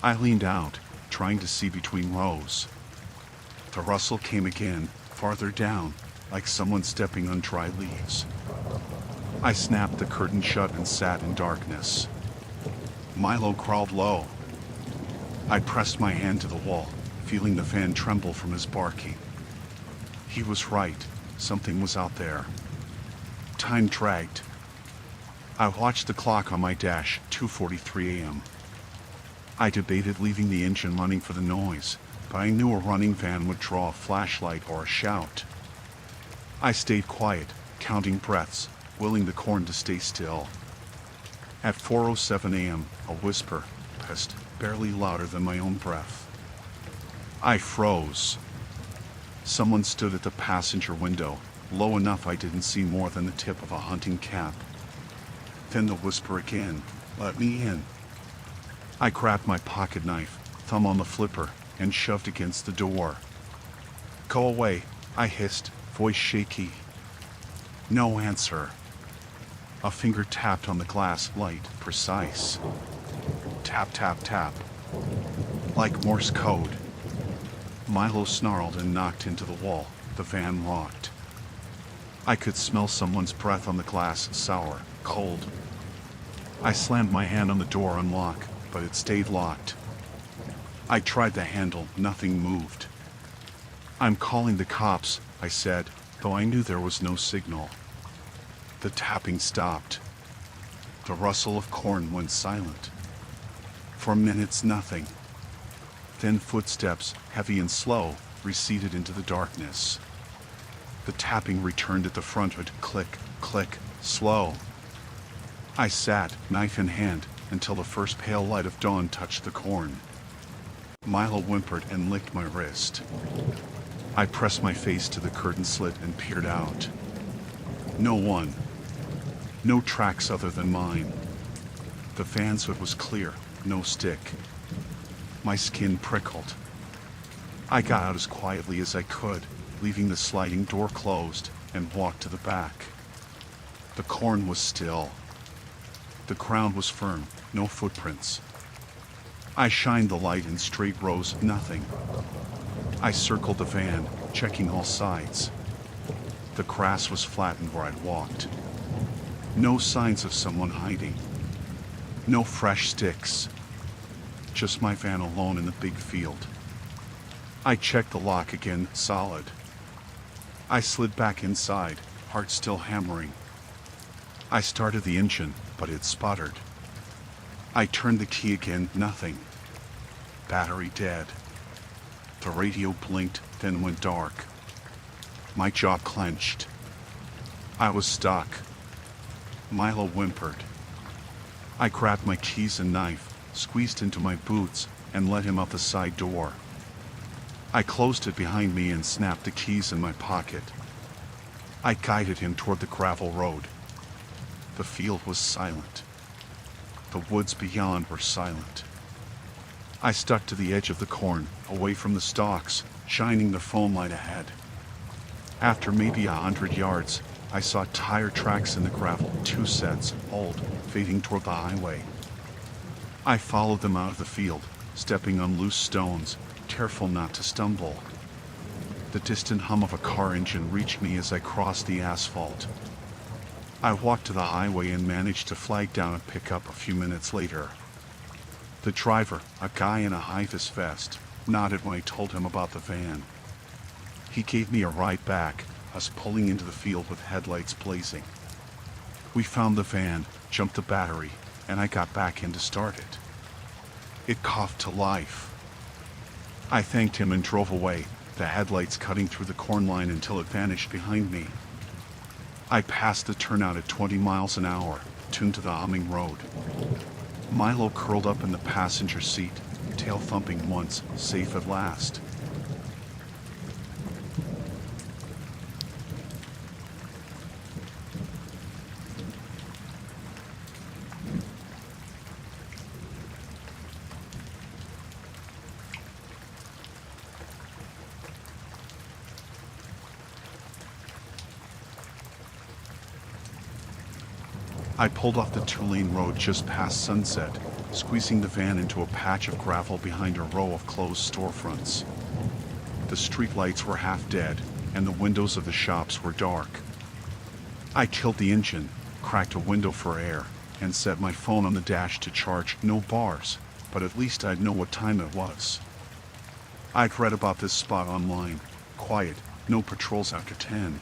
I leaned out, trying to see between rows. The rustle came again, farther down, like someone stepping on dry leaves. I snapped the curtain shut and sat in darkness. Milo crawled low. I pressed my hand to the wall, feeling the fan tremble from his barking. He was right, something was out there. Time dragged. I watched the clock on my dash, 2:43 a.m. I debated leaving the engine running for the noise, but I knew a running van would draw a flashlight or a shout. I stayed quiet, counting breaths, willing the corn to stay still. At 4:07 a.m., a whisper hissed, barely louder than my own breath. I froze. Someone stood at the passenger window, low enough I didn't see more than the tip of a hunting cap. Then the whisper again, "Let me in." I grabbed my pocket knife, thumb on the flipper, and shoved against the door. "Go away," I hissed, voice shaky. No answer. A finger tapped on the glass, light, precise. Tap, tap, tap. Like Morse code. Milo snarled and knocked into the wall. The van rocked. I could smell someone's breath on the glass, sour, cold. I slammed my hand on the door unlock, but it stayed locked. I tried the handle, nothing moved. "I'm calling the cops," I said, though I knew there was no signal. The tapping stopped. The rustle of corn went silent. For minutes, nothing. Then footsteps, heavy and slow, receded into the darkness. The tapping returned at the front, click, click, slow. I sat, knife in hand, until the first pale light of dawn touched the corn. Milo whimpered and licked my wrist. I pressed my face to the curtain slit and peered out. No one. No tracks other than mine. The van's hood was clear, no stick. My skin prickled. I got out as quietly as I could, leaving the sliding door closed, and walked to the back. The corn was still. The ground was firm, no footprints. I shined the light in straight rows, nothing. I circled the van, checking all sides. The grass was flattened where I'd walked. No signs of someone hiding, No fresh sticks. Just my van alone in the big field. I checked the lock again, solid. I slid back inside, heart still hammering. I started the engine, but it sputtered. I turned the key again, nothing. Battery dead. The radio blinked, then went dark. My jaw clenched. I was stuck. Milo whimpered. I grabbed my keys and knife, squeezed into my boots, and let him out the side door. I closed it behind me and snapped the keys in my pocket. I guided him toward the gravel road. The field was silent. The woods beyond were silent. I stuck to the edge of the corn, away from the stalks, shining the phone light ahead. After maybe 100 yards, I saw tire tracks in the gravel, 2 sets, old, fading toward the highway. I followed them out of the field, stepping on loose stones, careful not to stumble. The distant hum of a car engine reached me as I crossed the asphalt. I walked to the highway and managed to flag down a pickup a few minutes later. The driver, a guy in a high-vis vest, nodded when I told him about the van. He gave me a ride back, us pulling into the field with headlights blazing. We found the van, jumped the battery, and I got back in to start it. It coughed to life. I thanked him and drove away, the headlights cutting through the corn line until it vanished behind me. I passed the turnout at 20 miles an hour, tuned to the humming road. Milo curled up in the passenger seat, tail thumping once, safe at last. I pulled off the 2-lane road just past sunset, squeezing the van into a patch of gravel behind a row of closed storefronts. The street lights were half dead, and the windows of the shops were dark. I killed the engine, cracked a window for air, and set my phone on the dash to charge. No bars, but at least I'd know what time it was. I'd read about this spot online. Quiet, no patrols after 10.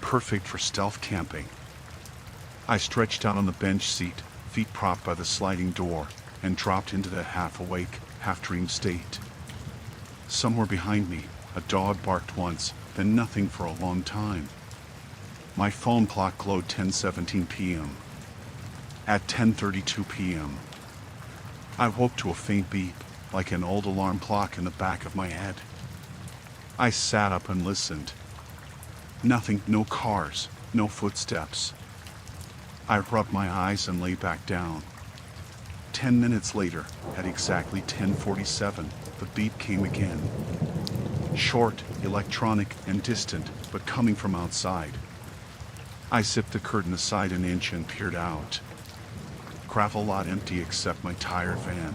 Perfect for stealth camping. I stretched out on the bench seat, feet propped by the sliding door, and dropped into the half-awake, half-dream state. Somewhere behind me, a dog barked once, then nothing for a long time. My phone clock glowed 10:17 p.m. At 10:32 p.m., I woke to a faint beep, like an old alarm clock in the back of my head. I sat up and listened. Nothing, no cars, no footsteps. I rubbed my eyes and lay back down. 10 minutes later, at exactly 10:47, the beep came again. Short, electronic, and distant, but coming from outside. I zipped the curtain aside an inch and peered out. Gravel lot empty except my tired van.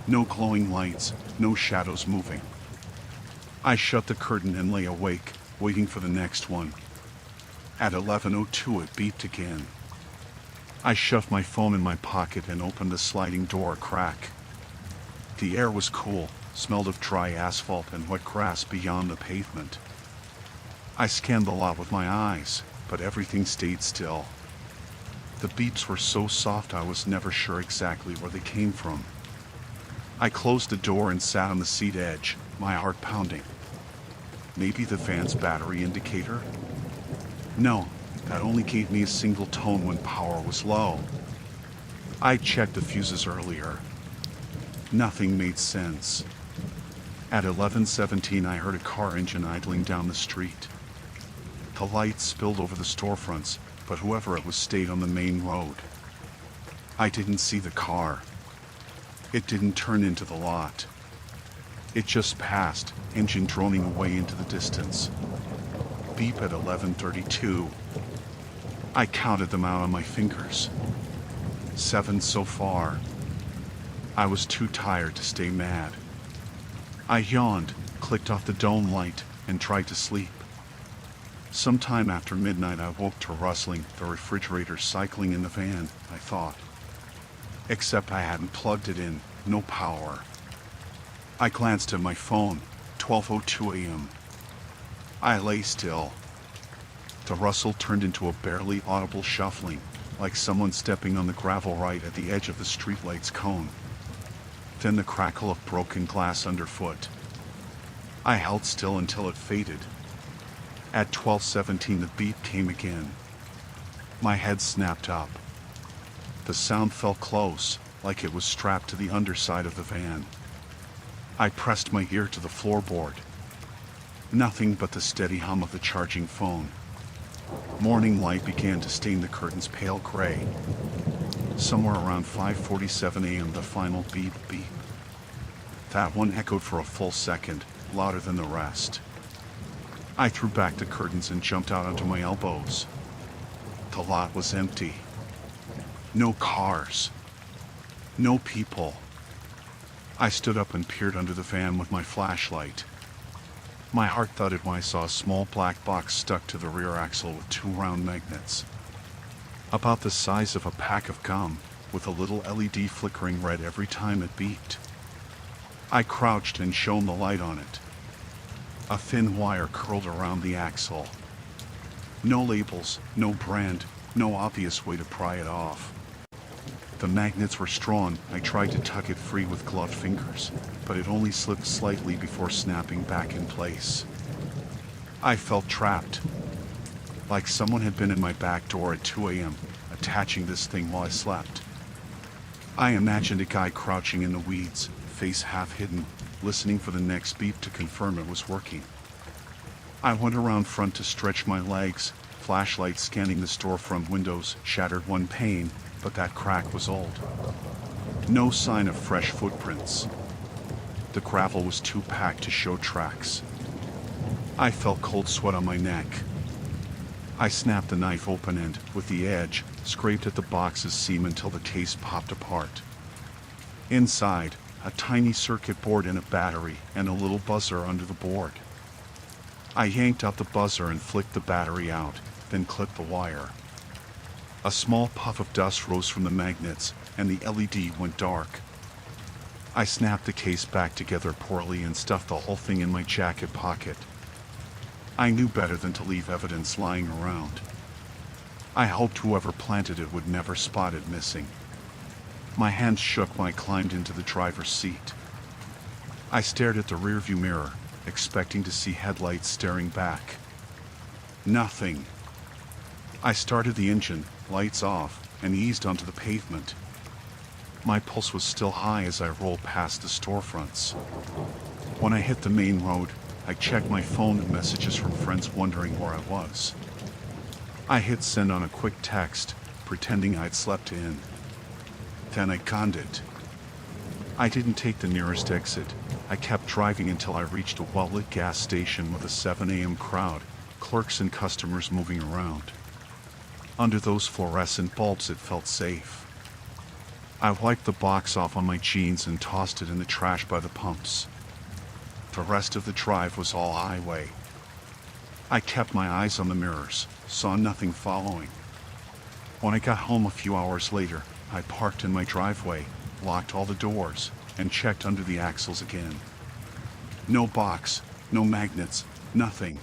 No glowing lights, no shadows moving. I shut the curtain and lay awake, waiting for the next one. At 11:02 it beeped again. I shoved my phone in my pocket and opened the sliding door a crack. The air was cool, smelled of dry asphalt and wet grass beyond the pavement. I scanned the lot with my eyes, but everything stayed still. The beeps were so soft I was never sure exactly where they came from. I closed the door and sat on the seat edge, my heart pounding. Maybe the van's battery indicator? No, that only gave me a single tone when power was low. I checked the fuses earlier. Nothing made sense. At 11:17 I heard a car engine idling down the street. The lights spilled over the storefronts, but whoever it was stayed on the main road. I didn't see the car. It didn't turn into the lot. It just passed, engine droning away into the distance. Beep at 11:32. I counted them out on my fingers. 7 so far. I was too tired to stay mad. I yawned, clicked off the dome light, and tried to sleep. Sometime after midnight I woke to rustling, the refrigerator cycling in the van, I thought. Except I hadn't plugged it in, no power. I glanced at my phone, 12:02 a.m. I lay still. The rustle turned into a barely audible shuffling, like someone stepping on the gravel right at the edge of the streetlight's cone. Then the crackle of broken glass underfoot. I held still until it faded. At 12:17 the beep came again. My head snapped up. The sound felt close, like it was strapped to the underside of the van. I pressed my ear to the floorboard. Nothing but the steady hum of the charging phone. Morning light began to stain the curtains pale gray. Somewhere around 5:47 a.m. the final beep beep. That one echoed for a full second, louder than the rest. I threw back the curtains and jumped out onto my elbows. The lot was empty. No cars. No people. I stood up and peered under the van with my flashlight. My heart thudded when I saw a small black box stuck to the rear axle with two round magnets. About the size of a pack of gum, with a little LED flickering red every time it beeped. I crouched and shone the light on it. A thin wire curled around the axle. No labels, no brand, no obvious way to pry it off. The magnets were strong. I tried to tug it free with gloved fingers, but it only slipped slightly before snapping back in place. I felt trapped, like someone had been in my back door at 2 a.m., attaching this thing while I slept. I imagined a guy crouching in the weeds, face half hidden, listening for the next beep to confirm it was working. I went around front to stretch my legs, flashlight scanning the storefront windows, shattered one pane, but that crack was old. No sign of fresh footprints. The gravel was too packed to show tracks. I felt cold sweat on my neck. I snapped the knife open and, with the edge, scraped at the box's seam until the case popped apart. Inside, a tiny circuit board and a battery, and a little buzzer under the board. I yanked out the buzzer and flicked the battery out, then clipped the wire. A small puff of dust rose from the magnets, and the LED went dark. I snapped the case back together poorly and stuffed the whole thing in my jacket pocket. I knew better than to leave evidence lying around. I hoped whoever planted it would never spot it missing. My hands shook when I climbed into the driver's seat. I stared at the rearview mirror, expecting to see headlights staring back. Nothing. I started the engine, lights off, and eased onto the pavement. My pulse was still high as I rolled past the storefronts. When I hit the main road, I checked my phone and messages from friends wondering where I was. I hit send on a quick text, pretending I'd slept in. Then I conned it. I didn't take the nearest exit. I kept driving until I reached a well-lit gas station with a 7 a.m. crowd, clerks and customers moving around. Under those fluorescent bulbs it felt safe. I wiped the box off on my jeans and tossed it in the trash by the pumps. The rest of the drive was all highway. I kept my eyes on the mirrors, saw nothing following. When I got home a few hours later, I parked in my driveway, locked all the doors, and checked under the axles again. No box, no magnets, nothing.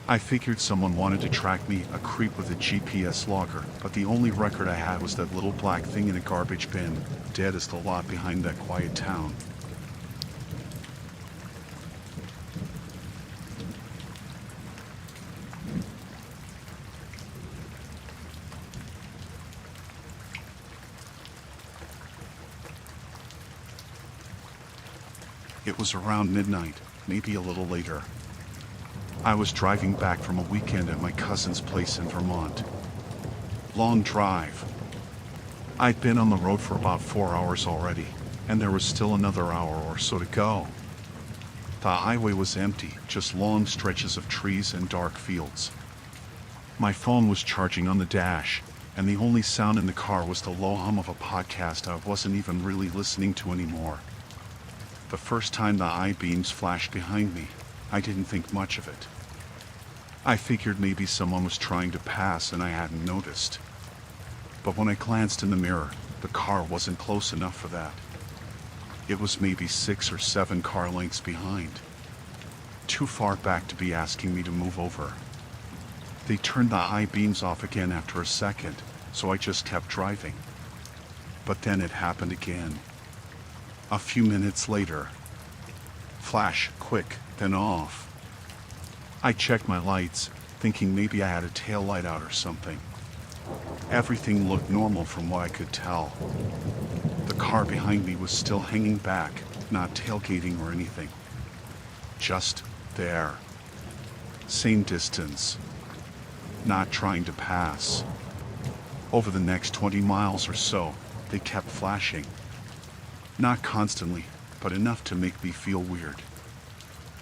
I figured someone wanted to track me, a creep with a GPS logger, but the only record I had was that little black thing in a garbage bin, dead as the lot behind that quiet town. It was around midnight, maybe a little later. I was driving back from a weekend at my cousin's place in Vermont. Long drive. I'd been on the road for about 4 hours already, and there was still another hour or so to go. The highway was empty, just long stretches of trees and dark fields. My phone was charging on the dash, and the only sound in the car was the low hum of a podcast I wasn't even really listening to anymore. The first time the I-beams flashed behind me, I didn't think much of it. I figured maybe someone was trying to pass and I hadn't noticed. But when I glanced in the mirror, The car wasn't close enough for that. It was maybe 6 or 7 car lengths behind. Too far back to be asking me to move over. They turned the high beams off again after a second, so I just kept driving. But then it happened again. A few minutes later. Flash, quick, then off. I checked my lights, thinking maybe I had a tail light out or something. Everything looked normal from what I could tell. The car behind me was still hanging back, not tailgating or anything. Just there. Same distance. Not trying to pass. Over the next 20 miles or so, they kept flashing. Not constantly, but enough to make me feel weird.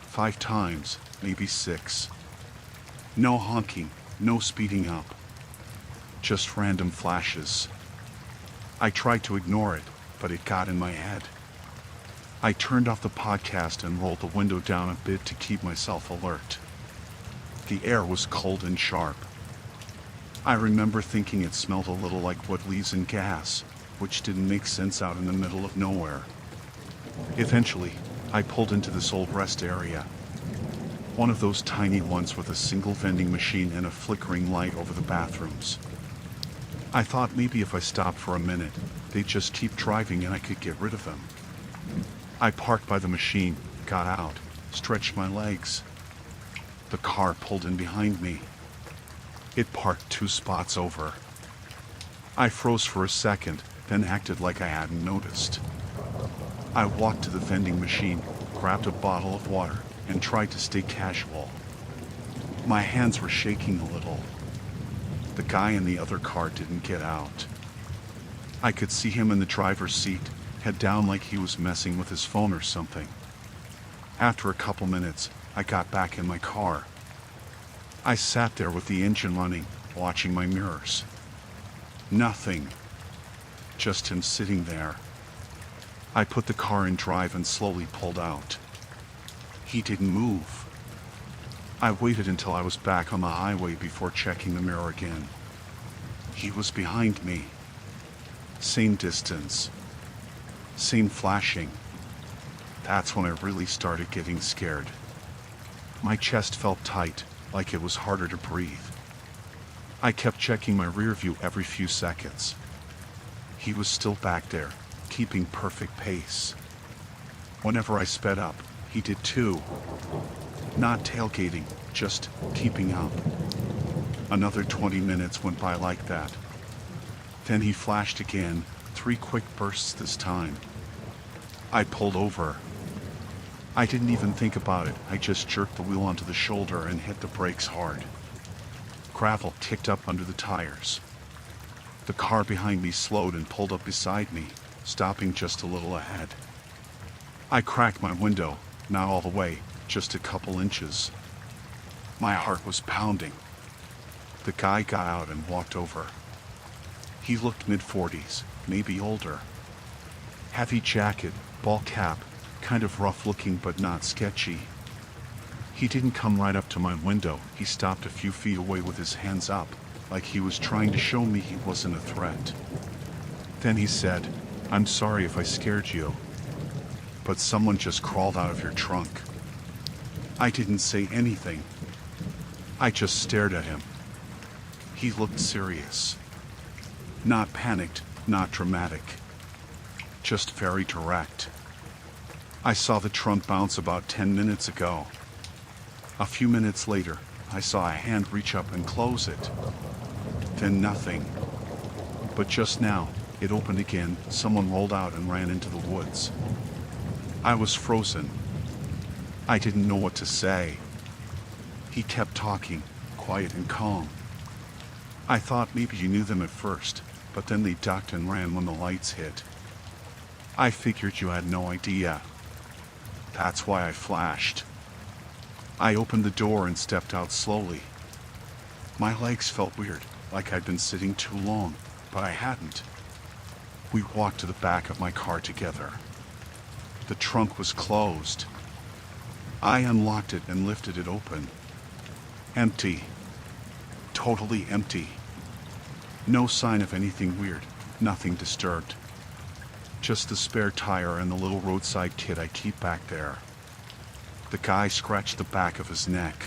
5 times, maybe 6. No honking, no speeding up. Just random flashes. I tried to ignore it, but it got in my head. I turned off the podcast and rolled the window down a bit to keep myself alert. The air was cold and sharp. I remember thinking it smelled a little like wood leaves and gas, which didn't make sense out in the middle of nowhere. Eventually, I pulled into this old rest area. One of those tiny ones with a single vending machine and a flickering light over the bathrooms. I thought maybe if I stopped for a minute, they'd just keep driving and I could get rid of them. I parked by the machine, got out, stretched my legs. The car pulled in behind me. It parked 2 spots over. I froze for a second, then acted like I hadn't noticed. I walked to the vending machine, grabbed a bottle of water, and tried to stay casual. My hands were shaking a little. The guy in the other car didn't get out. I could see him in the driver's seat, head down like he was messing with his phone or something. After a couple minutes, I got back in my car. I sat there with the engine running, watching my mirrors. Nothing. Just him sitting there. I put the car in drive and slowly pulled out. He didn't move. I waited until I was back on the highway before checking the mirror again. He was behind me. Same distance. Same flashing. That's when I really started getting scared. My chest felt tight, like it was harder to breathe. I kept checking my rear view every few seconds. He was still back there, keeping perfect pace. Whenever I sped up, he did too. Not tailgating, just keeping up. Another 20 minutes went by like that. Then he flashed again, 3 quick bursts this time. I pulled over. I didn't even think about it. I just jerked the wheel onto the shoulder and hit the brakes hard. Gravel kicked up under the tires. The car behind me slowed and pulled up beside me, stopping just a little ahead. I cracked my window, not all the way, just a couple inches. My heart was pounding. The guy got out and walked over. He looked mid-40s, maybe older. Heavy jacket, ball cap, kind of rough looking but not sketchy. He didn't come right up to my window. He stopped a few feet away with his hands up, like he was trying to show me he wasn't a threat. Then he said, "I'm sorry if I scared you, but someone just crawled out of your trunk." I didn't say anything. I just stared at him. He looked serious. Not panicked, not dramatic. Just very direct. I saw the trunk bounce about 10 minutes ago. A few minutes later, I saw a hand reach up and close it. Then nothing. But just now, it opened again, someone rolled out and ran into the woods. I was frozen. I didn't know what to say. He kept talking, quiet and calm. I thought maybe you knew them at first, but then they ducked and ran when the lights hit. I figured you had no idea. That's why I flashed. I opened the door and stepped out slowly. My legs felt weird, like I'd been sitting too long, but I hadn't. We walked to the back of my car together. The trunk was closed. I unlocked it and lifted it open. Empty. Totally empty. No sign of anything weird, Nothing disturbed. Just the spare tire and the little roadside kit I keep back there. The guy scratched the back of his neck.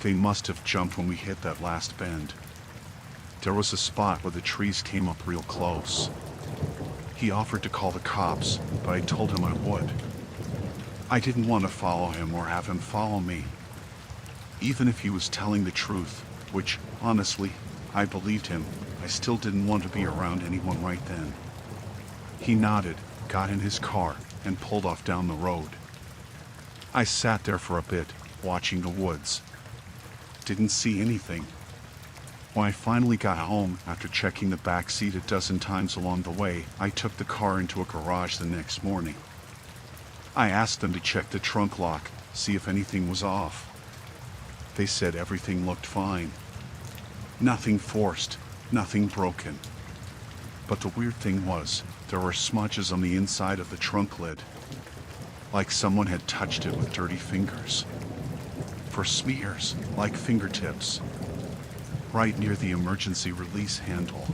They must have jumped when we hit that last bend. There was a spot where the trees came up real close. He offered to call the cops, but I told him I would. I didn't want to follow him or have him follow me. Even if he was telling the truth, which, honestly, I believed him, I still didn't want to be around anyone right then. He nodded, got in his car, and pulled off down the road. I sat there for a bit, watching the woods. Didn't see anything. When I finally got home, after checking the back seat a dozen times along the way, I took the car into a garage the next morning. I asked them to check the trunk lock, see if anything was off. They said everything looked fine. Nothing forced, nothing broken. But the weird thing was, there were smudges on the inside of the trunk lid. Like someone had touched it with dirty fingers. For smears, like fingertips. Right near the emergency release handle.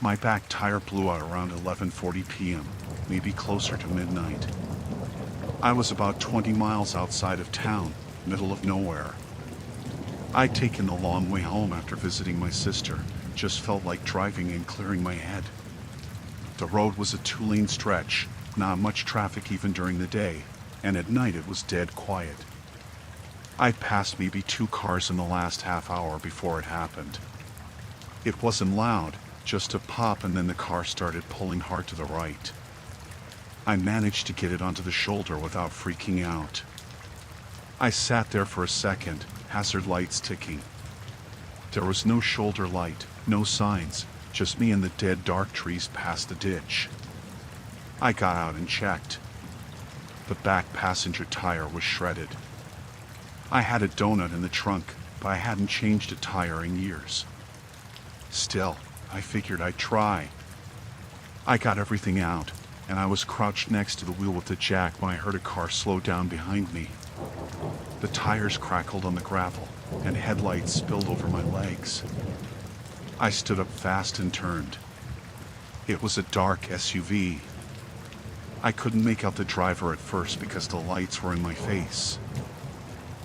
My back tire blew out around 11:40 p.m., maybe closer to midnight. I was about 20 miles outside of town, middle of nowhere. I'd taken the long way home after visiting my sister, just felt like driving and clearing my head. The road was a 2-lane stretch, not much traffic even during the day, and at night it was dead quiet. I'd passed maybe 2 cars in the last half hour before it happened. It wasn't loud, just a pop, and then the car started pulling hard to the right. I managed to get it onto the shoulder without freaking out. I sat there for a second, hazard lights ticking. There was no shoulder light, no signs, just me and the dead dark trees past the ditch. I got out and checked. The back passenger tire was shredded. I had a donut in the trunk, but I hadn't changed a tire in years. Still, I figured I'd try. I got everything out, and I was crouched next to the wheel with the jack when I heard a car slow down behind me. The tires crackled on the gravel, and headlights spilled over my legs. I stood up fast and turned. It was a dark SUV. I couldn't make out the driver at first because the lights were in my face.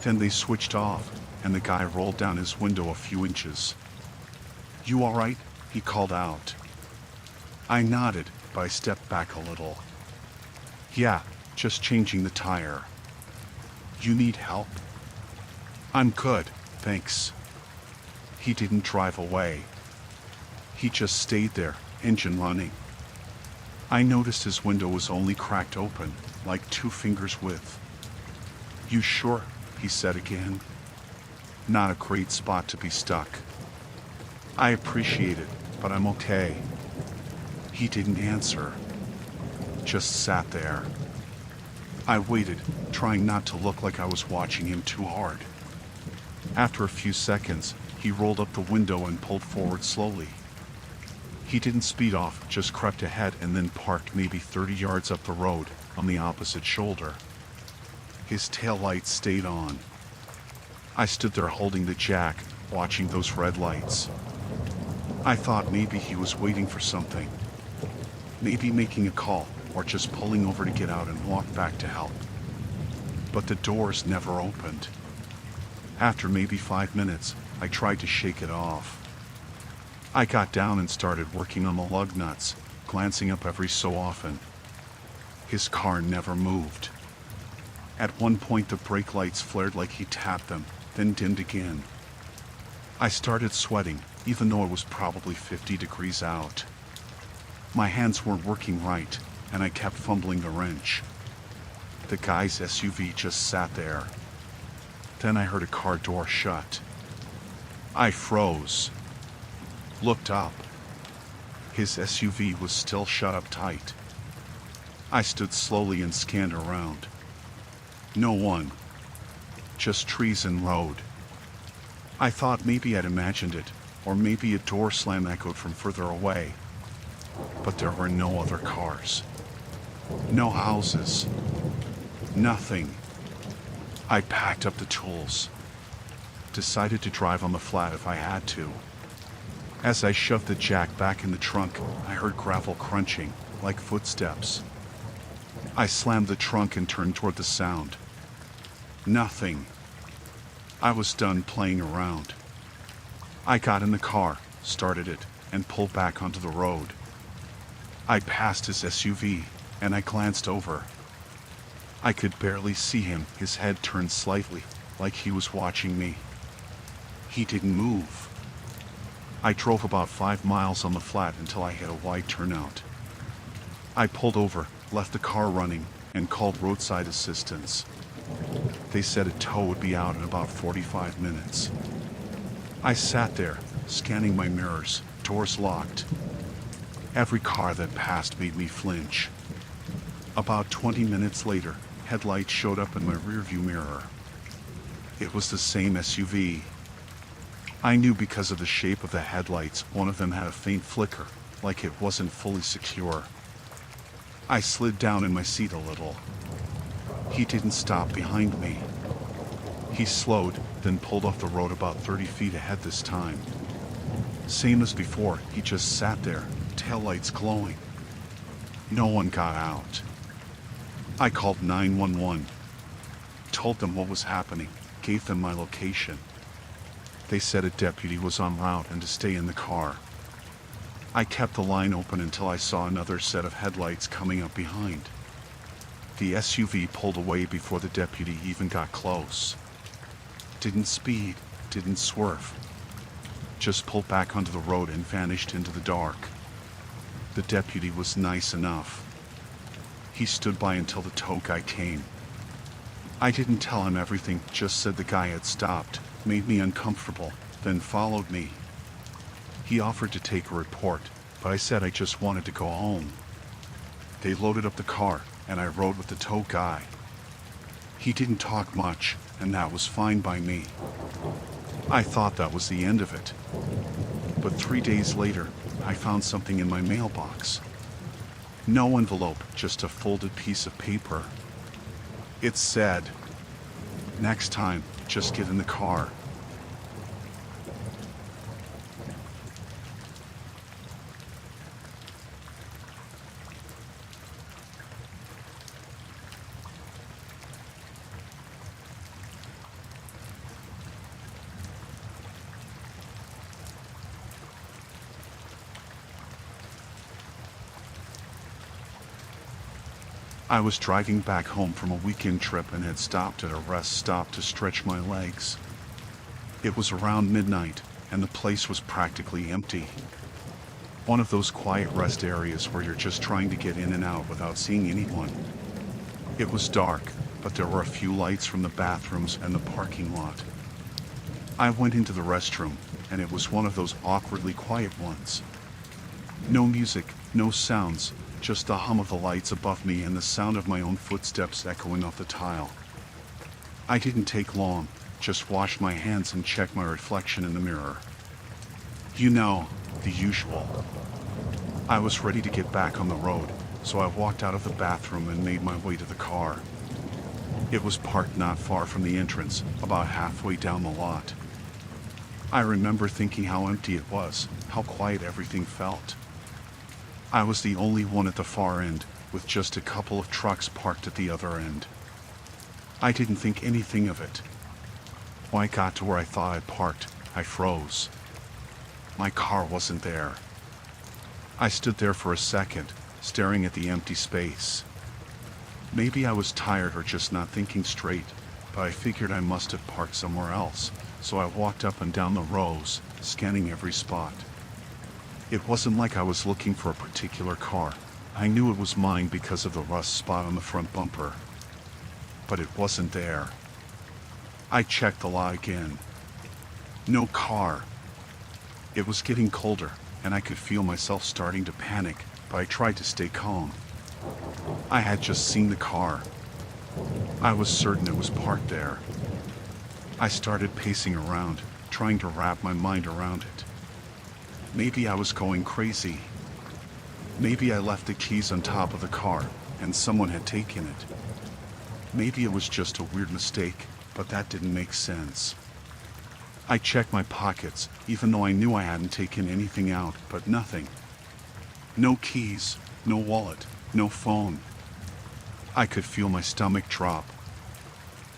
Then they switched off, and the guy rolled down his window a few inches. "You all right?" he called out. I nodded, but I stepped back a little. "Yeah, just changing the tire." "You need help?" "I'm good, thanks." He didn't drive away. He just stayed there, engine running. I noticed his window was only cracked open, like 2 fingers width. "You sure?" he said again. Not a great spot to be stuck. "I appreciate it, but I'm okay." He didn't answer. Just sat there. I waited, trying not to look like I was watching him too hard. After a few seconds, he rolled up the window and pulled forward slowly. He didn't speed off, just crept ahead and then parked maybe 30 yards up the road, on the opposite shoulder. His taillights stayed on. I stood there holding the jack, watching those red lights. I thought maybe he was waiting for something. Maybe making a call, or just pulling over to get out and walk back to help. But the doors never opened. After maybe 5 minutes, I tried to shake it off. I got down and started working on the lug nuts, glancing up every so often. His car never moved. At one point the brake lights flared like he tapped them, then dimmed again. I started sweating, even though it was probably 50 degrees out. My hands weren't working right, and I kept fumbling the wrench. The guy's SUV just sat there. Then I heard a car door shut. I froze. Looked up. His SUV was still shut up tight. I stood slowly and scanned around. No one. Just trees and road. I thought maybe I'd imagined it, or maybe a door slam echoed from further away. But there were no other cars. No houses. Nothing. I packed up the tools. Decided to drive on the flat if I had to. As I shoved the jack back in the trunk, I heard gravel crunching, like footsteps. I slammed the trunk and turned toward the sound. Nothing. I was done playing around. I got in the car, started it, and pulled back onto the road. I passed his SUV, and I glanced over. I could barely see him, his head turned slightly, like he was watching me. He didn't move. I drove about 5 miles on the flat until I hit a wide turnout. I pulled over, left the car running, and called roadside assistance. They said a tow would be out in about 45 minutes. I sat there, scanning my mirrors, doors locked. Every car that passed made me flinch. About 20 minutes later, headlights showed up in my rearview mirror. It was the same SUV. I knew because of the shape of the headlights, one of them had a faint flicker, like it wasn't fully secure. I slid down in my seat a little. He didn't stop behind me. He slowed, then pulled off the road about 30 feet ahead this time. Same as before, he just sat there, taillights glowing. No one got out. I called 911. Told them what was happening, gave them my location. They said a deputy was en route and to stay in the car. I kept the line open until I saw another set of headlights coming up behind. The SUV pulled away before the deputy even got close. Didn't speed, didn't swerve. Just pulled back onto the road and vanished into the dark. The deputy was nice enough. He stood by until the tow guy came. I didn't tell him everything, just said the guy had stopped, made me uncomfortable, then followed me. He offered to take a report, but I said I just wanted to go home. They loaded up the car, and I rode with the tow guy. He didn't talk much, and that was fine by me. I thought that was the end of it. But 3 days later, I found something in my mailbox. No envelope, just a folded piece of paper. It said, "Next time, just get in the car." I was driving back home from a weekend trip and had stopped at a rest stop to stretch my legs. It was around midnight, and the place was practically empty. One of those quiet rest areas where you're just trying to get in and out without seeing anyone. It was dark, but there were a few lights from the bathrooms and the parking lot. I went into the restroom, and it was one of those awkwardly quiet ones. No music, no sounds, just the hum of the lights above me and the sound of my own footsteps echoing off the tile. I didn't take long, just washed my hands and checked my reflection in the mirror. You know, the usual. I was ready to get back on the road, so I walked out of the bathroom and made my way to the car. It was parked not far from the entrance, about halfway down the lot. I remember thinking how empty it was, how quiet everything felt. I was the only one at the far end, with just a couple of trucks parked at the other end. I didn't think anything of it. When I got to where I thought I'd parked, I froze. My car wasn't there. I stood there for a second, staring at the empty space. Maybe I was tired or just not thinking straight, but I figured I must have parked somewhere else, so I walked up and down the rows, scanning every spot. It wasn't like I was looking for a particular car. I knew it was mine because of the rust spot on the front bumper. But it wasn't there. I checked the lot again. No car. It was getting colder, and I could feel myself starting to panic, but I tried to stay calm. I had just seen the car. I was certain it was parked there. I started pacing around, trying to wrap my mind around it. Maybe I was going crazy. Maybe I left the keys on top of the car and someone had taken it. Maybe it was just a weird mistake, but that didn't make sense. I checked my pockets, even though I knew I hadn't taken anything out, but nothing. No keys, no wallet, no phone. I could feel my stomach drop.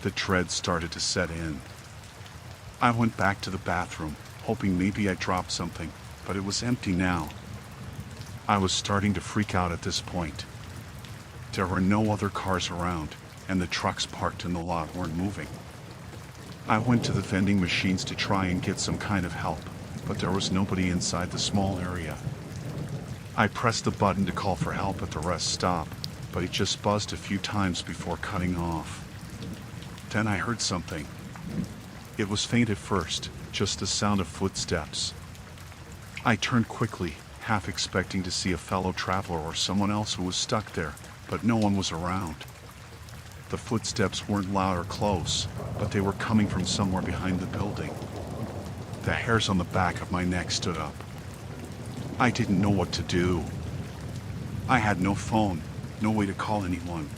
The dread started to set in. I went back to the bathroom, hoping maybe I dropped something, but it was empty now. I was starting to freak out at this point. There were no other cars around, and the trucks parked in the lot weren't moving. I went to the vending machines to try and get some kind of help, but there was nobody inside the small area. I pressed the button to call for help at the rest stop, but it just buzzed a few times before cutting off. Then I heard something. It was faint at first, just the sound of footsteps. I turned quickly, half expecting to see a fellow traveler or someone else who was stuck there, but no one was around. The footsteps weren't loud or close, but they were coming from somewhere behind the building. The hairs on the back of my neck stood up. I didn't know what to do. I had no phone, no way to call anyone.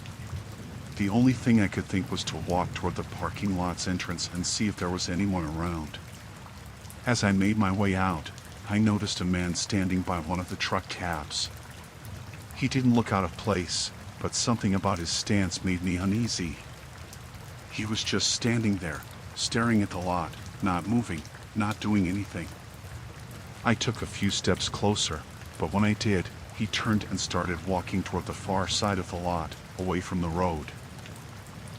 The only thing I could think was to walk toward the parking lot's entrance and see if there was anyone around. As I made my way out, I noticed a man standing by one of the truck cabs. He didn't look out of place, but something about his stance made me uneasy. He was just standing there, staring at the lot, not moving, not doing anything. I took a few steps closer, but when I did, he turned and started walking toward the far side of the lot, away from the road.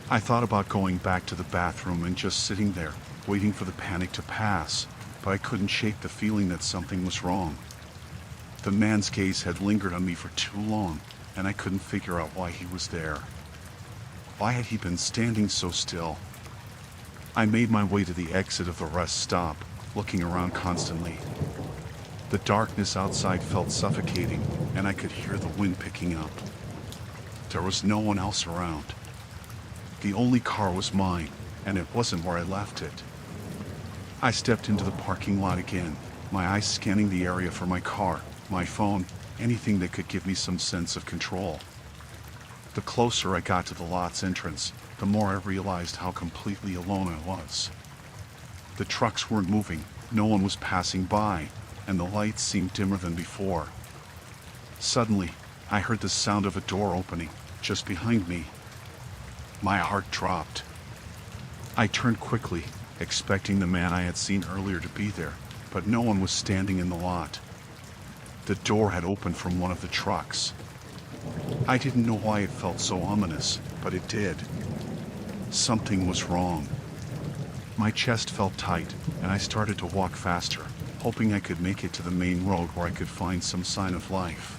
I thought about going back to the bathroom and just sitting there, waiting for the panic to pass, but I couldn't shake the feeling that something was wrong. The man's gaze had lingered on me for too long, and I couldn't figure out why he was there. Why had he been standing so still? I made my way to the exit of the rest stop, looking around constantly. The darkness outside felt suffocating, and I could hear the wind picking up. There was no one else around. The only car was mine, and it wasn't where I left it. I stepped into the parking lot again, my eyes scanning the area for my car, my phone, anything that could give me some sense of control. The closer I got to the lot's entrance, the more I realized how completely alone I was. The trucks weren't moving, no one was passing by, and the lights seemed dimmer than before. Suddenly, I heard the sound of a door opening, just behind me. My heart dropped. I turned quickly, expecting the man I had seen earlier to be there, but no one was standing in the lot. The door had opened from one of the trucks. I didn't know why it felt so ominous, but it did. Something was wrong. My chest felt tight, and I started to walk faster, hoping I could make it to the main road where I could find some sign of life.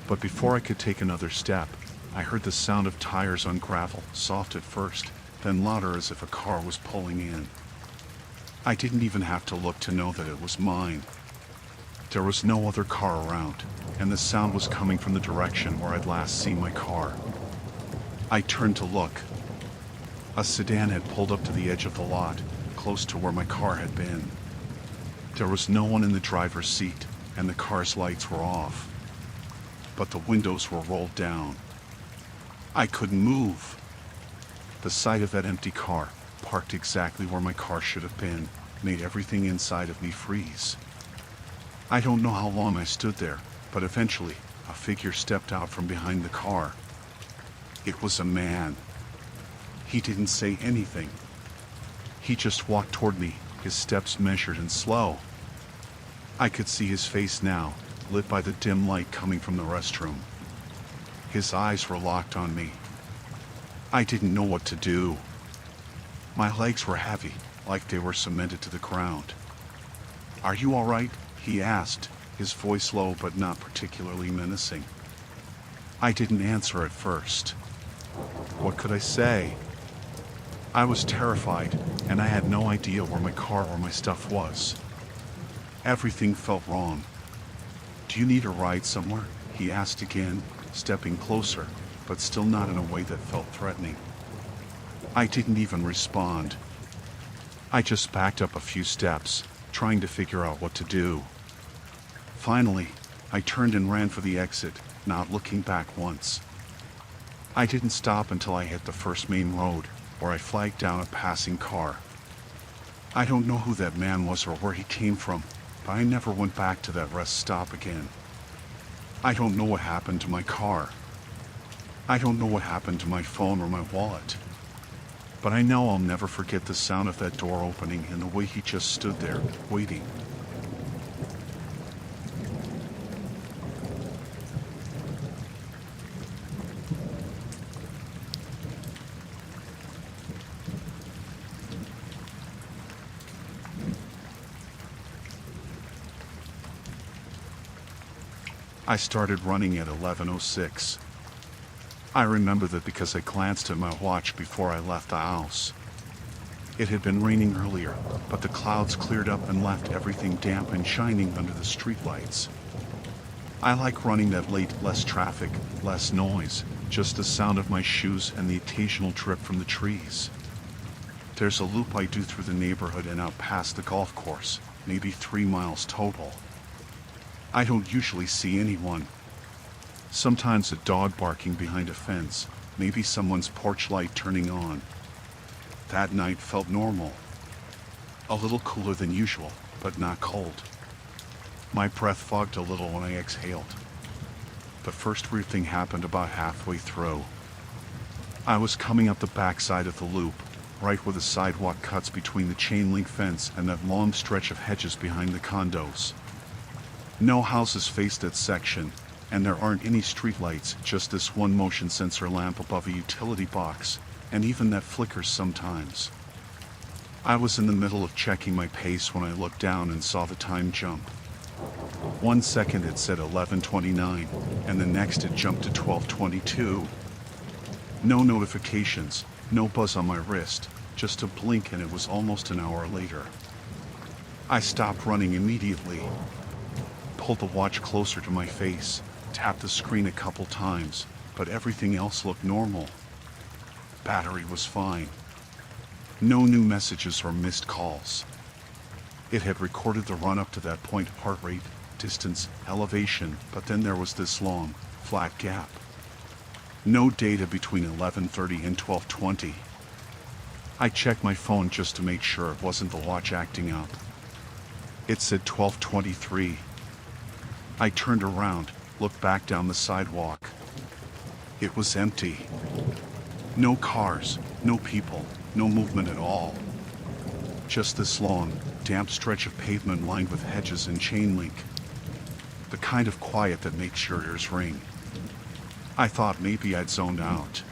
But before I could take another step, I heard the sound of tires on gravel, soft at first, then louder as if a car was pulling in. I didn't even have to look to know that it was mine. There was no other car around, and the sound was coming from the direction where I'd last seen my car. I turned to look. A sedan had pulled up to the edge of the lot, close to where my car had been. There was no one in the driver's seat, and the car's lights were off. But the windows were rolled down. I couldn't move. The sight of that empty car, parked exactly where my car should have been, made everything inside of me freeze. I don't know how long I stood there, but eventually, a figure stepped out from behind the car. It was a man. He didn't say anything. He just walked toward me, his steps measured and slow. I could see his face now, lit by the dim light coming from the restroom. His eyes were locked on me. I didn't know what to do. My legs were heavy, like they were cemented to the ground. "Are you all right?" he asked, his voice low but not particularly menacing. I didn't answer at first. What could I say? I was terrified, and I had no idea where my car or my stuff was. Everything felt wrong. "Do you need a ride somewhere?" he asked again, stepping closer, but still not in a way that felt threatening. I didn't even respond. I just backed up a few steps, trying to figure out what to do. Finally, I turned and ran for the exit, not looking back once. I didn't stop until I hit the first main road, where I flagged down a passing car. I don't know who that man was or where he came from, but I never went back to that rest stop again. I don't know what happened to my car. I don't know what happened to my phone or my wallet. But I know I'll never forget the sound of that door opening and the way he just stood there, waiting. I started running at 11:06. I remember that because I glanced at my watch before I left the house. It had been raining earlier, but the clouds cleared up and left everything damp and shining under the streetlights. I like running that late, less traffic, less noise, just the sound of my shoes and the occasional drip from the trees. There's a loop I do through the neighborhood and out past the golf course, maybe 3 miles total. I don't usually see anyone. Sometimes a dog barking behind a fence, maybe someone's porch light turning on. That night felt normal. A little cooler than usual, but not cold. My breath fogged a little when I exhaled. The first weird thing happened about halfway through. I was coming up the backside of the loop, right where the sidewalk cuts between the chain link fence and that long stretch of hedges behind the condos. No houses face that section, and there aren't any streetlights, just this one motion sensor lamp above a utility box, and even that flickers sometimes. I was in the middle of checking my pace when I looked down and saw the time jump. 1 second it said 11:29, and the next it jumped to 12:22. No notifications, no buzz on my wrist, just a blink and it was almost an hour later. I stopped running immediately. Pulled the watch closer to my face, tapped the screen a couple times, but everything else looked normal. Battery was fine. No new messages or missed calls. It had recorded the run up to that point, heart rate, distance, elevation, but then there was this long, flat gap. No data between 11:30 and 12:20. I checked my phone just to make sure it wasn't the watch acting up. It said 12:23. I turned around, looked back down the sidewalk. It was empty. No cars, no people, no movement at all. Just this long, damp stretch of pavement lined with hedges and chain link. The kind of quiet that makes your ears ring. I thought maybe I'd zoned out.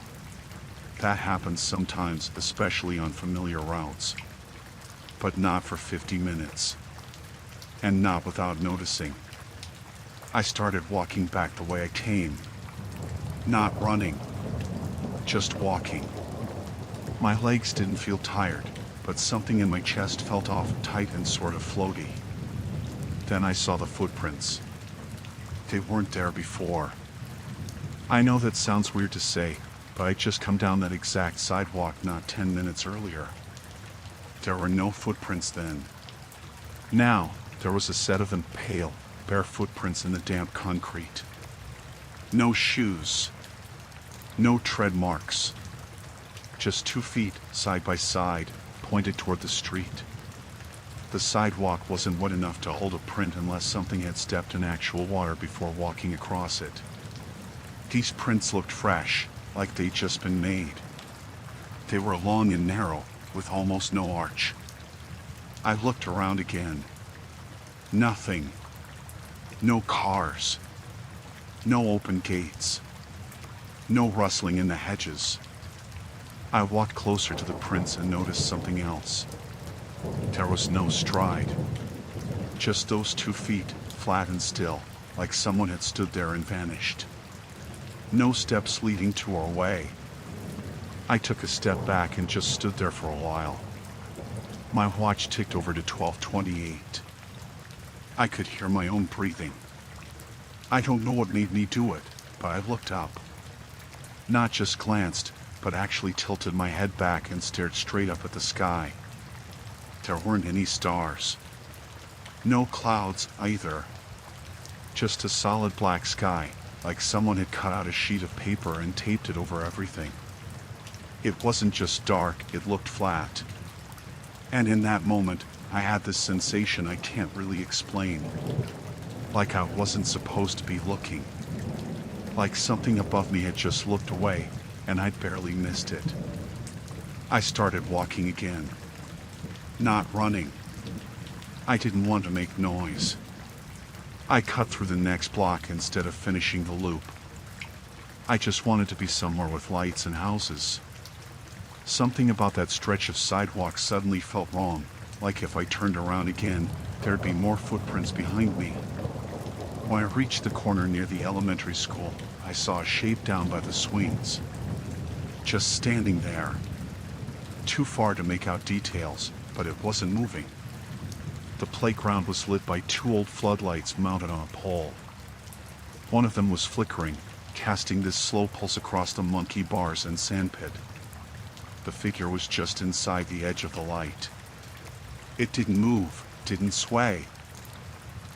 That happens sometimes, especially on familiar routes. But not for 50 minutes. And not without noticing. I started walking back the way I came. Not running. Just walking. My legs didn't feel tired, but something in my chest felt off, tight and sort of floaty. Then I saw the footprints. They weren't there before. I know that sounds weird to say, but I'd just come down that exact sidewalk not 10 minutes earlier. There were no footprints then. Now, there was a set of them, pale, bare footprints in the damp concrete. No shoes. No tread marks. Just 2 feet, side by side, pointed toward the street. The sidewalk wasn't wet enough to hold a print unless something had stepped in actual water before walking across it. These prints looked fresh, like they'd just been made. They were long and narrow, with almost no arch. I looked around again. Nothing. No cars. No open gates. No rustling in the hedges. I walked closer to the prints and noticed something else. There was no stride. Just those 2 feet, flat and still, like someone had stood there and vanished. No steps leading to our way. I took a step back and just stood there for a while. My watch ticked over to 12:28. I could hear my own breathing. I don't know what made me do it, but I looked up. Not just glanced, but actually tilted my head back and stared straight up at the sky. There weren't any stars. No clouds either. Just a solid black sky, like someone had cut out a sheet of paper and taped it over everything. It wasn't just dark, it looked flat. And in that moment, I had this sensation I can't really explain. Like I wasn't supposed to be looking. Like something above me had just looked away, and I'd barely missed it. I started walking again. Not running. I didn't want to make noise. I cut through the next block instead of finishing the loop. I just wanted to be somewhere with lights and houses. Something about that stretch of sidewalk suddenly felt wrong, like if I turned around again, there'd be more footprints behind me. When I reached the corner near the elementary school, I saw a shape down by the swings. Just standing there. Too far to make out details, but it wasn't moving. The playground was lit by 2 old floodlights mounted on a pole. One of them was flickering, casting this slow pulse across the monkey bars and sandpit. The figure was just inside the edge of the light. It didn't move, didn't sway.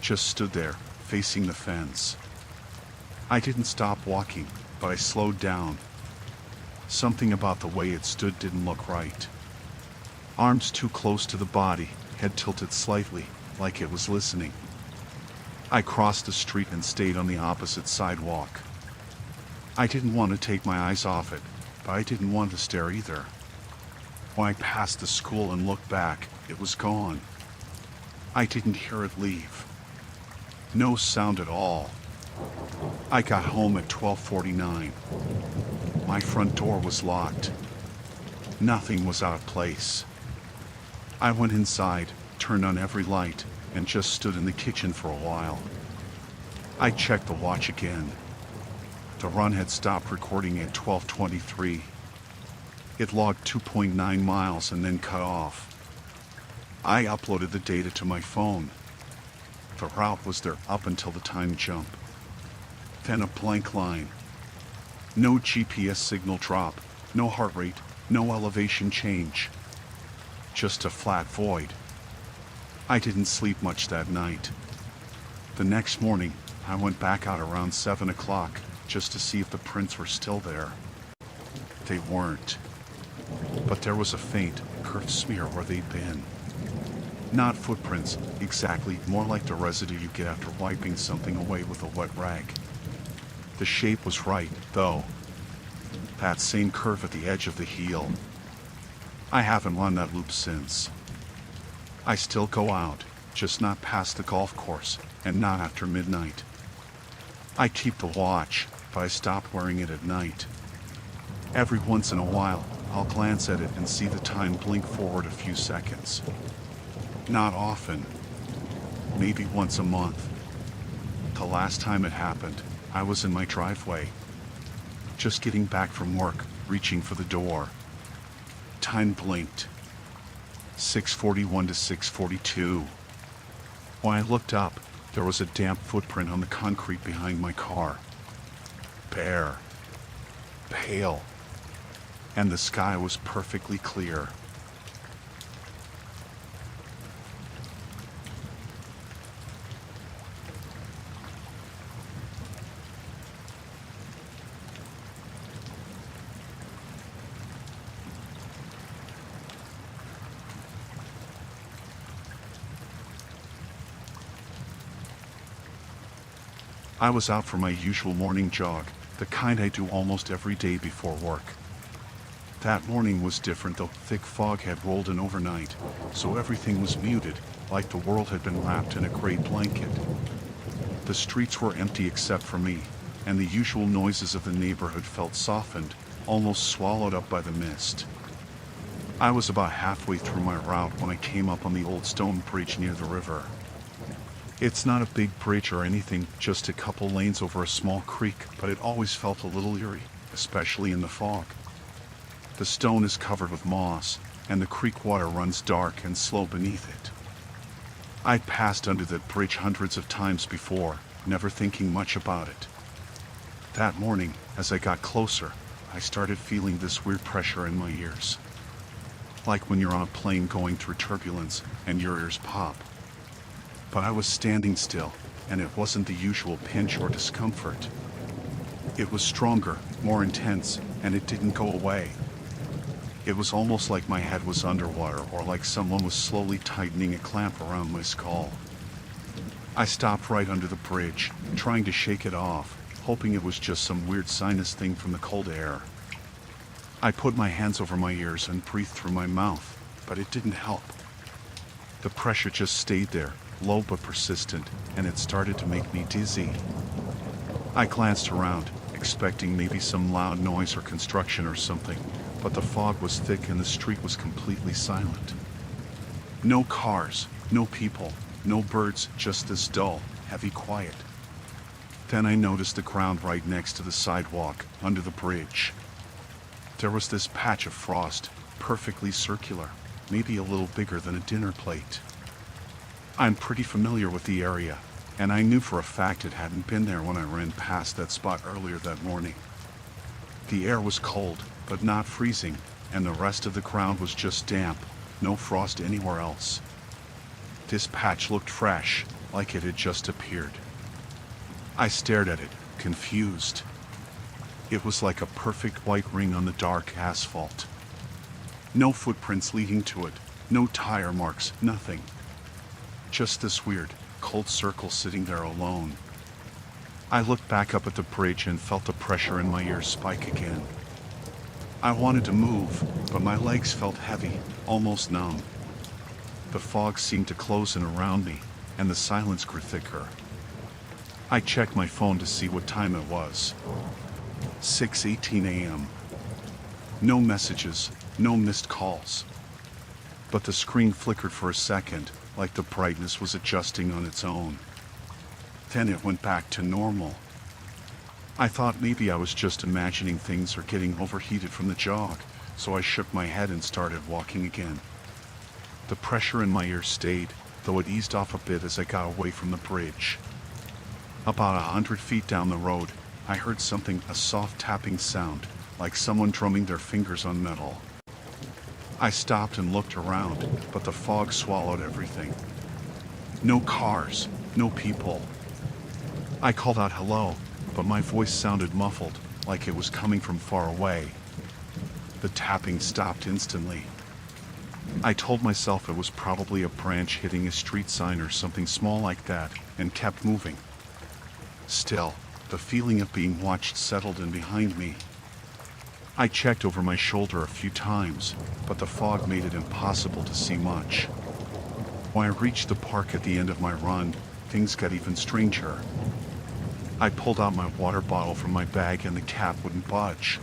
Just stood there, facing the fence. I didn't stop walking, but I slowed down. Something about the way it stood didn't look right. Arms too close to the body, head tilted slightly, like it was listening. I crossed the street and stayed on the opposite sidewalk. I didn't want to take my eyes off it, but I didn't want to stare either. When I passed the school and looked back, it was gone. I didn't hear it leave. No sound at all. I got home at 12:49. My front door was locked. Nothing was out of place. I went inside, turned on every light, and just stood in the kitchen for a while. I checked the watch again. The run had stopped recording at 12:23. It logged 2.9 miles and then cut off. I uploaded the data to my phone. The route was there up until the time jump. Then a blank line. No GPS signal drop, no heart rate, no elevation change. Just a flat void. I didn't sleep much that night. The next morning, I went back out around 7 o'clock just to see if the prints were still there. They weren't. But there was a faint, curved smear where they'd been. Not footprints, exactly, more like the residue you get after wiping something away with a wet rag. The shape was right, though. That same curve at the edge of the heel. I haven't run that loop since. I still go out, just not past the golf course, and not after midnight. I keep the watch, but I stopped wearing it at night. Every once in a while, I'll glance at it and see the time blink forward a few seconds. Not often. Maybe once a month. The last time it happened, I was in my driveway. Just getting back from work, reaching for the door. Time blinked. 6:41 to 6:42. When I looked up, there was a damp footprint on the concrete behind my car. Bare. Pale. And the sky was perfectly clear. I was out for my usual morning jog, the kind I do almost every day before work. That morning was different though. Thick fog had rolled in overnight, so everything was muted, like the world had been wrapped in a gray blanket. The streets were empty except for me, and the usual noises of the neighborhood felt softened, almost swallowed up by the mist. I was about halfway through my route when I came up on the old stone bridge near the river. It's not a big bridge or anything, just a couple lanes over a small creek, but it always felt a little eerie, especially in the fog. The stone is covered with moss, and the creek water runs dark and slow beneath it. I'd passed under that bridge hundreds of times before, never thinking much about it. That morning, as I got closer, I started feeling this weird pressure in my ears. Like when you're on a plane going through turbulence and your ears pop. But I was standing still, and it wasn't the usual pinch or discomfort. It was stronger, more intense, and it didn't go away. It was almost like my head was underwater or like someone was slowly tightening a clamp around my skull. I stopped right under the bridge, trying to shake it off, hoping it was just some weird sinus thing from the cold air. I put my hands over my ears and breathed through my mouth, but it didn't help. The pressure just stayed there, low but persistent, and it started to make me dizzy. I glanced around, expecting maybe some loud noise or construction or something, but the fog was thick and the street was completely silent. No cars, no people, no birds, just this dull, heavy quiet. Then I noticed the ground right next to the sidewalk, under the bridge. There was this patch of frost, perfectly circular, maybe a little bigger than a dinner plate. I'm pretty familiar with the area, and I knew for a fact it hadn't been there when I ran past that spot earlier that morning. The air was cold, but not freezing, and the rest of the ground was just damp, no frost anywhere else. This patch looked fresh, like it had just appeared. I stared at it, confused. It was like a perfect white ring on the dark asphalt. No footprints leading to it, no tire marks, nothing. Just this weird, cold circle sitting there alone. I looked back up at the bridge and felt the pressure in my ears spike again. I wanted to move, but my legs felt heavy, almost numb. The fog seemed to close in around me, and the silence grew thicker. I checked my phone to see what time it was. 6:18 a.m. No messages, no missed calls. But the screen flickered for a second, like the brightness was adjusting on its own. Then it went back to normal. I thought maybe I was just imagining things or getting overheated from the jog, so I shook my head and started walking again. The pressure in my ears stayed, though it eased off a bit as I got away from the bridge. About 100 feet down the road, I heard something, a soft tapping sound, like someone drumming their fingers on metal. I stopped and looked around, but the fog swallowed everything. No cars, no people. I called out hello, but my voice sounded muffled, like it was coming from far away. The tapping stopped instantly. I told myself it was probably a branch hitting a street sign or something small like that, and kept moving. Still, the feeling of being watched settled in behind me. I checked over my shoulder a few times, but the fog made it impossible to see much. When I reached the park at the end of my run, things got even stranger. I pulled out my water bottle from my bag and the cap wouldn't budge.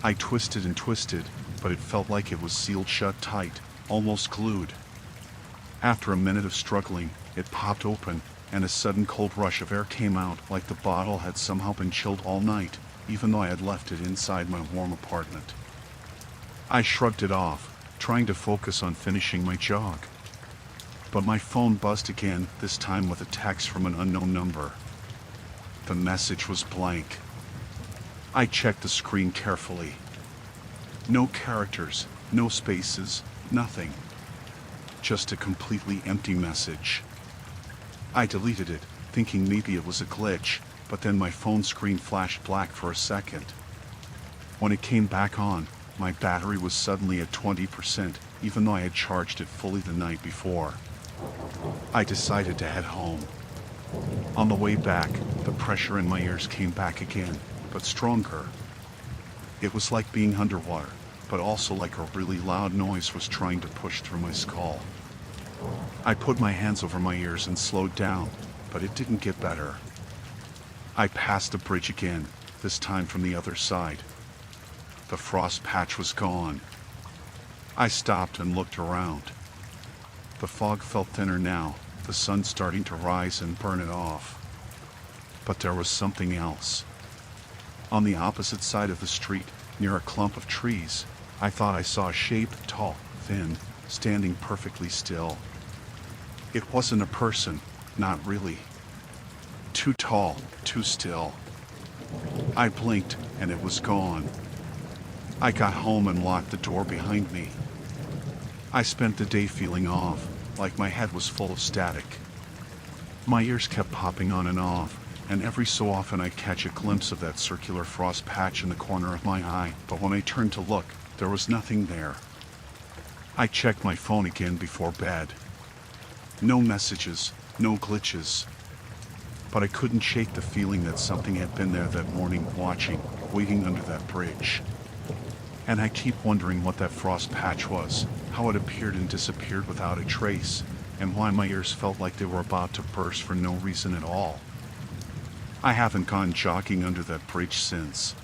I twisted and twisted, but it felt like it was sealed shut tight, almost glued. After a minute of struggling, it popped open, and a sudden cold rush of air came out, like the bottle had somehow been chilled all night, even though I had left it inside my warm apartment. I shrugged it off, trying to focus on finishing my jog. But my phone buzzed again, this time with a text from an unknown number. The message was blank. I checked the screen carefully. No characters, no spaces, nothing. Just a completely empty message. I deleted it, thinking maybe it was a glitch, but then my phone screen flashed black for a second. When it came back on, my battery was suddenly at 20%, even though I had charged it fully the night before. I decided to head home. On the way back, the pressure in my ears came back again, but stronger. It was like being underwater, but also like a really loud noise was trying to push through my skull. I put my hands over my ears and slowed down, but it didn't get better. I passed the bridge again, this time from the other side. The frost patch was gone. I stopped and looked around. The fog felt thinner now, the sun starting to rise and burn it off. But there was something else. On the opposite side of the street, near a clump of trees, I thought I saw a shape, tall, thin, standing perfectly still. It wasn't a person, not really. Too tall, too still. I blinked, and it was gone. I got home and locked the door behind me. I spent the day feeling off, like my head was full of static. My ears kept popping on and off, and every so often I'd catch a glimpse of that circular frost patch in the corner of my eye, but when I turned to look, there was nothing there. I checked my phone again before bed. No messages, no glitches. But I couldn't shake the feeling that something had been there that morning, watching, waiting under that bridge. And I keep wondering what that frost patch was, how it appeared and disappeared without a trace, and why my ears felt like they were about to burst for no reason at all. I haven't gone jogging under that bridge since.